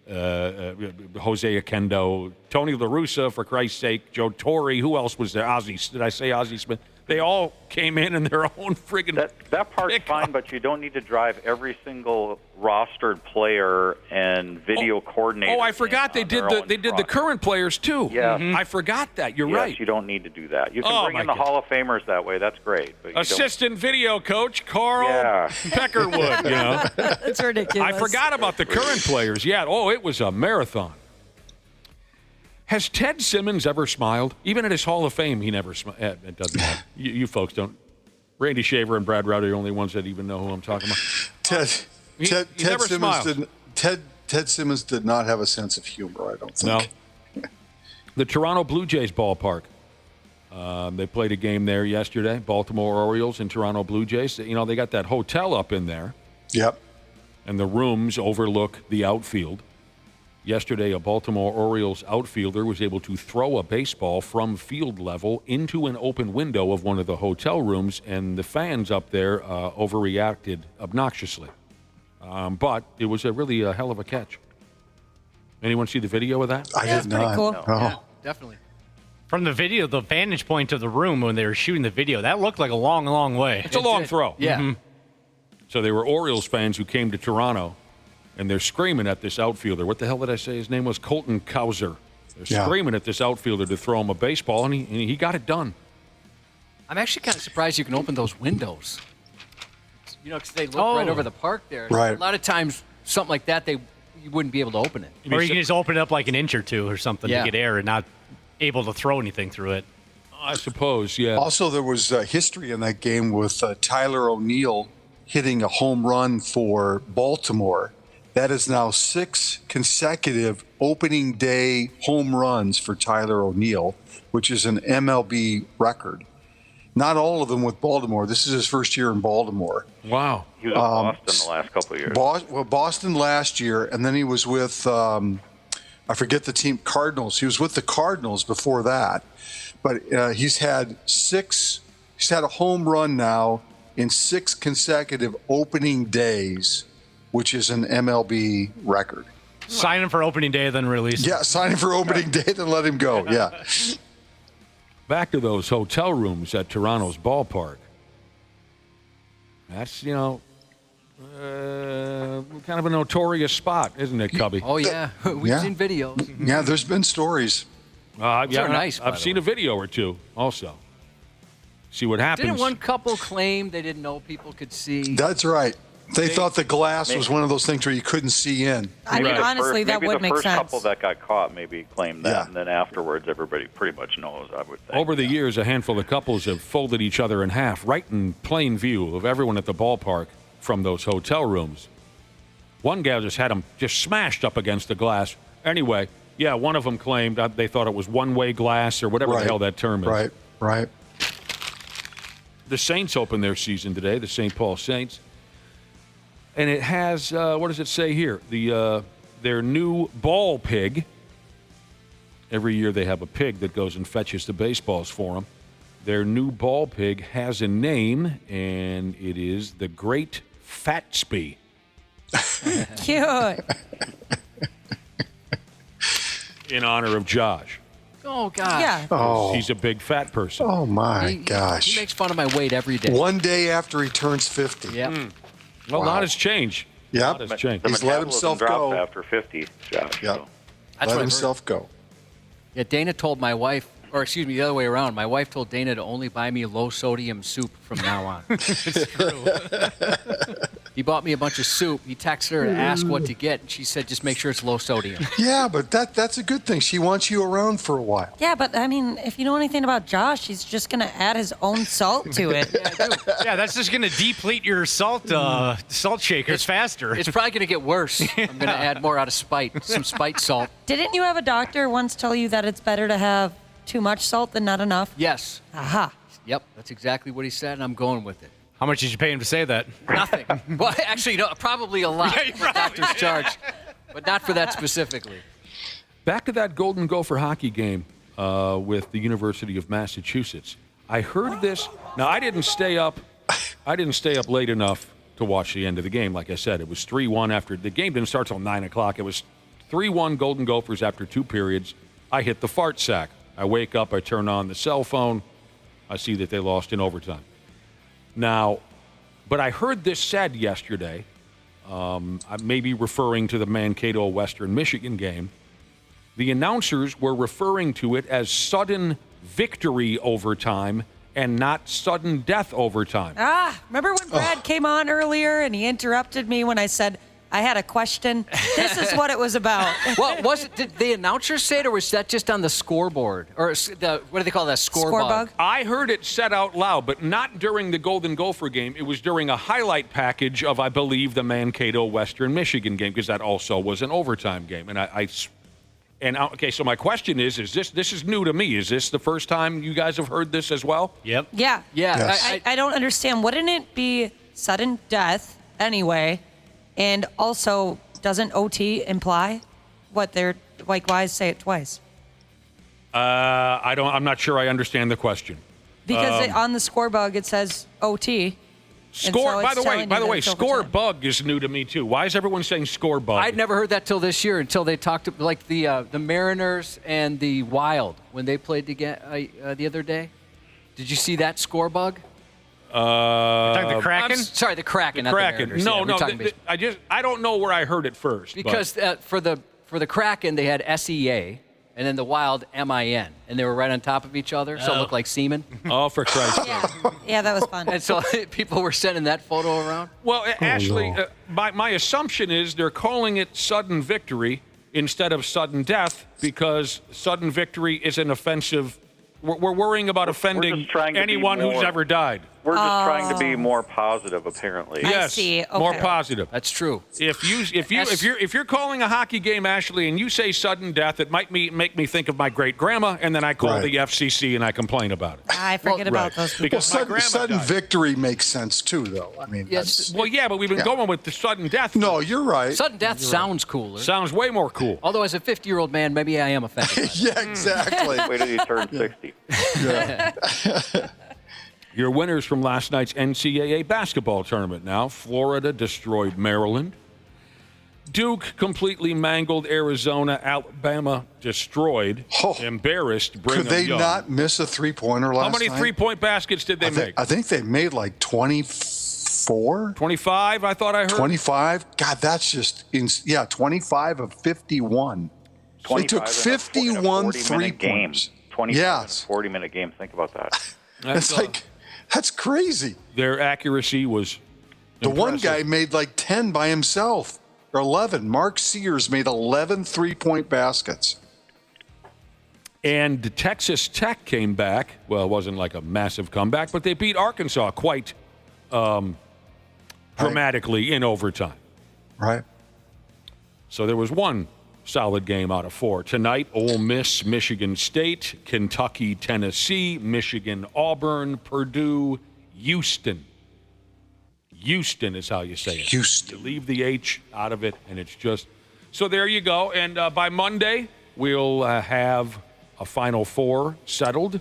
S7: Jose Oquendo, Tony La Russa, for Christ's sake, Joe Torre, who else was there? Did I say Ozzie Smith? They all came in their own friggin'
S4: that part's fine, but you don't need to drive every single rostered player and video coordinator.
S7: Oh, I forgot they did the current players too.
S4: Yeah,
S7: I forgot that. You're right.
S4: You don't need to do that. You can bring in the Hall of Famers that way. That's great. But
S7: assistant video coach Carl Peckerwood.
S9: That's ridiculous.
S7: I forgot about the current players. Yeah. Oh, it was a marathon. Has Ted Simmons ever smiled? Even at his Hall of Fame, he never smiled. It doesn't matter. You folks don't. Randy Shaver and Brad Rowdy are the only ones that even know who I'm talking about.
S3: Ted Simmons did not have a sense of humor, I don't think.
S7: No. The Toronto Blue Jays ballpark. They played a game there yesterday. Baltimore Orioles and Toronto Blue Jays. They got that hotel up in there.
S3: Yep.
S7: And the rooms overlook the outfield. Yesterday, a Baltimore Orioles outfielder was able to throw a baseball from field level into an open window of one of the hotel rooms, and the fans up there overreacted obnoxiously. But it was really a hell of a catch. Anyone see the video of that?
S3: I did not.
S9: Pretty cool.
S3: No.
S8: Yeah, definitely.
S1: From the video, the vantage point of the room when they were shooting the video, that looked like a long, long way.
S7: It's a long throw.
S8: Yeah.
S7: Mm-hmm. So they were Orioles fans who came to Toronto, and they're screaming at this outfielder. What the hell did I say? His name was Colton Cowser. They're screaming at this outfielder to throw him a baseball, and he got it done.
S8: I'm actually kind of surprised you can open those windows. Because they look right over the park there.
S3: Right.
S8: A lot of times, something like that, you wouldn't be able to open it.
S1: Or you can just open it up like an inch or two or something to get air and not able to throw anything through it.
S7: I suppose, yeah.
S3: Also, there was history in that game with Tyler O'Neill hitting a home run for Baltimore. That is now 6 consecutive opening day home runs for Tyler O'Neill, which is an MLB record. Not all of them with Baltimore. This is his first year in Baltimore.
S7: Wow.
S4: He was in Boston the last couple of years.
S3: Boston last year, and then he was with, I forget the team, Cardinals. He was with the Cardinals before that. But he's had a home run now in 6 consecutive opening days, which is an MLB record.
S1: Sign him for opening day, then release him.
S3: Yeah, sign him for opening day, then let him go. Yeah.
S7: Back to those hotel rooms at Toronto's ballpark. That's, kind of a notorious spot, isn't it, Cubby?
S8: Oh, yeah. We've seen videos.
S3: Yeah, there's been stories.
S8: Nice,
S7: I've seen a video or two also. See what happens.
S8: Didn't one couple claim they didn't know people could see?
S3: That's right. They thought the glass was one of those things where you couldn't see in.
S9: I mean, honestly, that would make sense.
S4: The first couple that got caught maybe claimed that, and then afterwards everybody pretty much knows, I would think.
S7: Over the years, a handful of couples have folded each other in half right in plain view of everyone at the ballpark. from those hotel rooms. One gal just had them just smashed up against the glass. Anyway, yeah, one of them claimed they thought it was one-way glass or whatever the hell that term is.
S3: Right.
S7: The Saints open their season today, the St. Paul Saints. And it has, what does it say here? Their new ball pig. Every year they have a pig that goes and fetches the baseballs for them. Their new ball pig has a name, and it is the Great Fatsby.
S9: Cute.
S7: In honor of Josh.
S8: Oh, gosh.
S9: Yeah.
S3: Oh.
S7: He's a big fat person.
S3: Oh, my gosh.
S8: He makes fun of my weight every day.
S3: One day after he turns 50.
S8: Yep.
S7: Well, a lot has changed.
S3: Yep.
S7: A lot has changed.
S3: He's let himself go.
S4: After 50, Josh.
S3: Yep.
S4: So.
S8: That's
S3: Let himself go.
S8: Yeah, Dana told my wife, or excuse me, the other way around. My wife told Dana to only buy me low-sodium soup from now on.
S7: It's true.
S8: He bought me a bunch of soup. He texted her to ask what to get, and she said, just make sure it's low sodium.
S3: Yeah, but that's a good thing. She wants you around for a while.
S9: Yeah, but I mean, if you know anything about Josh, he's just going to add his own salt to it.
S1: Yeah, that's just going to deplete your salt shakers faster.
S8: It's probably going to get worse. I'm going to add more out of spite, some spite salt.
S9: Didn't you have a doctor once tell you that it's better to have too much salt than not enough?
S8: Yes.
S9: Aha.
S8: Yep, that's exactly what he said, and I'm going with it.
S1: How much did you pay him to say that?
S8: Nothing. Well, actually, no, probably a lot.
S1: Yeah,
S8: The doctor's charge, but not for that specifically.
S7: Back to that Golden Gopher hockey game with the University of Massachusetts. I heard this. Now, I didn't stay up late enough to watch the end of the game. Like I said, it was 3-1 after the game didn't start till 9 o'clock. It was 3-1 Golden Gophers after 2 periods. I hit the fart sack. I wake up. I turn on the cell phone. I see that they lost in overtime. Now, but I heard this said yesterday, I may be referring to the Mankato-Western Michigan game. The announcers were referring to it as sudden victory overtime and not sudden death overtime.
S9: Remember when Brad came on earlier and he interrupted me when I said I had a question? This is what it was about.
S8: Well, did the announcers say it, or was that just on the scoreboard? Or what do they call that, scorebug?
S7: I heard it said out loud, but not during the Golden Gopher game. It was during a highlight package of, I believe, the Mankato-Western Michigan game, because that also was an overtime game. And okay, so my question is this is new to me. Is this the first time you guys have heard this as well?
S1: Yep.
S9: Yeah.
S3: Yes.
S9: I don't understand. Wouldn't it be sudden death anyway? And also, doesn't OT imply what they're like? Why say it twice?
S7: I'm not sure I understand the question.
S9: Because on the scorebug it says OT.
S7: By the way, score bug is new to me too. Why is everyone saying score bug?
S8: I'd never heard that till this year, until they talked to, like the Mariners and the Wild when they played together the other day. Did you see that score bug?
S1: The Kraken?
S8: Sorry, the Kraken.
S7: The Kraken. No. I don't know where I heard it first.
S8: Because for the Kraken they had SEA, and then the Wild MIN, and they were right on top of each other, so it looked like semen.
S7: Oh, for Christ's sake!
S9: Yeah, that was fun.
S8: And so people were sending that photo around.
S7: Well, Ashley, my assumption is they're calling it sudden victory instead of sudden death because sudden victory is an offensive. We're worrying about offending anyone who's ever died.
S4: We're just trying to be more positive, apparently.
S7: Yes,
S9: I see. Okay.
S7: More positive.
S8: That's true.
S7: If you're calling a hockey game, Ashley, and you say sudden death, it might make me think of my great grandma, and then I call the FCC and I complain about it.
S9: I forget about those people.
S7: Because my grandma
S3: sudden
S7: died.
S3: victory makes sense too, though. I mean,
S8: Yes.
S7: Well, yeah, but we've been going with the sudden death.
S3: No, you're right.
S8: Sudden death sounds cooler.
S7: Sounds way more cool.
S8: Although as a 50-year-old man, maybe I am offended.
S3: Yeah, exactly.
S4: Wait till you turn 60.
S7: Your winners from last night's NCAA basketball tournament now. Florida destroyed Maryland. Duke completely mangled Arizona. Alabama destroyed, embarrassed Brigham
S3: Could they
S7: Young.
S3: not miss a three-pointer last night?
S7: How many three-point baskets did they make?
S3: I think they made like 24?
S7: 25, I thought I heard.
S3: 25? God, that's just 25 of 51. They took 51 three-pointers.
S4: 25 40-minute game. Think about that.
S3: That's crazy.
S7: Their accuracy was
S3: The
S7: impressive.
S3: one guy made like 10 by himself, or 11. Mark Sears made 11 three-point baskets.
S7: And Texas Tech came back. Well, it wasn't like a massive comeback, but they beat Arkansas quite dramatically in overtime.
S3: Right.
S7: So there was one solid game out of 4. Tonight, Ole Miss, Michigan State, Kentucky, Tennessee, Michigan, Auburn, Purdue, Houston. Houston is how you say it.
S3: Houston.
S7: You leave the H out of it, and it's just... So there you go. And by Monday, we'll have a Final Four settled,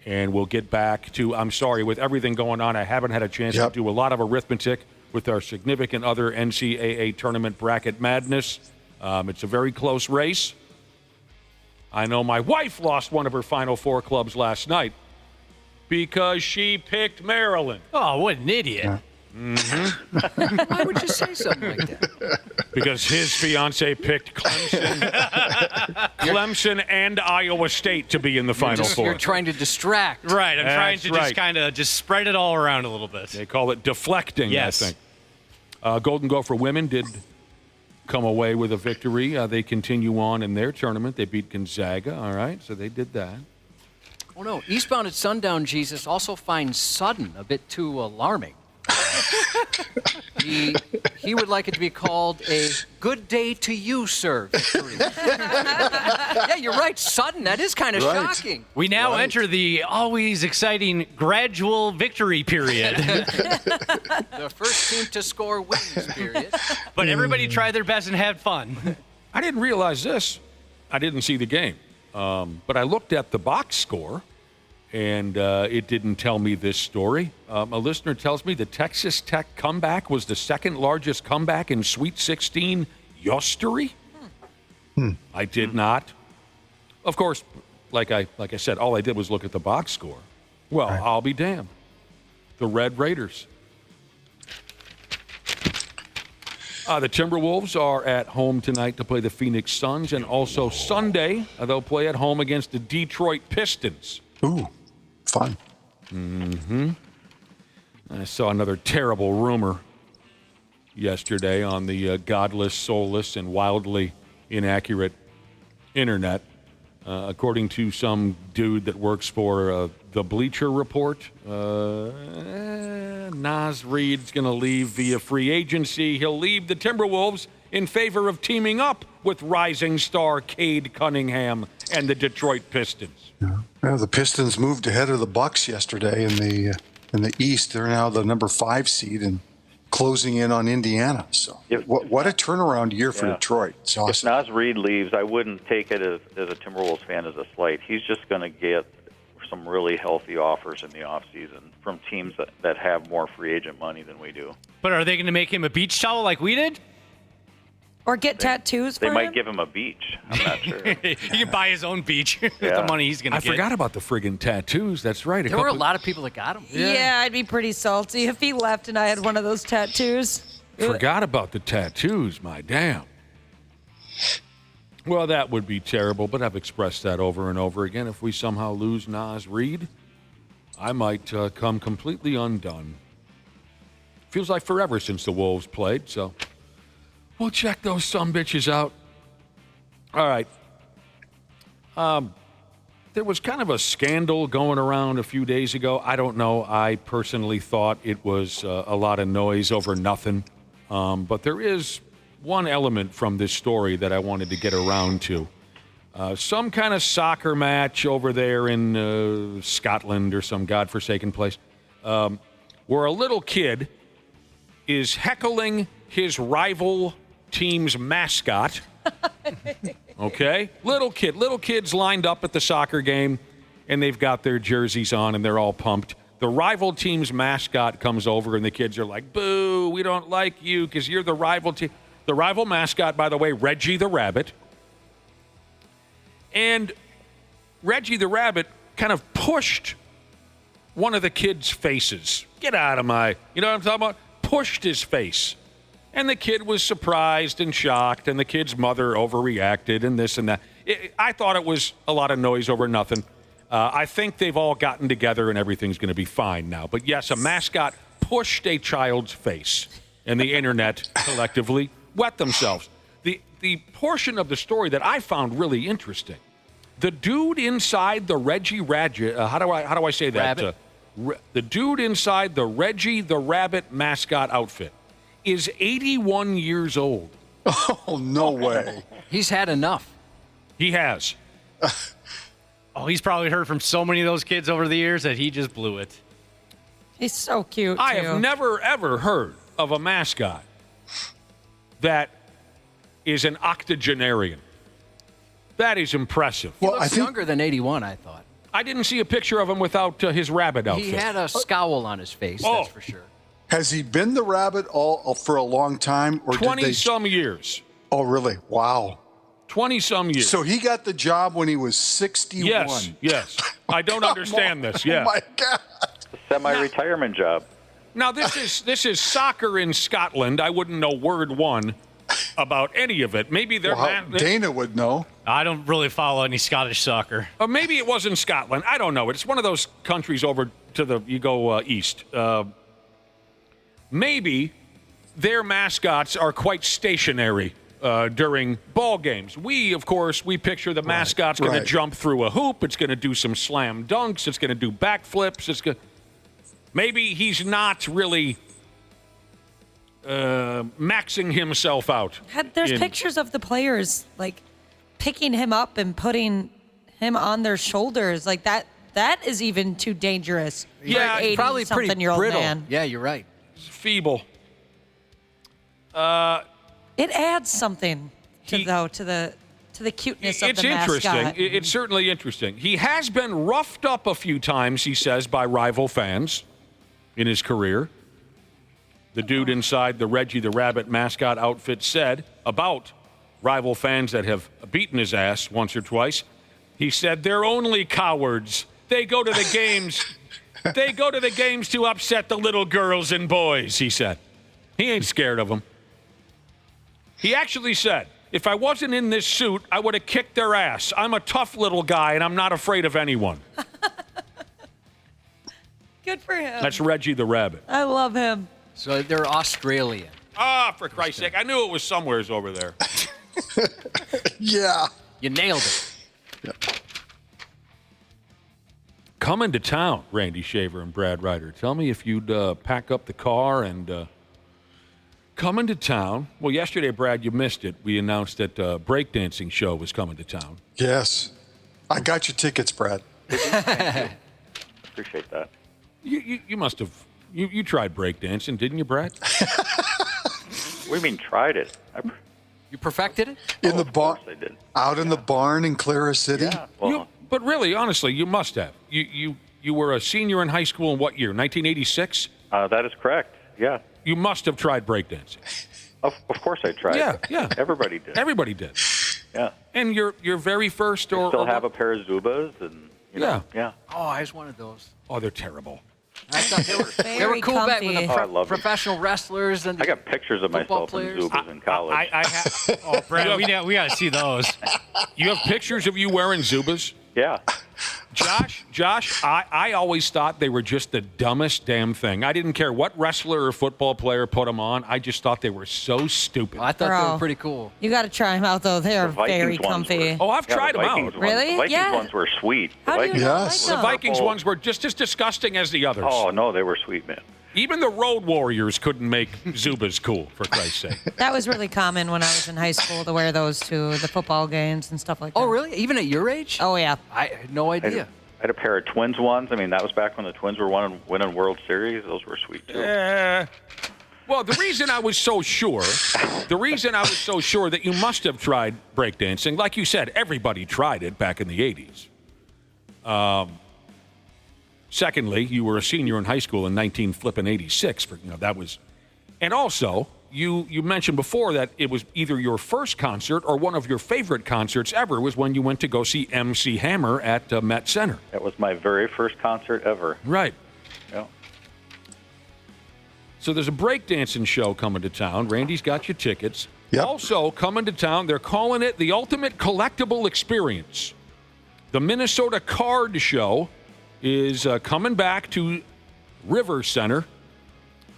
S7: and we'll get back to... I'm sorry, with everything going on, I haven't had a chance to do a lot of arithmetic with our significant other NCAA tournament bracket madness. It's a very close race. I know my wife lost one of her Final Four clubs last night because she picked Maryland.
S1: Oh, what an idiot.
S3: Yeah.
S7: Mm-hmm.
S8: Why would you say something like that?
S7: Because his fiance picked Clemson and Iowa State to be in the Final Four.
S8: You're trying to distract.
S1: Right, I'm trying to just kind of just spread it all around a little bit.
S7: They call it deflecting,
S1: yes.
S7: I think. Golden Gopher women did come away with a victory. They continue on in their tournament. They beat Gonzaga, all right, so they did that.
S8: Oh, no, Eastbound at Sundown Jesus also finds sudden a bit too alarming. He would like it to be called a good day to you, sir, victory. Yeah, you're right, sudden. That is kind of shocking.
S1: We now enter the always exciting gradual victory period.
S8: The first team to score wins period.
S1: But everybody tried their best and had fun.
S7: I didn't realize this. I didn't see the game. But I looked at the box score, and it didn't tell me this story. A listener tells me the Texas Tech comeback was the second largest comeback in Sweet 16 history. I did not. Of course, like I said, all I did was look at the box score. Well, I'll be damned. The Red Raiders. The Timberwolves are at home tonight to play the Phoenix Suns, and also Sunday they'll play at home against the Detroit Pistons.
S3: Ooh, fun.
S7: Mm-hmm. I saw another terrible rumor yesterday on the godless, soulless, and wildly inaccurate internet. According to some dude that works for the Bleacher Report, Naz Reid's going to leave via free agency. He'll leave the Timberwolves in favor of teaming up with rising star Cade Cunningham and the Detroit Pistons.
S3: Yeah. Well, the Pistons moved ahead of the Bucks yesterday in the East. They're now the number 5 seed and closing in on Indiana. So what a turnaround year for Detroit. It's awesome.
S4: If Naz Reid leaves, I wouldn't take it as a Timberwolves fan as a slight. He's just going to get some really healthy offers in the offseason from teams that have more free agent money than we do.
S1: But are they going to make him a beach towel like we did?
S9: Or get tattoos for
S4: They
S9: him?
S4: might give him a beach. I'm not sure.
S1: He can buy his own beach with the money he's going to get.
S7: I forgot about the friggin' tattoos. That's right.
S8: There were a lot of people that got them.
S9: Yeah, I'd be pretty salty if he left and I had one of those tattoos.
S7: Forgot about the tattoos, my damn. Well, that would be terrible, but I've expressed that over and over again. If we somehow lose Naz Reid, I might come completely undone. Feels like forever since the Wolves played, so we'll check those sumbitches out. All right. There was kind of a scandal going around a few days ago. I don't know. I personally thought it was a lot of noise over nothing. But there is one element from this story that I wanted to get around to. Some kind of soccer match over there in Scotland or some godforsaken place where a little kid is heckling his rival team's mascot. Okay? Little kids lined up at the soccer game, and they've got their jerseys on, and they're all pumped. The rival team's mascot comes over, and the kids are like, boo, we don't like you because you're the rival team. The rival mascot, by the way, Reggie the Rabbit. And Reggie the Rabbit kind of pushed one of the kids' faces. Get out of my, you know what I'm talking about? Pushed his face. And the kid was surprised and shocked, and the kid's mother overreacted and this and that. I thought it was a lot of noise over nothing. I think they've all gotten together and everything's going to be fine now. But yes, a mascot pushed a child's face, and the internet collectively wet themselves. The portion of the story that I found really interesting, the dude inside the Reggie Rabbit, how do I say that?
S8: Rabbit.
S7: The dude inside the Reggie the Rabbit mascot outfit is 81 years old.
S3: Oh, no way.
S8: He's had enough.
S7: He has.
S1: Oh, he's probably heard from so many of those kids over the years that he just blew it.
S9: He's so cute,
S7: I
S9: too.
S7: have never, ever heard of a mascot that is an octogenarian. That is impressive.
S8: He looks younger than 81, I thought.
S7: I didn't see a picture of him without his rabbit outfit.
S8: He had a scowl on his face, that's for sure.
S3: Has he been the rabbit all for a long time? Or
S7: 20-some years.
S3: Oh, really? Wow.
S7: 20-some years.
S3: So he got the job when he was 61.
S7: Yes. I don't understand this. Yeah.
S3: Oh, my God.
S4: Semi-retirement job.
S7: Now, this is soccer in Scotland. I wouldn't know word one about any of it. Maybe they're
S3: Dana would know.
S1: I don't really follow any Scottish soccer.
S7: Or maybe it was in Scotland. I don't know. It's one of those countries over to you go east. Maybe their mascots are quite stationary during ball games. We, of course, picture the mascot's going to jump through a hoop. It's going to do some slam dunks. It's going to do backflips. Maybe he's not really maxing himself out.
S9: There's pictures of the players, like, picking him up and putting him on their shoulders. Like, that is even too dangerous for an
S8: probably pretty
S9: 80-something-year-old
S8: brittle.
S9: man.
S8: Yeah, you're right.
S7: Feeble.
S9: It adds something to the cuteness of the mascot.
S7: It's interesting. It's certainly interesting. He has been roughed up a few times, he says, by rival fans in his career. The dude inside the Reggie the Rabbit mascot outfit said about rival fans that have beaten his ass once or twice. He said, they're only cowards. They go to the games. They go to the games to upset the little girls and boys, he said. He ain't scared of them. He actually said, if I wasn't in this suit, I would have kicked their ass. I'm a tough little guy, and I'm not afraid of anyone.
S9: Good for him.
S7: That's Reggie the Rabbit.
S9: I love him.
S8: So they're Australian.
S7: For Christ's sake. I knew it was somewheres over there.
S3: Yeah.
S8: You nailed it.
S3: Yep.
S7: Coming to town, Randy Shaver and Brad Ryder. Tell me if you'd pack up the car and coming to town. Well, yesterday, Brad, you missed it. We announced that breakdancing show was coming to town.
S3: Yes. I got your tickets, Brad.
S4: Appreciate that.
S7: You must have. You tried breakdancing, didn't you, Brad?
S4: What do you mean tried it?
S8: You perfected it?
S3: In the barn.
S4: I did.
S3: Out in the barn in Clara City?
S4: Yeah. Well,
S7: But really, honestly, you must have. You were a senior in high school in what year? 1986?
S4: that is correct. Yeah.
S7: You must have tried breakdancing.
S4: Of course I tried.
S7: Yeah.
S4: Everybody did.
S7: Everybody did.
S4: Yeah.
S7: And your very first
S4: I still have a pair of Zubas and you know, yeah.
S8: Oh, I just wanted those.
S7: Oh, they're terrible.
S8: I thought they were cool back with the professional wrestlers and
S4: I got pictures of myself in Zubas in college.
S7: I have. Oh, Brad, we got to see those. You have pictures of you wearing Zubas?
S4: Yeah.
S7: Josh, I always thought they were just the dumbest damn thing. I didn't care what wrestler or football player put them on. I just thought they were so stupid.
S8: I thought they were pretty cool.
S9: You got to try them out, though. They are very comfy.
S7: I've tried them out.
S9: Really?
S4: The Vikings ones were sweet.
S9: How do you not like
S7: The
S9: them?
S7: Vikings ones were just as disgusting as the others.
S4: Oh, no, they were sweet, man.
S7: Even the Road Warriors couldn't make Zubas cool, for Christ's sake.
S9: That was really common when I was in high school to wear those to the football games and stuff like that.
S8: Oh, really? Even at your age?
S9: Oh, yeah.
S8: I had no idea.
S4: I had a pair of Twins ones. I mean, that was back when the Twins were winning World Series. Those were sweet, too.
S7: Well, the reason I was so sure that you must have tried breakdancing, like you said, everybody tried it back in the 80s. Secondly, you were a senior in high school in 1986. That was, and also you mentioned before that it was either your first concert or one of your favorite concerts ever was when you went to go see MC Hammer at Met Center.
S4: That was my very first concert ever.
S7: Right.
S4: Yeah.
S7: So there's a breakdancing show coming to town. Randy's got your tickets.
S3: Yep.
S7: Also coming to town, they're calling it the Ultimate Collectible Experience. The Minnesota Card Show is coming back to River Center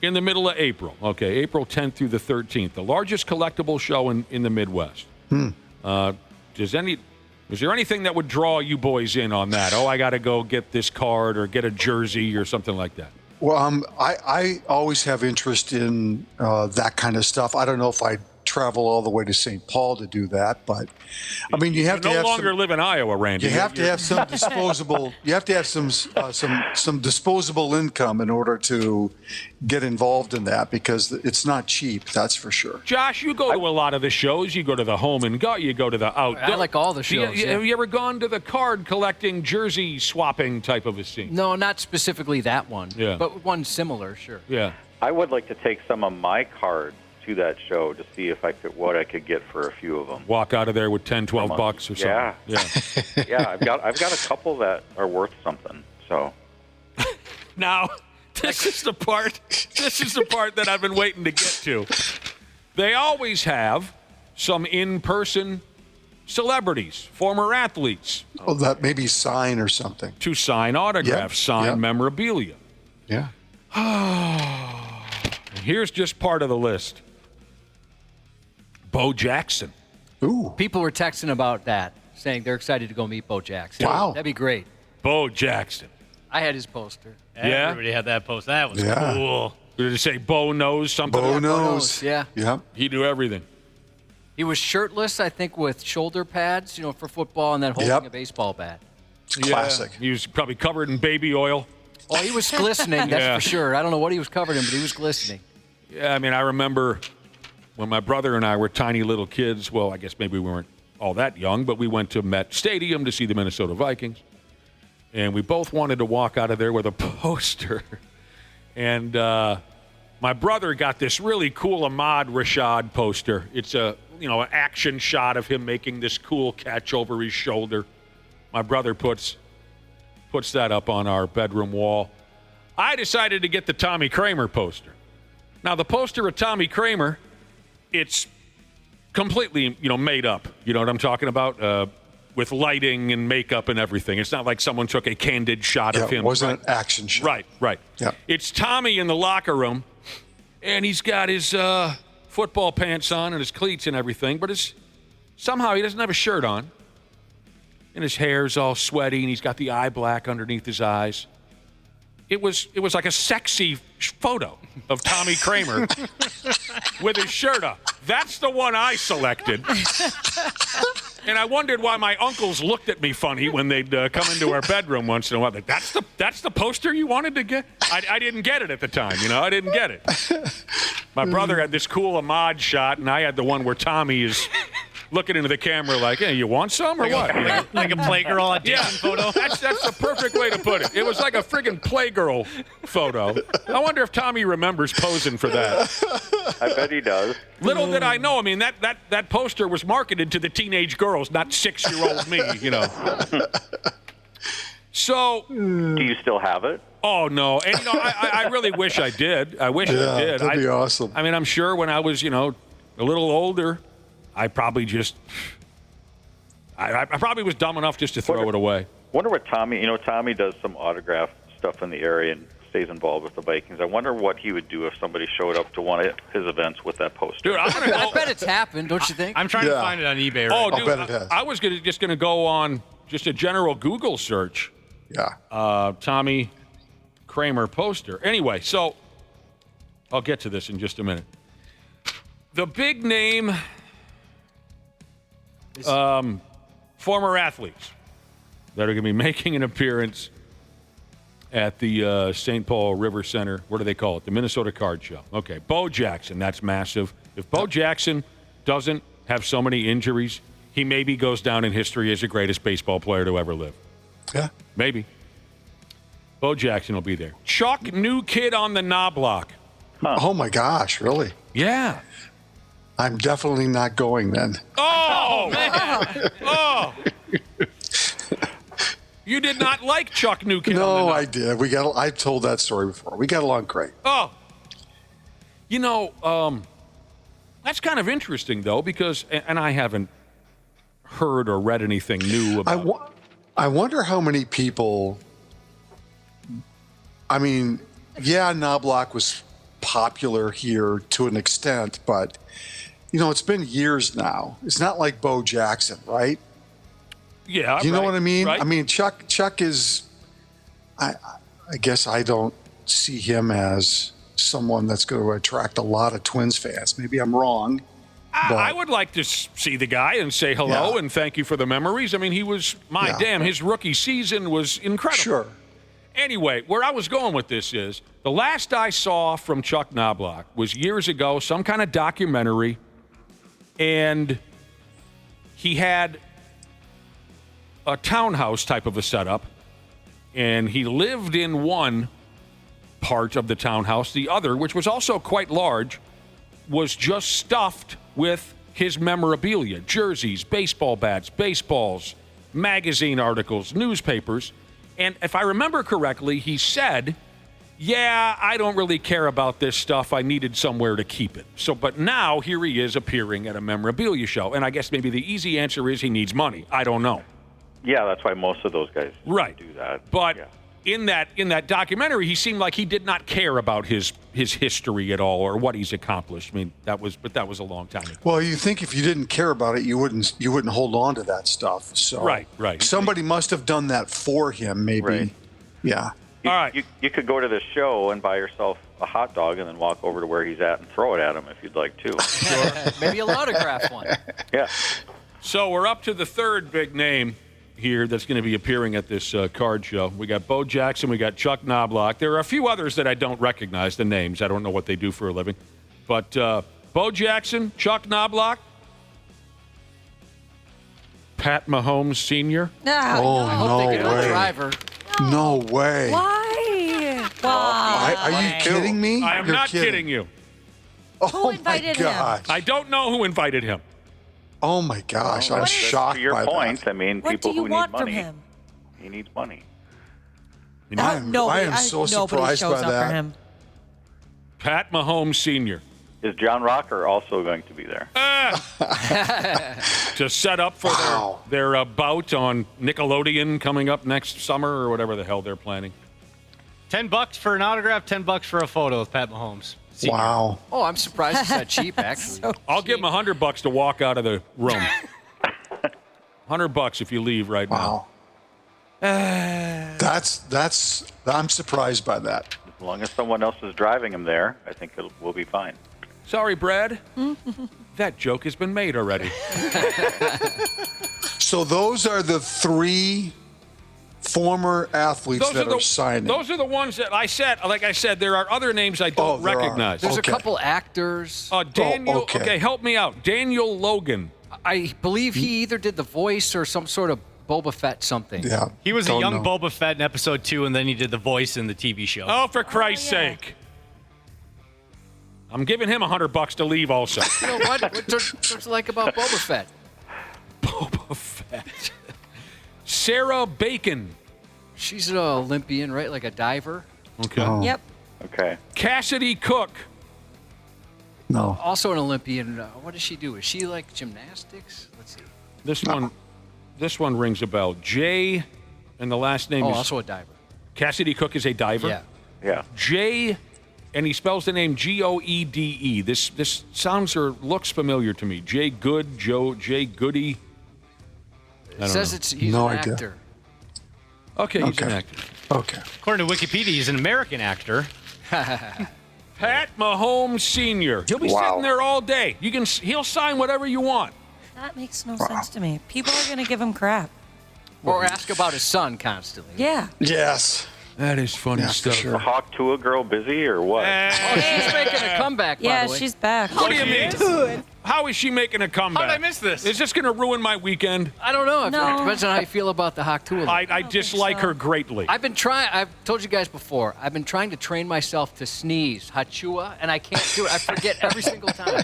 S7: in the middle of April. Okay, April 10th through the 13th. The largest collectible show in the Midwest. Is there anything that would draw you boys in on that? Oh, I got to go get this card or get a jersey or something like that.
S3: Well, I always have interest in that kind of stuff. I don't know if I'd travel all the way to St. Paul to do that, but I mean, you have to
S7: no longer live in Iowa, Randy.
S3: You have to have some disposable. You have to have some disposable income in order to get involved in that, because it's not cheap. That's for sure.
S7: Josh, you go to a lot of the shows. You go to the Home and Go. You go to the Outdoor.
S8: I like all the shows.
S7: Have you ever gone to the card collecting, jersey swapping type of a scene?
S8: No, not specifically that one.
S7: Yeah.
S8: But one similar, sure.
S7: Yeah.
S4: I would like to take some of my cards to that show to see if I could get for a few of them.
S7: Walk out of there with $10, $12 or something.
S4: Yeah. Yeah, I've got a couple that are worth something. So
S7: now, this is the part that I've been waiting to get to. They always have some in-person celebrities, former athletes.
S3: Oh, that maybe sign or something.
S7: To sign autographs, sign memorabilia.
S3: Yeah.
S7: Here's just part of the list. Bo Jackson.
S3: Ooh.
S8: People were texting about that, saying they're excited to go meet Bo Jackson.
S3: Wow.
S8: That'd be great.
S7: Bo Jackson.
S8: I had his poster.
S7: Yeah?
S1: Everybody had that post. That was
S3: Yeah.
S1: cool.
S7: Did it say Bo knows something?
S3: Bo knows.
S8: Yeah.
S3: Yep.
S7: He knew everything.
S8: He was shirtless, I think, with shoulder pads, for football, and then holding a baseball bat.
S3: Classic.
S7: He was probably covered in baby oil.
S8: Oh, he was glistening, that's for sure. I don't know what he was covered in, but he was glistening.
S7: Yeah, I mean, I remember when my brother and I were tiny little kids. Well, I guess maybe we weren't all that young, but we went to Met Stadium to see the Minnesota Vikings. And we both wanted to walk out of there with a poster. And my brother got this really cool Ahmad Rashad poster. It's an action shot of him making this cool catch over his shoulder. My brother puts that up on our bedroom wall. I decided to get the Tommy Kramer poster. Now, the poster of Tommy Kramer, it's completely, made up. You know what I'm talking about? With lighting and makeup and everything. It's not like someone took a candid shot of him.
S3: It wasn't an action shot.
S7: Right.
S3: Yeah.
S7: It's Tommy in the locker room, and he's got his football pants on and his cleats and everything, but somehow he doesn't have a shirt on. And his hair's all sweaty, and he's got the eye black underneath his eyes. It was like a sexy photo of Tommy Kramer with his shirt up. That's the one I selected. And I wondered why my uncles looked at me funny when they'd come into our bedroom once in a while. Like, that's the poster you wanted to get? I didn't get it at the time, I didn't get it. My brother had this cool Ahmad shot, and I had the one where Tommy is looking into the camera like, hey, you want some or what?
S1: Like a Playgirl audition photo?
S7: That's the perfect way to put it. It was like a friggin' Playgirl photo. I wonder if Tommy remembers posing for that.
S4: I bet he does.
S7: Little did I know. I mean, that poster was marketed to the teenage girls, not 6-year-old me, So.
S4: Do you still have it?
S7: Oh, no. And, I really wish I did. I wish I did.
S3: That'd be awesome.
S7: I mean, I'm sure when I was, a little older, I probably just, I probably was dumb enough just to throw it away.
S4: Wonder what Tommy, Tommy does some autograph stuff in the area and stays involved with the Vikings. I wonder what he would do if somebody showed up to one of his events with that poster.
S7: Dude,
S8: I bet it's happened, don't you think?
S1: I'm trying to find it on eBay right now.
S7: Dude,
S3: bet it has.
S7: I was just going to go on just a general Google search.
S3: Yeah.
S7: Tommy Kramer poster. Anyway, so I'll get to this in just a minute. The big name former athletes that are going to be making an appearance at the St. Paul River Center. What do they call it? The Minnesota Card Show. Okay, Bo Jackson. That's massive. If Bo Jackson doesn't have so many injuries, he maybe goes down in history as the greatest baseball player to ever live.
S3: Yeah.
S7: Maybe. Bo Jackson will be there. Chuck, new kid on the Knobloch.
S3: Huh. Oh, my gosh, really?
S7: Yeah.
S3: I'm definitely not going then.
S7: Oh, man. Oh. You did not like Chuck New Kid on the Knobloch.
S3: I did. I've told that story before. We got along great.
S7: Oh. That's kind of interesting, though, because, and I haven't heard or read anything new about
S3: I wonder how many people, Knobloch was popular here to an extent, but, it's been years now. It's not like Bo Jackson, right?
S7: Yeah.
S3: You know what I mean?
S7: Right.
S3: I mean, Chuck is, I guess I don't see him as someone that's going to attract a lot of Twins fans. Maybe I'm wrong.
S7: I would like to see the guy and say hello and thank you for the memories. I mean, he was, his rookie season was incredible.
S3: Sure.
S7: Anyway, where I was going with this is, the last I saw from Chuck Knobloch was years ago, some kind of documentary, and he had a townhouse type of a setup, and he lived in one part of the townhouse. The other, which was also quite large, was just stuffed with his memorabilia, jerseys, baseball bats, baseballs, magazine articles, newspapers. And if I remember correctly, he said, yeah, I don't really care about this stuff. I needed somewhere to keep it. But now here he is appearing at a memorabilia show. And I guess maybe the easy answer is he needs money. I don't know.
S4: Yeah, that's why most of those guys do that.
S7: But in that documentary, he seemed like he did not care about his history at all or what he's accomplished. I mean, that was a long time ago.
S3: Well, you think if you didn't care about it, you wouldn't hold on to that stuff. So
S7: right.
S3: Somebody must have done that for him, maybe.
S4: Right.
S3: Yeah.
S4: All right. You could go to this show and buy yourself a hot dog and then walk over to where he's at and throw it at him if you'd like to.
S8: Sure. Maybe a autograph one.
S4: Yeah.
S7: So we're up to the third big name here that's going to be appearing at this card show. We got Bo Jackson, we got Chuck Knobloch. There are a few others that I don't recognize the names. I don't know what they do for a living. But Bo Jackson, Chuck Knobloch, Pat Mahomes Sr.
S3: I hope they get a driver. No way.
S9: Why?
S3: Are you kidding me?
S7: I am not kidding you.
S9: Who invited him?
S7: I don't know who invited him.
S3: Oh my gosh, I'm shocked
S4: to your
S3: by
S4: point,
S3: that.
S4: I mean,
S9: What
S4: people
S9: do you
S4: who
S9: want
S4: need
S9: from
S4: money.
S9: him?
S4: He needs money.
S3: I am so surprised by that.
S9: Him.
S7: Pat Mahomes Sr.
S4: Is John Rocker also going to be there?
S7: To set up for their bout on Nickelodeon coming up next summer or whatever the hell they're planning.
S1: $10 for an autograph, $10 for a photo with Pat Mahomes. Senior.
S3: Wow.
S8: Oh, I'm surprised it's that cheap, actually.
S7: I'll give him $100 to walk out of the room. $100 if you leave right now.
S3: That's I'm surprised by that.
S4: As long as someone else is driving him there, I think we'll be fine.
S7: Sorry, Brad. That joke has been made already.
S3: So those are the three former athletes that are signing.
S7: Those are the ones that I said. Like I said, there are other names I don't recognize.
S8: There's a couple actors.
S7: Daniel. Okay, help me out. Daniel Logan.
S8: I believe he either did the voice or some sort of Boba Fett something.
S3: Yeah.
S1: He was a young Boba Fett in episode 2, and then he did the voice in the TV show.
S7: Oh, for Christ's sake. I'm giving him $100 to leave also.
S8: You know what? What's it like about Boba Fett?
S7: Boba Fett. Sarah Bacon.
S8: She's an Olympian, right? Like a diver.
S7: Okay.
S9: Yep.
S4: Okay.
S7: Cassidy Cook.
S3: No.
S8: Also an Olympian. What does she do? Is she like gymnastics? Let's see.
S7: This one rings a bell. Jay, and the last name is...
S8: also a diver.
S7: Cassidy Cook is a diver?
S8: Yeah.
S4: Yeah.
S7: Jay, and he spells the name Goede. This sounds or looks familiar to me. Jay Goody.
S8: It says he's an actor.
S7: Okay, he's an actor.
S3: Okay.
S1: According to Wikipedia, he's an American actor.
S7: Pat Mahomes Sr. He'll be sitting there all day. He'll sign whatever you want.
S9: That makes no sense to me. People are going to give him crap.
S8: Or ask about his son constantly.
S9: Yeah.
S3: Yes.
S7: That is funny stuff.
S4: Is the Haw Tu girl busy or what?
S8: She's making a comeback, by the way.
S9: She's back.
S7: What do you mean? How is she making a comeback?
S1: How did I miss this?
S7: Is this going to ruin my weekend?
S8: I don't know.
S9: No.
S8: It depends on how you feel about the Haw Tu.
S7: I dislike her greatly.
S8: I've told you guys before, I've been trying to train myself to sneeze, Hachua, and I can't do it. I forget every single time.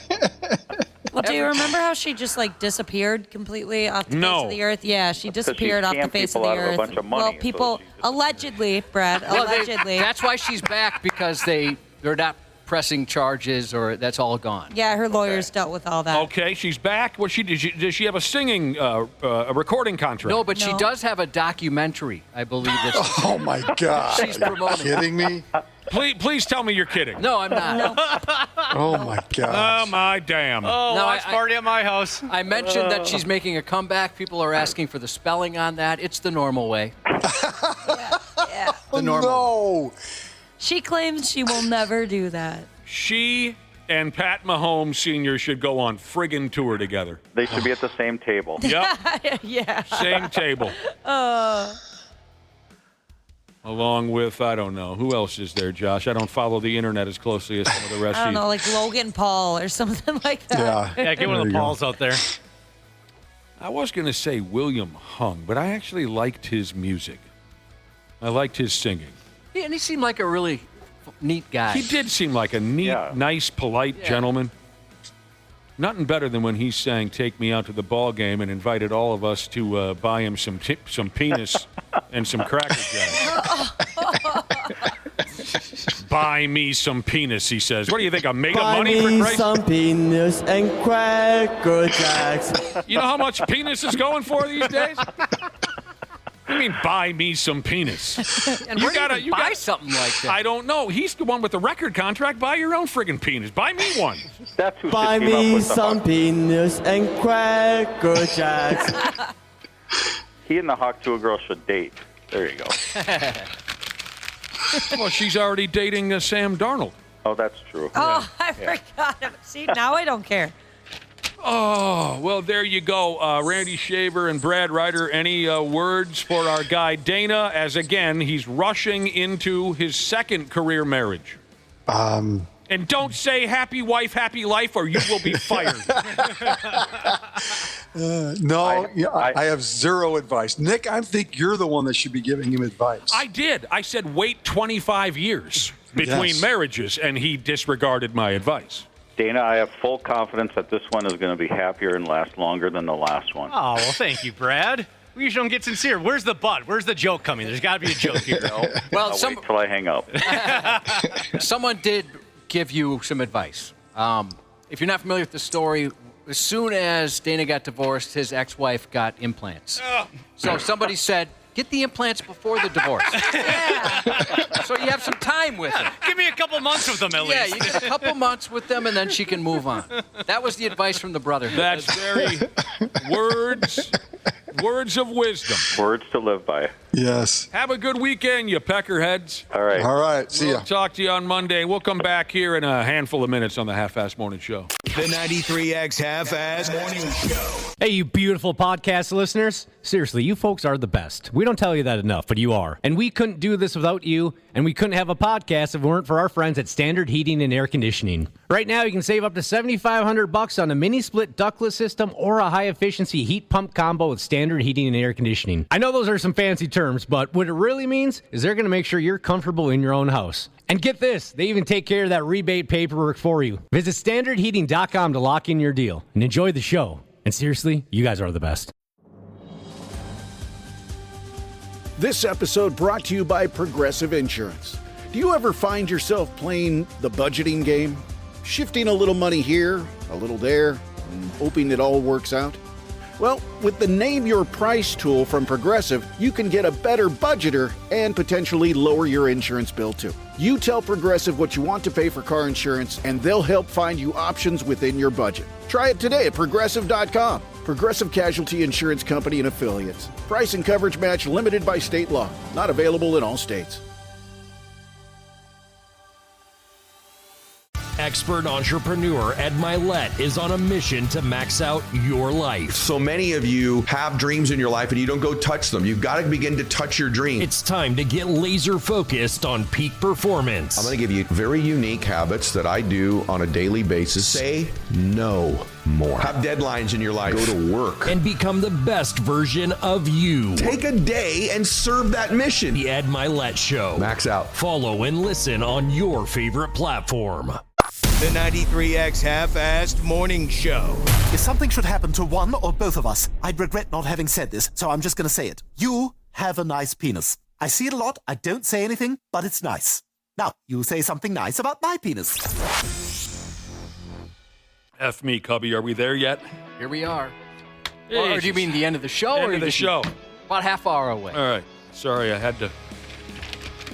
S9: Well, do you remember how she just disappeared completely off the face of the earth? Yeah, she disappeared off the face of the earth. Well, people allegedly, Brad, allegedly.
S8: That's why she's back, because they're not pressing charges, or that's all gone.
S9: Yeah, her lawyers dealt with all that.
S7: Okay, she's back. Does she have a singing, a recording contract?
S8: No, but she does have a documentary, I believe.
S3: Oh my God!
S8: She's promoting.
S3: Are you kidding me?
S7: Please tell me you're kidding.
S8: No, I'm not.
S9: No.
S3: Oh my God!
S7: Oh my damn!
S1: Oh, watch party at my house.
S8: I mentioned that she's making a comeback. People are asking for the spelling on that. It's the normal way.
S9: Yeah.
S8: The normal.
S3: No.
S9: She claims she will never do that.
S7: She and Pat Mahomes Sr. should go on friggin' tour together.
S4: They should be at the same table.
S7: Yep.
S9: Yeah.
S7: Same table. Along with, I don't know, who else is there, Josh? I don't follow the internet as closely as some of the rest
S9: I
S7: of
S9: don't
S7: you.
S9: know, like Logan Paul or something like that.
S1: Yeah, get one of the Pauls out there.
S7: I was going to say William Hung, but I actually liked his music. I liked his singing.
S8: Yeah, and he seemed like a really neat guy.
S7: He did seem like a neat, nice, polite gentleman. Nothing better than when he sang "Take Me Out to the Ball Game" and invited all of us to buy him some penis and some Cracker Jacks. Buy me some penis, he says. What do you think, I'm made of money for Christ?
S6: Some penis and Cracker Jacks.
S7: You know how much penis is going for these days? I mean, buy me some penis.
S8: And you gotta buy something like that.
S7: I don't know. He's the one with the record contract. Buy your own friggin' penis. Buy me one.
S4: That's who
S6: Buy
S4: should team up
S6: me
S4: with the
S6: some
S4: Hawk.
S6: penis and Cracker Jacks.
S4: He and the Haw Tu girl should date. There you go.
S7: Well, she's already dating Sam Darnold.
S4: Oh, that's true.
S9: Oh, I forgot. See, now I don't care.
S7: Oh, well, there you go. Randy Shaver and Brad Ryder, any words for our guy Dana, as, again, he's rushing into his second career marriage? And don't say happy wife, happy life, or you will be fired.
S3: No, I have zero advice. Nick, I think you're the one that should be giving him advice.
S7: I did. I said wait 25 years between marriages, and he disregarded my advice.
S4: Dana, I have full confidence that this one is going to be happier and last longer than the last one.
S1: Oh, well, thank you, Brad. We usually don't get sincere. Where's the butt? Where's the joke coming? There's got to be a joke here.
S8: Well,
S4: I'll wait till I hang up.
S8: Someone did give you some advice. If you're not familiar with the story, as soon as Dana got divorced, his ex-wife got implants. So somebody said, get the implants before the divorce. So you have some time with them.
S1: Give me a couple months with them, at least.
S8: Yeah, you get a couple months with them, and then she can move on. That was the advice from the brother.
S7: That's very words of wisdom.
S4: Words to live by.
S3: Yes.
S7: Have a good weekend, you peckerheads.
S4: All right.
S3: All right. See ya.
S7: We'll talk to you on Monday. We'll come back here in a handful of minutes on the Half-Assed Morning Show.
S2: The 93X Half-Assed Morning Show.
S1: Hey, you beautiful podcast listeners. Seriously, you folks are the best. We don't tell you that enough, but you are. And we couldn't do this without you, and we couldn't have a podcast if it weren't for our friends at Standard Heating and Air Conditioning. Right now, you can save up to $7,500 on a mini-split ductless system or a high-efficiency heat pump combo with Standard Heating and Air Conditioning. I know those are some fancy terms, but what it really means is they're going to make sure you're comfortable in your own house. And get this, they even take care of that rebate paperwork for you. Visit standardheating.com to lock in your deal and enjoy the show. And seriously, you guys are the best.
S10: This episode brought to you by Progressive Insurance. Do you ever find yourself playing the budgeting game? Shifting a little money here, a little there, and hoping it all works out? Well, with the Name Your Price tool from Progressive, you can get a better budgeter and potentially lower your insurance bill too. You tell Progressive what you want to pay for car insurance, and they'll help find you options within your budget. Try it today at Progressive.com. Progressive Casualty Insurance Company and Affiliates. Price and coverage match limited by state law. Not available in all states.
S22: Expert entrepreneur Ed Milet is on a mission to max out your life.
S23: So many of you have dreams in your life and you don't go touch them. You've got to begin to touch your dreams.
S22: It's time to get laser focused on peak performance.
S23: I'm going to give you very unique habits that I do on a daily basis. Say no more. Have deadlines in your life. Go to work.
S22: And become the best version of you.
S23: Take a day and serve that mission.
S22: The Ed Milet Show.
S23: Max out.
S22: Follow and listen on your favorite platform.
S2: The 93X Half-Assed Morning Show.
S24: If something should happen to one or both of us, I'd regret not having said this, so I'm just going to say it. You have a nice penis. I see it a lot, I don't say anything, but it's nice. Now, you say something nice about my penis.
S7: F me, Cubby. Are we there yet?
S8: Here we are.
S7: Hey,
S8: Or do you mean the end of the show?
S7: End of the show.
S8: About half hour away.
S7: All right. Sorry, I had to.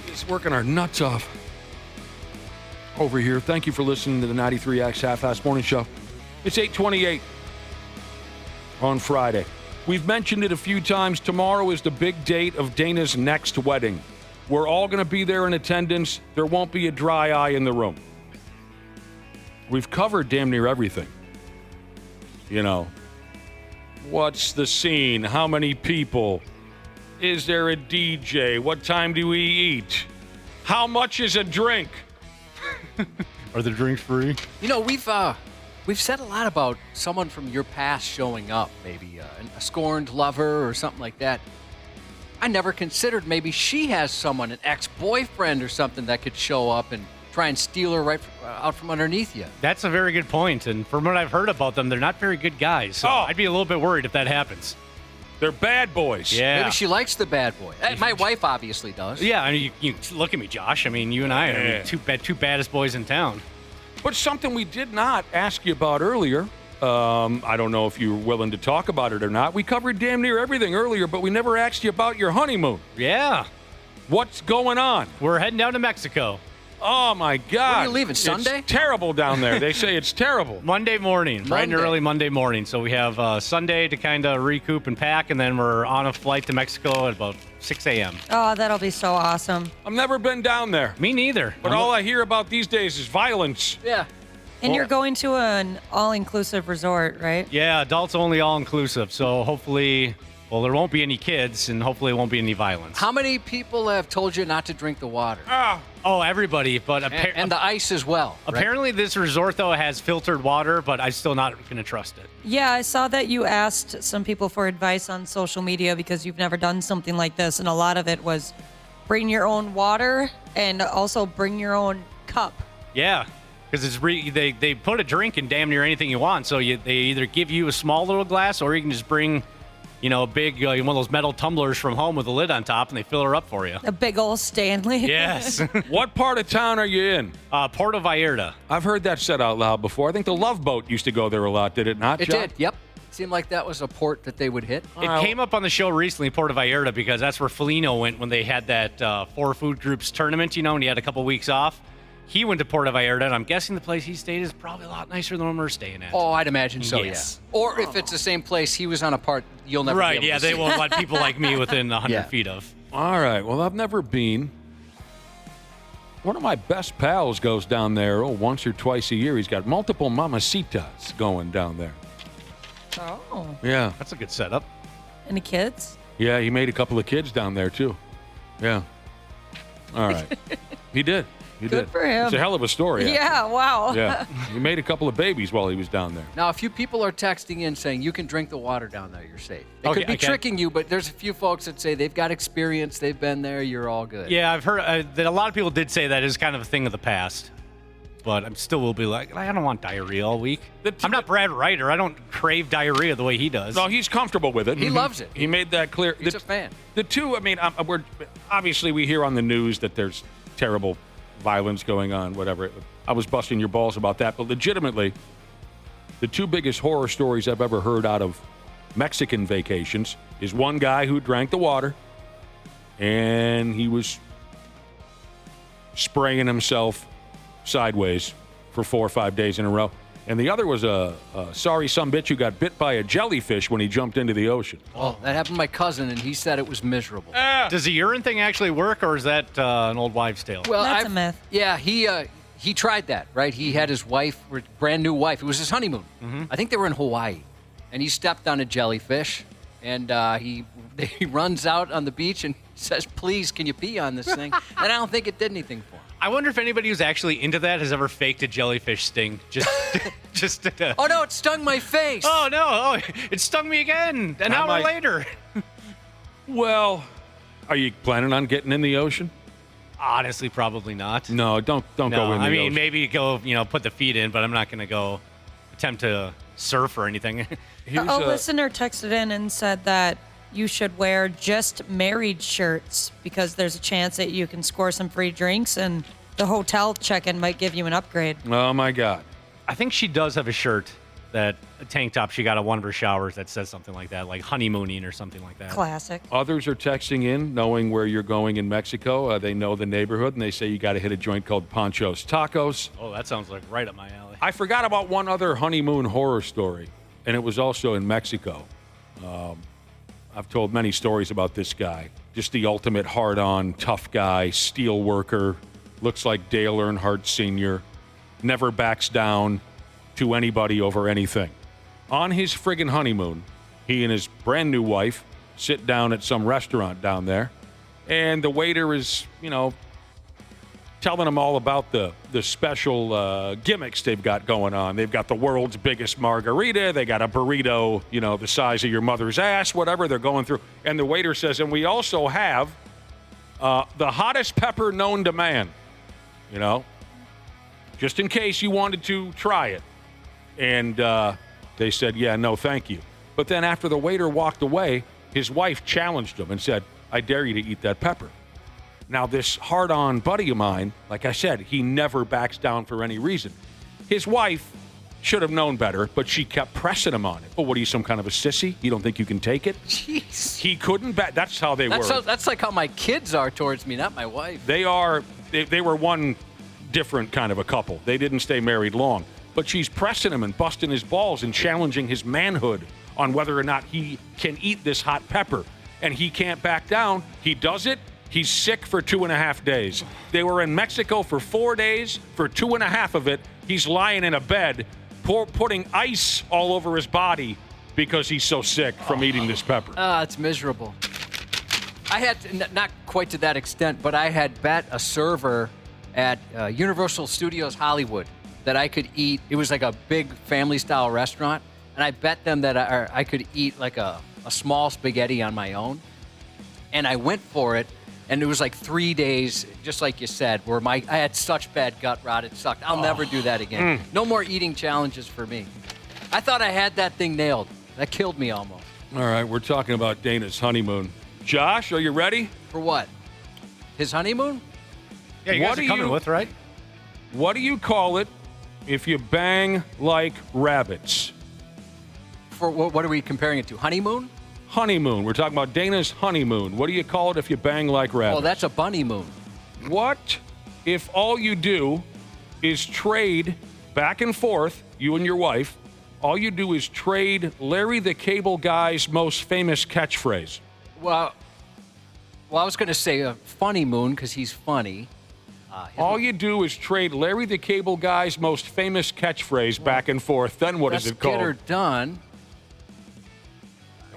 S7: Just working our nuts off over here. Thank you for listening to the 93X Half-Assed Morning Show. It's 8:28 on Friday. We've mentioned it a few times. Tomorrow is the big date of Dana's next wedding. We're all going to be there in attendance. There won't be a dry eye in the room. We've covered damn near everything. You know, what's the scene? How many people? Is there a DJ? What time do we eat? How much is a drink?
S1: Are the drinks free?
S8: You know, we've said a lot about someone from your past showing up, maybe a scorned lover or something like that. I never considered maybe she has someone, an ex-boyfriend or something that could show up and try and steal her out from underneath you.
S1: That's a very good point, and from what I've heard about them, they're not very good guys, so I'd be a little bit worried if that happens.
S7: They're bad boys.
S1: Yeah.
S8: Maybe she likes the bad boy. My wife obviously does.
S1: Yeah, I mean, you look at me, Josh. I mean, you and I are two baddest boys in town.
S7: But something we did not ask you about earlier, I don't know if you were willing to talk about it or not. We covered damn near everything earlier, but we never asked you about your honeymoon.
S1: Yeah.
S7: What's going on?
S1: We're heading down to Mexico.
S7: Oh, my God.
S8: When are you leaving, Sunday?
S7: It's terrible down there. They say it's terrible.
S1: Monday morning, bright and early Monday morning. So we have Sunday to kind of recoup and pack, and then we're on a flight to Mexico at about 6 a.m.
S9: Oh, that'll be so awesome.
S7: I've never been down there.
S1: Me neither.
S7: But all I hear about these days is violence.
S8: Yeah.
S9: And you're going to an all-inclusive resort, right?
S1: Yeah, adults only all-inclusive. So hopefully, well, there won't be any kids, and hopefully it won't be any violence.
S8: How many people have told you not to drink the water?
S1: Oh, everybody. But
S8: and the ice as well.
S1: Apparently this resort, though, has filtered water, but I'm still not going to trust it.
S9: Yeah, I saw that you asked some people for advice on social media because you've never done something like this, and a lot of it was bring your own water and also bring your own cup.
S1: Yeah. Because they put a drink in damn near anything you want. So they either give you a small little glass, or you can just bring, a big one of those metal tumblers from home with a lid on top, and they fill her up for you.
S9: A big old Stanley.
S1: Yes.
S7: What part of town are you in?
S1: Puerto Vallarta.
S7: I've heard that said out loud before. I think the Love Boat used to go there a lot, did it not,
S8: It
S7: John?
S8: did, yep. Seemed like that was a port that they would hit.
S1: It came up on the show recently, Puerto Vallarta, because that's where Felino went when they had that 4 food groups tournament, and he had a couple weeks off. He went to Puerto Vallarta, and I'm guessing the place he stayed is probably a lot nicer than the one we're staying at.
S8: Oh, I'd imagine so,
S1: yes.
S8: yeah. Or if it's the same place he was on a part, you'll never be able to see.
S1: They won't let people like me within 100 feet of.
S7: All right, well, I've never been. One of my best pals goes down there once or twice a year. He's got multiple mamacitas going down there.
S9: Oh.
S7: Yeah.
S1: That's a good setup.
S9: Any kids?
S7: Yeah, he made a couple of kids down there, too. Yeah. All right. He did. He
S9: Good
S7: did.
S9: for him.
S7: It's a hell of a story.
S9: Yeah, wow.
S7: Yeah. He made a couple of babies while he was down there.
S8: Now, a few people are texting in saying you can drink the water down there. You're safe. They
S1: Okay,
S8: could be
S1: okay.
S8: tricking you, but there's a few folks that say they've got experience. They've been there. You're all good.
S1: Yeah, I've heard that a lot of people did say that is kind of a thing of the past. But I'm still will be like, I don't want diarrhea all week. I'm not Brad Ryder. I don't crave diarrhea the way he does.
S7: No, he's comfortable with it.
S8: He loves it.
S7: He made that clear.
S8: He's a fan.
S7: The two, I mean, obviously we hear on the news that there's terrible violence going on, whatever. I was busting your balls about that. But legitimately, the two biggest horror stories I've ever heard out of Mexican vacations is one guy who drank the water and he was spraying himself sideways for 4 or 5 days in a row. And the other was a sorry sumbitch who got bit by a jellyfish when he jumped into the ocean.
S8: Oh, that happened to my cousin, and he said it was miserable.
S1: Does the urine thing actually work, or is that an old wives' tale?
S8: Well,
S9: That's a myth.
S8: Yeah, he tried that, right? He had his wife, brand new wife. It was his honeymoon. I think they were in Hawaii, and he stepped on a jellyfish, and he runs out on the beach and says, "Please, can you pee on this thing?" And I don't think it did anything for him.
S1: I wonder if anybody who's actually into that has ever faked a jellyfish sting. Just
S8: Oh, no, it stung my face.
S1: Oh, no. Oh, it stung me again an hour later.
S7: Well, are you planning on getting in the ocean?
S1: Honestly, probably not.
S7: No, don't go in the ocean.
S1: I mean, maybe go, put the feet in, but I'm not going to go attempt to surf or anything.
S9: A listener texted in and said that you should wear just married shirts because there's a chance that you can score some free drinks and the hotel check-in might give you an upgrade.
S7: Oh, my God.
S1: I think she does have a shirt, a tank top she got at one of her showers that says something like that, like honeymooning or something like that.
S9: Classic.
S7: Others are texting in, knowing where you're going in Mexico. They know the neighborhood, and they say you got to hit a joint called Pancho's Tacos.
S1: Oh, that sounds like right up my alley.
S7: I forgot about one other honeymoon horror story, and it was also in Mexico. I've told many stories about this guy. Just the ultimate hard-on, tough guy, steel worker, looks like Dale Earnhardt Sr., never backs down to anybody over anything. On his friggin' honeymoon, he and his brand-new wife sit down at some restaurant down there, and the waiter is, telling them all about the special gimmicks they've got going on. They've got the world's biggest margarita. They got a burrito, the size of your mother's ass, whatever they're going through. And the waiter says, and we also have the hottest pepper known to man, just in case you wanted to try it. And they said, yeah, no, thank you. But then after the waiter walked away, his wife challenged him and said, I dare you to eat that pepper. Now, this hard-on buddy of mine, like I said, he never backs down for any reason. His wife should have known better, but she kept pressing him on it. Oh, what are you, some kind of a sissy? You don't think you can take it?
S8: Jeez.
S7: He couldn't back. That's how they were.
S8: That's like how my kids are towards me, not my wife.
S7: They were one different kind of a couple. They didn't stay married long. But she's pressing him and busting his balls and challenging his manhood on whether or not he can eat this hot pepper. And he can't back down. He does it. He's sick for 2.5 days. They were in Mexico for 4 days. For 2.5 of it, he's lying in a bed, putting ice all over his body because he's so sick from eating this pepper.
S8: It's miserable. I had, not quite to that extent, but I had bet a server at Universal Studios Hollywood that I could eat. It was like a big family-style restaurant, and I bet them that I could eat like a small spaghetti on my own. And I went for it. And it was like 3 days, just like you said, where I had such bad gut rot, it sucked. I'll never do that again. No more eating challenges for me. I thought I had that thing nailed. That killed me almost.
S7: All right, we're talking about Dana's honeymoon. Josh, are you ready?
S8: For what? His honeymoon?
S1: Yeah, you guys are coming with, right?
S7: What do you call it if you bang like rabbits?
S8: For what are we comparing it to? Honeymoon?
S7: Honeymoon. We're talking about Dana's honeymoon. What do you call it if you bang like rabbits?
S8: Oh, that's a bunny moon.
S7: What if all you do is trade back and forth, you and your wife, all you do is trade Larry the Cable Guy's most famous catchphrase?
S8: Well, I was going to say a funny moon because he's funny.
S7: All you do is trade Larry the Cable Guy's most famous catchphrase back and forth. Then what is it called?
S8: Get her done.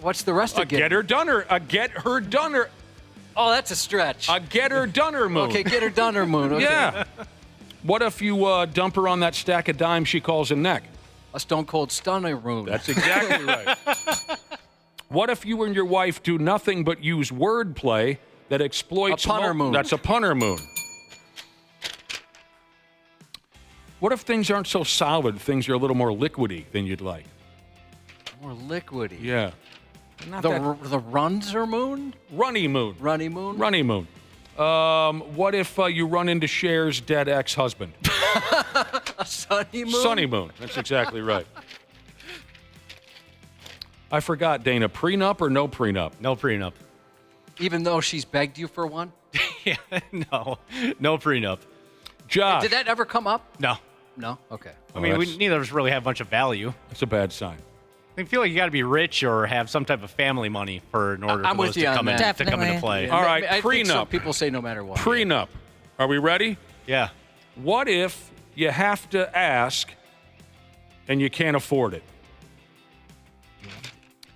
S8: What's the rest of
S7: get her done her? A get her done her.
S8: Oh, that's a stretch.
S7: A get her done her moon.
S8: Okay, get her done her moon. Okay.
S7: Yeah. What if you dump her on that stack of dimes she calls a neck?
S8: A Stone Cold Stunny-moon.
S7: That's exactly right. What if you and your wife do nothing but use wordplay that exploits...
S8: A punter moon.
S7: That's a punter moon. What if things aren't so solid, things are a little more liquidy than you'd like?
S8: More liquidy?
S7: Yeah.
S8: The Runzer moon?
S7: Runny moon.
S8: Runny moon?
S7: Runny moon. What if you run into Cher's dead ex-husband?
S8: A sunny moon?
S7: Sunny moon. That's exactly right. I forgot, Dana. Prenup or no prenup?
S1: No prenup.
S8: Even though she's begged you for one?
S1: Yeah, no prenup.
S7: Josh.
S8: Did that ever come up?
S1: No.
S8: No? Okay.
S1: I mean, neither of us really have much of value.
S7: That's a bad sign.
S1: I feel like you got to be rich or have some type of family money in order for those to come into play.
S7: All right,
S8: I think
S7: prenup.
S8: some people say no matter what.
S7: Prenup. Are we ready?
S1: Yeah.
S7: What if you have to ask and you can't afford it?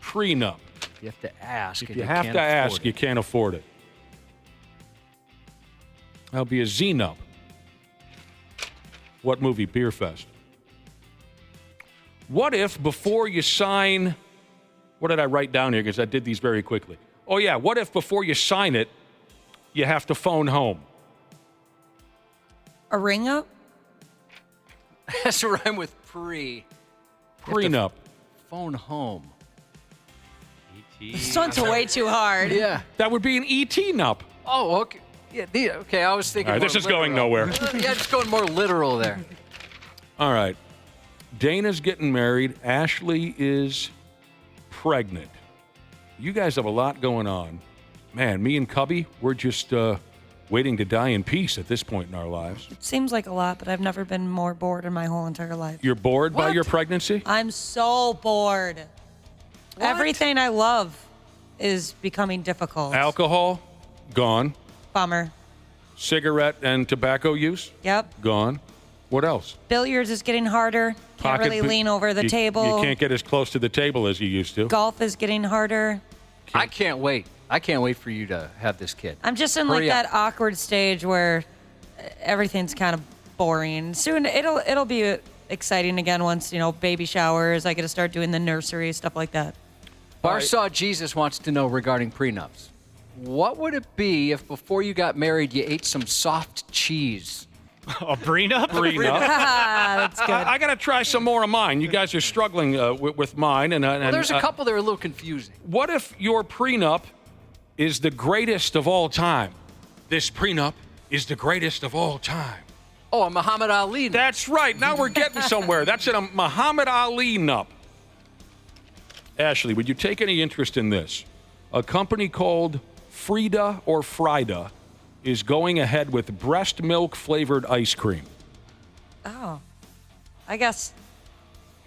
S7: Prenup.
S8: You have to ask.
S7: If you have to ask, you can't afford it. That'll be a Z-nup. What movie? Beer Fest. What if before you sign, what did I write down here? Because I did these very quickly. Oh, yeah. What if before you sign it, you have to phone home?
S9: A ring up?
S8: Has to rhyme with pre.
S7: Prenup.
S8: Phone home.
S9: This one's way too hard.
S8: Yeah.
S7: That would be an ET-nup.
S8: Oh, okay. Yeah, okay, I was thinking
S7: All right, this is
S8: literal.
S7: going nowhere.
S8: Yeah, just going more literal there.
S7: All right. Dana's getting married. Ashley is pregnant. You guys have a lot going on. Man, me and Cubby, we're just waiting to die in peace at this point in our lives.
S9: It seems like a lot, but I've never been more bored in my whole entire life.
S7: You're bored by your pregnancy?
S9: I'm so bored. Everything I love is becoming difficult.
S7: Alcohol, gone.
S9: Bummer.
S7: Cigarette and tobacco use?
S9: Yep.
S7: Gone. What else?
S9: Billiards is getting harder. Can't really lean over the table.
S7: You can't get as close to the table as you used to.
S9: Golf is getting harder.
S8: I can't wait. I can't wait for you to have this kid.
S9: I'm just in
S8: Hurry
S9: like
S8: up.
S9: that awkward stage where everything's kind of boring. Soon it'll be exciting again once, baby showers. I get to start doing the nursery, stuff like that.
S8: Barsaw Jesus wants to know regarding prenups. What would it be if before you got married you ate some soft cheese?
S1: A prenup?
S7: Prenup.
S9: That's good.
S7: I got to try some more of mine. You guys are struggling with mine. And
S8: There's a couple that are a little confusing.
S7: What if your prenup is the greatest of all time? This prenup is the greatest of all time.
S8: Oh, a Muhammad Ali.
S7: That's right. Now we're getting somewhere. That's a Muhammad Ali nup. Ashley, would you take any interest in this? A company called Frida or Frida is going ahead with breast milk flavored ice cream.
S9: Oh, I guess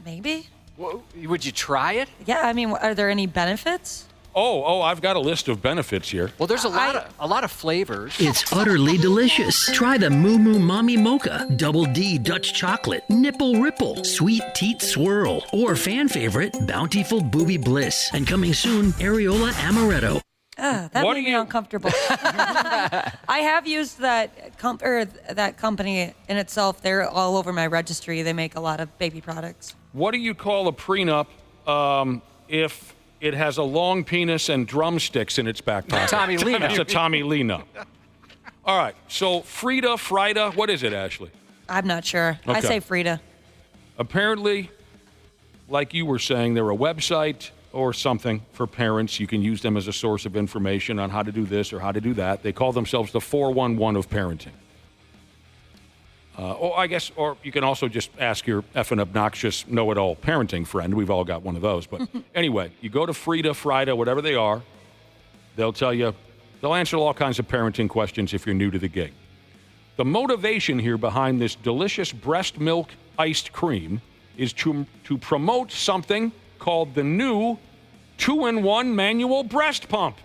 S9: maybe.
S8: Well, would you try it?
S9: Yeah, I mean, are there any benefits?
S7: Oh, I've got a list of benefits here.
S8: Well, there's a lot of flavors.
S5: It's utterly delicious. Try the Moo Moo Mommy Mocha, Double D Dutch Chocolate, Nipple Ripple, Sweet Teat Swirl, or fan favorite, Bountiful Booby Bliss. And coming soon, Areola Amaretto.
S9: That made me uncomfortable. I have used that company in itself. They're all over my registry. They make a lot of baby products.
S7: What do you call a prenup if it has a long penis and drumsticks in its back pocket?
S8: Tommy Lee nup.
S7: It's a Tommy Lee nup. All right, so Frida, what is it, Ashley?
S9: I'm not sure. I
S7: Okay.
S9: say Frida.
S7: Apparently, like you were saying, they're a website or something for parents. You can use them as a source of information on how to do this or how to do that. They call themselves the 411 of parenting. Or you can also just ask your effing obnoxious know-it-all parenting friend. We've all got one of those. But anyway, you go to Frida, whatever they are. They'll tell you, they'll answer all kinds of parenting questions if you're new to the gig. The motivation here behind this delicious breast milk iced cream is to promote something called the new 2-in-1 manual breast pump.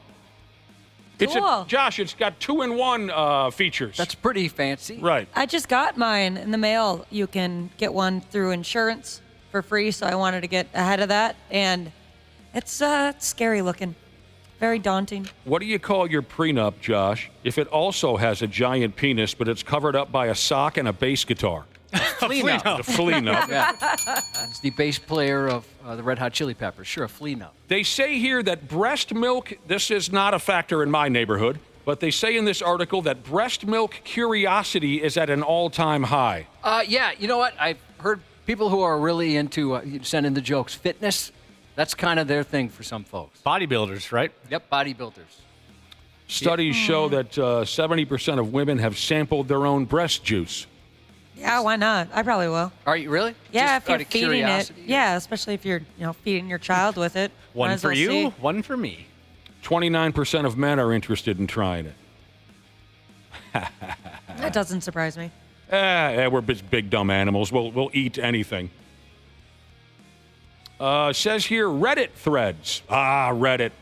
S9: Cool.
S7: Josh, it's got 2-in-1 features.
S8: That's pretty fancy.
S7: Right.
S9: I just got mine in the mail. You can get one through insurance for free, so I wanted to get ahead of that. And it's scary looking. Very daunting.
S7: What do you call your prenup, Josh, if it also has a giant penis, but it's covered up by a sock and a bass guitar?
S8: Flea nut.
S7: A flea nut.
S8: Yeah. It's the bass player of the Red Hot Chili Peppers. Sure, a flea nut.
S7: They say here that breast milk, this is not a factor in my neighborhood, but they say in this article that breast milk curiosity is at an all-time high.
S8: Yeah, you know what? I've heard people who are really into sending the jokes. Fitness, that's kind of their thing for some folks.
S1: Bodybuilders, right?
S8: Yep, bodybuilders.
S7: Studies show that 70% of women have sampled their own breast juice.
S9: Yeah, why not? I probably will.
S8: Are you really?
S9: Yeah,
S8: Just
S9: if you're
S8: out of
S9: feeding it.
S8: curiosity?
S9: Yeah, especially if you're feeding your child with it. Might
S1: One
S9: as
S1: for
S9: well
S1: you,
S9: see.
S1: one for me.
S7: 29% of men are interested in trying it.
S9: That doesn't surprise me.
S7: We're big dumb animals. We'll eat anything. Says here, Reddit threads. Reddit.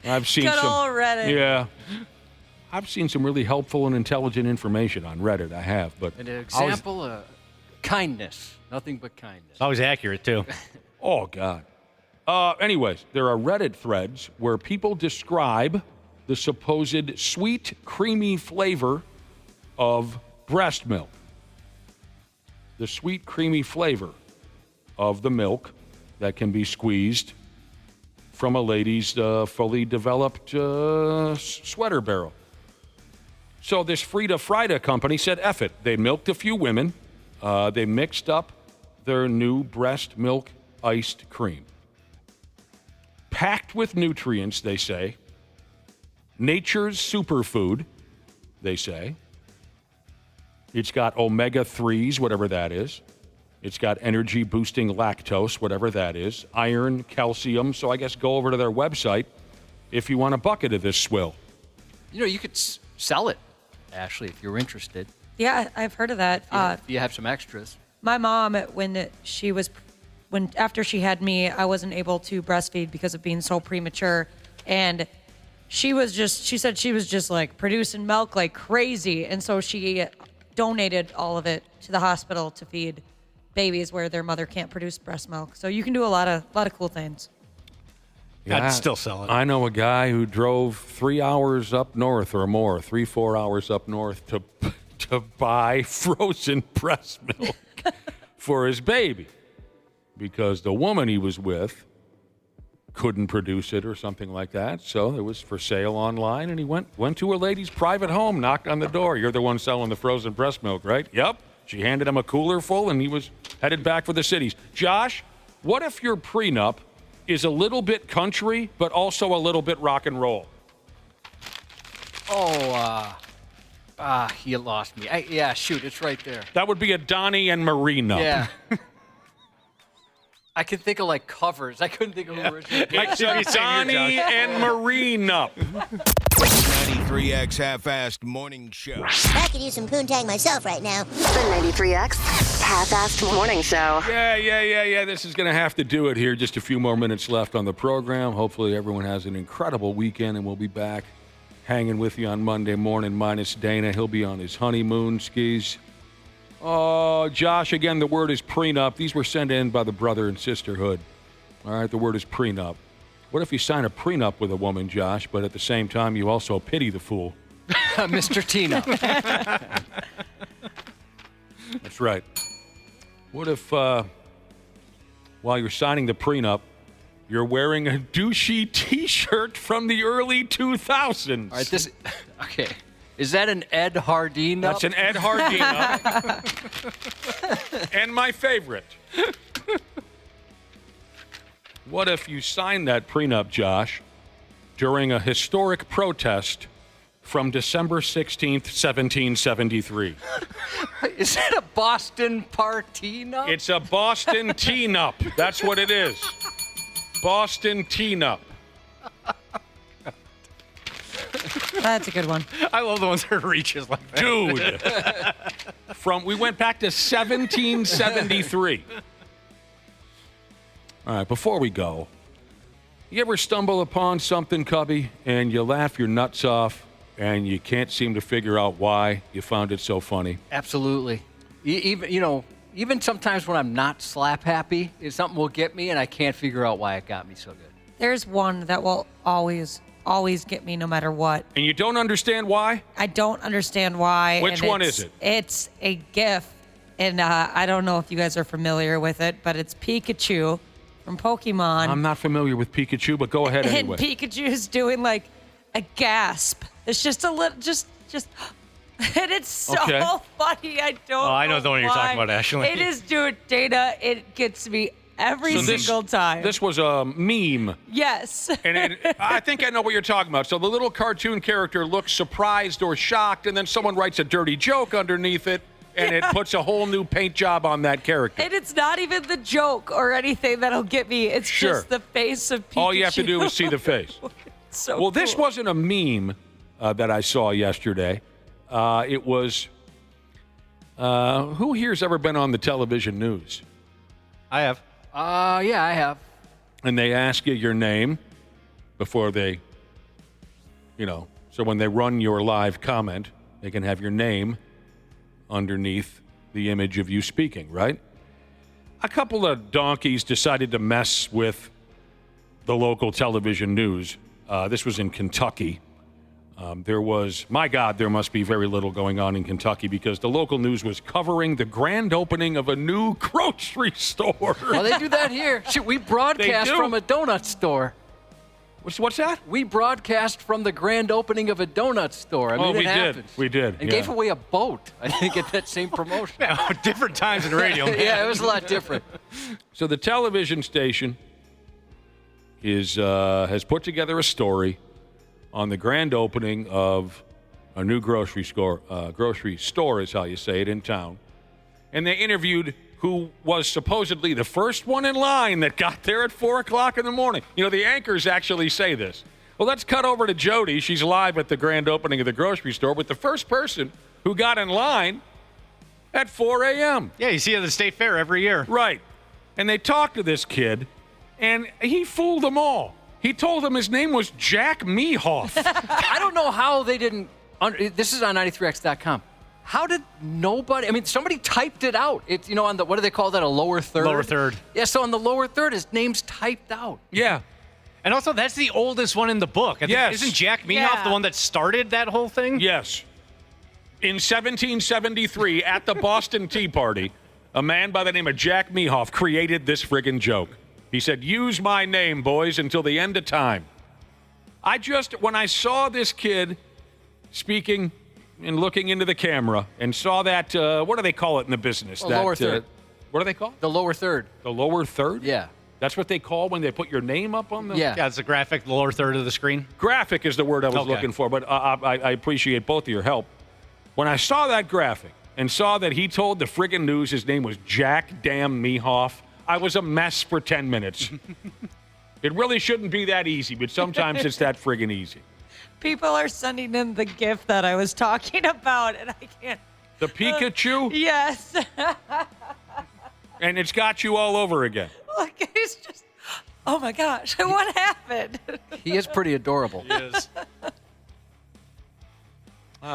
S7: I've seen
S9: Good
S7: some.
S9: old Reddit.
S7: Yeah. I've seen some really helpful and intelligent information on Reddit. I have, but
S8: An example, kindness. Nothing but kindness.
S1: Always accurate, too.
S7: Oh, God. Anyways, there are Reddit threads where people describe the supposed sweet, creamy flavor of breast milk. The sweet, creamy flavor of the milk that can be squeezed from a lady's fully developed sweater barrel. So this Frida company said, F it. They milked a few women. They mixed up their new breast milk iced cream. Packed with nutrients, they say. Nature's superfood, they say. It's got omega-3s, whatever that is. It's got energy-boosting lactose, whatever that is. Iron, calcium. So I guess go over to their website if you want a bucket of this swill.
S8: You know, you could sell it, Ashley, if you're interested.
S9: Yeah, I've heard of that.
S8: If you have some extras.
S9: My mom, when she was after she had me, I wasn't able to breastfeed because of being so premature. And she said she was just like producing milk like crazy. And so she donated all of it to the hospital to feed babies where their mother can't produce breast milk. So you can do a lot of cool things.
S7: Yeah,
S1: I'd still sell it.
S7: I know a guy who drove 3 hours up north or more, 3-4 hours up north to buy frozen breast milk for his baby because the woman he was with couldn't produce it or something like that. So it was for sale online, and he went to a lady's private home, knocked on the door. You're the one selling the frozen breast milk, right? Yep. She handed him a cooler full, and he was headed back for the cities. Josh, what if your prenup is a little bit country, but also a little bit rock and roll?
S8: You lost me. Shoot, it's right there.
S7: That would be a Donnie and Marina.
S8: Yeah. I could think of like covers. I couldn't think of original.
S7: It's a Donnie and Marina.
S2: 93X Half-Assed Morning Show.
S11: I could use some poontang myself right now.
S19: The 93X Half-Assed Morning Show.
S7: Yeah. This is going to have to do it here. Just a few more minutes left on the program. Hopefully everyone has an incredible weekend, and we'll be back hanging with you on Monday morning, minus Dana. He'll be on his honeymoon skis. Oh, Josh, again, the word is prenup. These were sent in by the brother and sisterhood. All right, the word is prenup. What if you sign a prenup with a woman, Josh, but at the same time you also pity the fool?
S8: Mr. Tina.
S7: That's right. What if, while you're signing the prenup, you're wearing a douchey T-shirt from the early 2000s?
S8: All right, okay. Is that an Ed Hardin up?
S7: That's an Ed Hardin up. And my favorite. What if you signed that prenup, Josh, during a historic protest from December 16th, 1773?
S8: Is that a Boston party-nup?
S7: It's a Boston tea-nup. That's what it is. Boston tea-nup.
S9: That's a good one.
S1: I love the ones that reaches like that.
S7: Dude. We went back to 1773. All right, before we go, you ever stumble upon something, Cubby, and you laugh your nuts off and you can't seem to figure out why you found it so funny?
S8: Absolutely. Even sometimes when I'm not slap happy, something will get me and I can't figure out why it got me so good.
S9: There's one that will always get me no matter what.
S7: And you don't understand why?
S9: I don't understand why.
S7: Which one is it?
S9: It's a GIF, and I don't know if you guys are familiar with it, but it's Pikachu from Pokemon.
S7: I'm not familiar with Pikachu, but go ahead anyway.
S9: And Pikachu's doing like a gasp. It's just a little, just, and it's so funny. I don't know
S1: I know the one you're talking about, Ashley.
S9: It is, dude, Dana. It gets me every single time.
S7: This was a meme.
S9: Yes.
S7: And I think I know what you're talking about. So the little cartoon character looks surprised or shocked, and then someone writes a dirty joke underneath it, and it puts a whole new paint job on that character.
S9: And it's not even the joke or anything that'll get me. It's just the face of Pikachu.
S7: All you have to do is see the face.
S9: So
S7: this wasn't a meme that I saw yesterday. It was, who here's ever been on the television news?
S1: I have.
S8: Yeah, I have.
S7: And they ask you your name before they, so when they run your live comment, they can have your name underneath the image of you speaking, right? A couple of donkeys decided to mess with the local television news. This was in Kentucky. There must be very little going on in Kentucky because the local news was covering the grand opening of a new grocery store.
S8: Well, they do that here. Shoot, we broadcast from a donut store.
S7: What's that?
S8: We broadcast from the grand opening of a donut store. I mean,
S7: we
S8: it happens.
S7: did. We did.
S8: And gave away a boat, I think, at that same promotion.
S1: Yeah, different times in radio, man.
S8: Yeah, it was a lot different.
S7: So the television station has put together a story on the grand opening of a new grocery store is how you say it, in town. And they interviewed who was supposedly the first one in line that got there at 4 o'clock in the morning. The anchors actually say this. Well, let's cut over to Jody. She's live at the grand opening of the grocery store with the first person who got in line at 4 a.m.
S1: Yeah, you see it at the State Fair every year.
S7: Right. And they talked to this kid, and he fooled them all. He told them his name was Jack Mehoff.
S8: I don't know how they didn't. This is on 93x.com. How did nobody? I mean, somebody typed it out. It's, on the, what do they call that? A lower third?
S1: Lower third.
S8: Yeah, so on the lower third, his name's typed out.
S7: Yeah.
S1: And also, that's the oldest one in the book.
S7: Yes.
S1: Isn't Jack Mehoff the one that started that whole thing?
S7: Yes. In 1773, at the Boston Tea Party, a man by the name of Jack Mehoff created this friggin' joke. He said, "Use my name, boys, until the end of time." When I saw this kid speaking and looking into the camera and saw that, what do they call it in the business?
S8: Lower third.
S7: What do they call it?
S8: The lower third.
S7: The lower third?
S8: Yeah.
S7: That's what they call when they put your name up on the...
S1: Yeah, it's a graphic, the lower third of the screen.
S7: Graphic is the word I was looking for, but I appreciate both of your help. When I saw that graphic and saw that he told the friggin' news his name was Jack Damn Mehoff, I was a mess for 10 minutes. It really shouldn't be that easy, but sometimes it's that friggin' easy.
S9: People are sending in the gift that I was talking about, and I can't.
S7: The Pikachu?
S9: Yes.
S7: And it's got you all over again.
S9: Look, he's just, oh my gosh, what happened?
S8: He is pretty adorable.
S7: He is.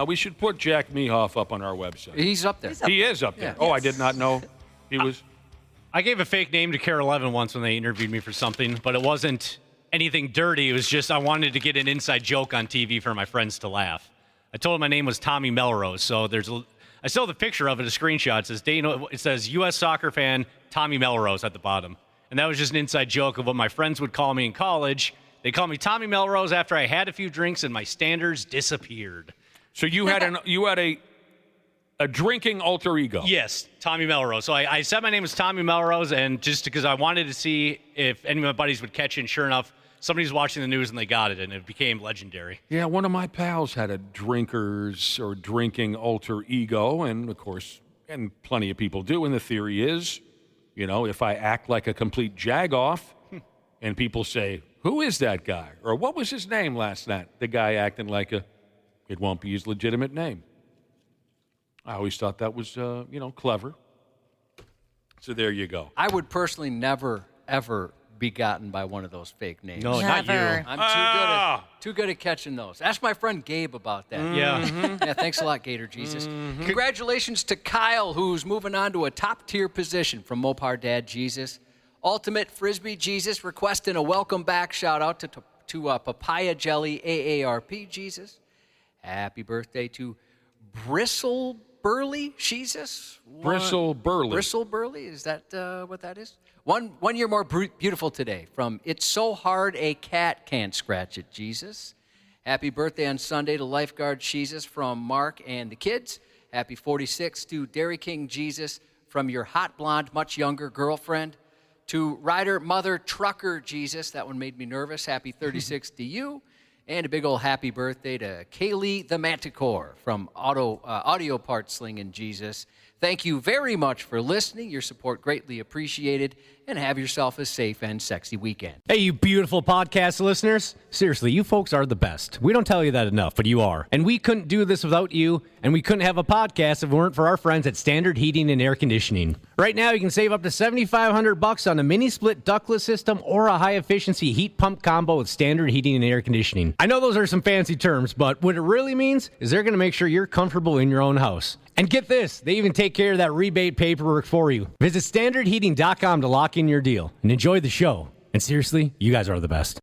S7: We should put Jack Mehoff up on our website.
S8: He's up there.
S7: He is up there. Yeah. Oh, I did not know he was.
S1: I gave a fake name to Carol Levin once when they interviewed me for something, but it wasn't anything dirty. It was just I wanted to get an inside joke on TV for my friends to laugh. I told them my name was Tommy Melrose, so I still have the picture of it, a screenshot. It says U.S. soccer fan Tommy Melrose at the bottom. And that was just an inside joke of what my friends would call me in college. They called me Tommy Melrose after I had a few drinks and my standards disappeared.
S7: So you had a drinking alter ego.
S1: Yes, Tommy Melrose. So I said my name was Tommy Melrose, and just because I wanted to see if any of my buddies would catch it, and sure enough, somebody's watching the news and they got it, and it became legendary.
S7: Yeah, one of my pals had a drinking alter ego, and of course, and plenty of people do, and the theory is, if I act like a complete jag-off, and people say, "Who is that guy?" Or "What was his name last night?" The guy acting like it won't be his legitimate name. I always thought that was, clever. So there you go.
S8: I would personally never, ever be gotten by one of those fake names.
S1: No, not you.
S8: I'm too good at catching those. Ask my friend Gabe about that.
S1: Mm-hmm. Yeah.
S8: Yeah, thanks a lot, Gator Jesus. Mm-hmm. Congratulations to Kyle, who's moving on to a top-tier position from Mopar Dad Jesus. Ultimate Frisbee Jesus requesting a welcome back shout-out to Papaya Jelly AARP Jesus. Happy birthday to Bristle Burley Jesus.
S7: Bristle Burley.
S8: Bristle Burley, is that what that is? One year more beautiful today from It's So Hard a Cat Can't Scratch It, Jesus. Happy birthday on Sunday to Lifeguard Jesus from Mark and the kids. Happy 46 to Dairy King Jesus from your hot blonde, much younger girlfriend. To Rider Mother Trucker Jesus, that one made me nervous. Happy 36 to you. And a big old happy birthday to Kaylee the Manticore from Audio Parts Slinging Jesus. Thank you very much for listening. Your support greatly appreciated. And have yourself a safe and sexy weekend.
S1: Hey, you beautiful podcast listeners. Seriously, you folks are the best. We don't tell you that enough, but you are. And we couldn't do this without you, and we couldn't have a podcast if it weren't for our friends at Standard Heating and Air Conditioning. Right now, you can save up to $7,500 on a mini-split ductless system or a high-efficiency heat pump combo with Standard Heating and Air Conditioning. I know those are some fancy terms, but what it really means is they're going to make sure you're comfortable in your own house. And get this, they even take care of that rebate paperwork for you. Visit standardheating.com to lock in your deal and enjoy the show. And seriously, you guys are the best.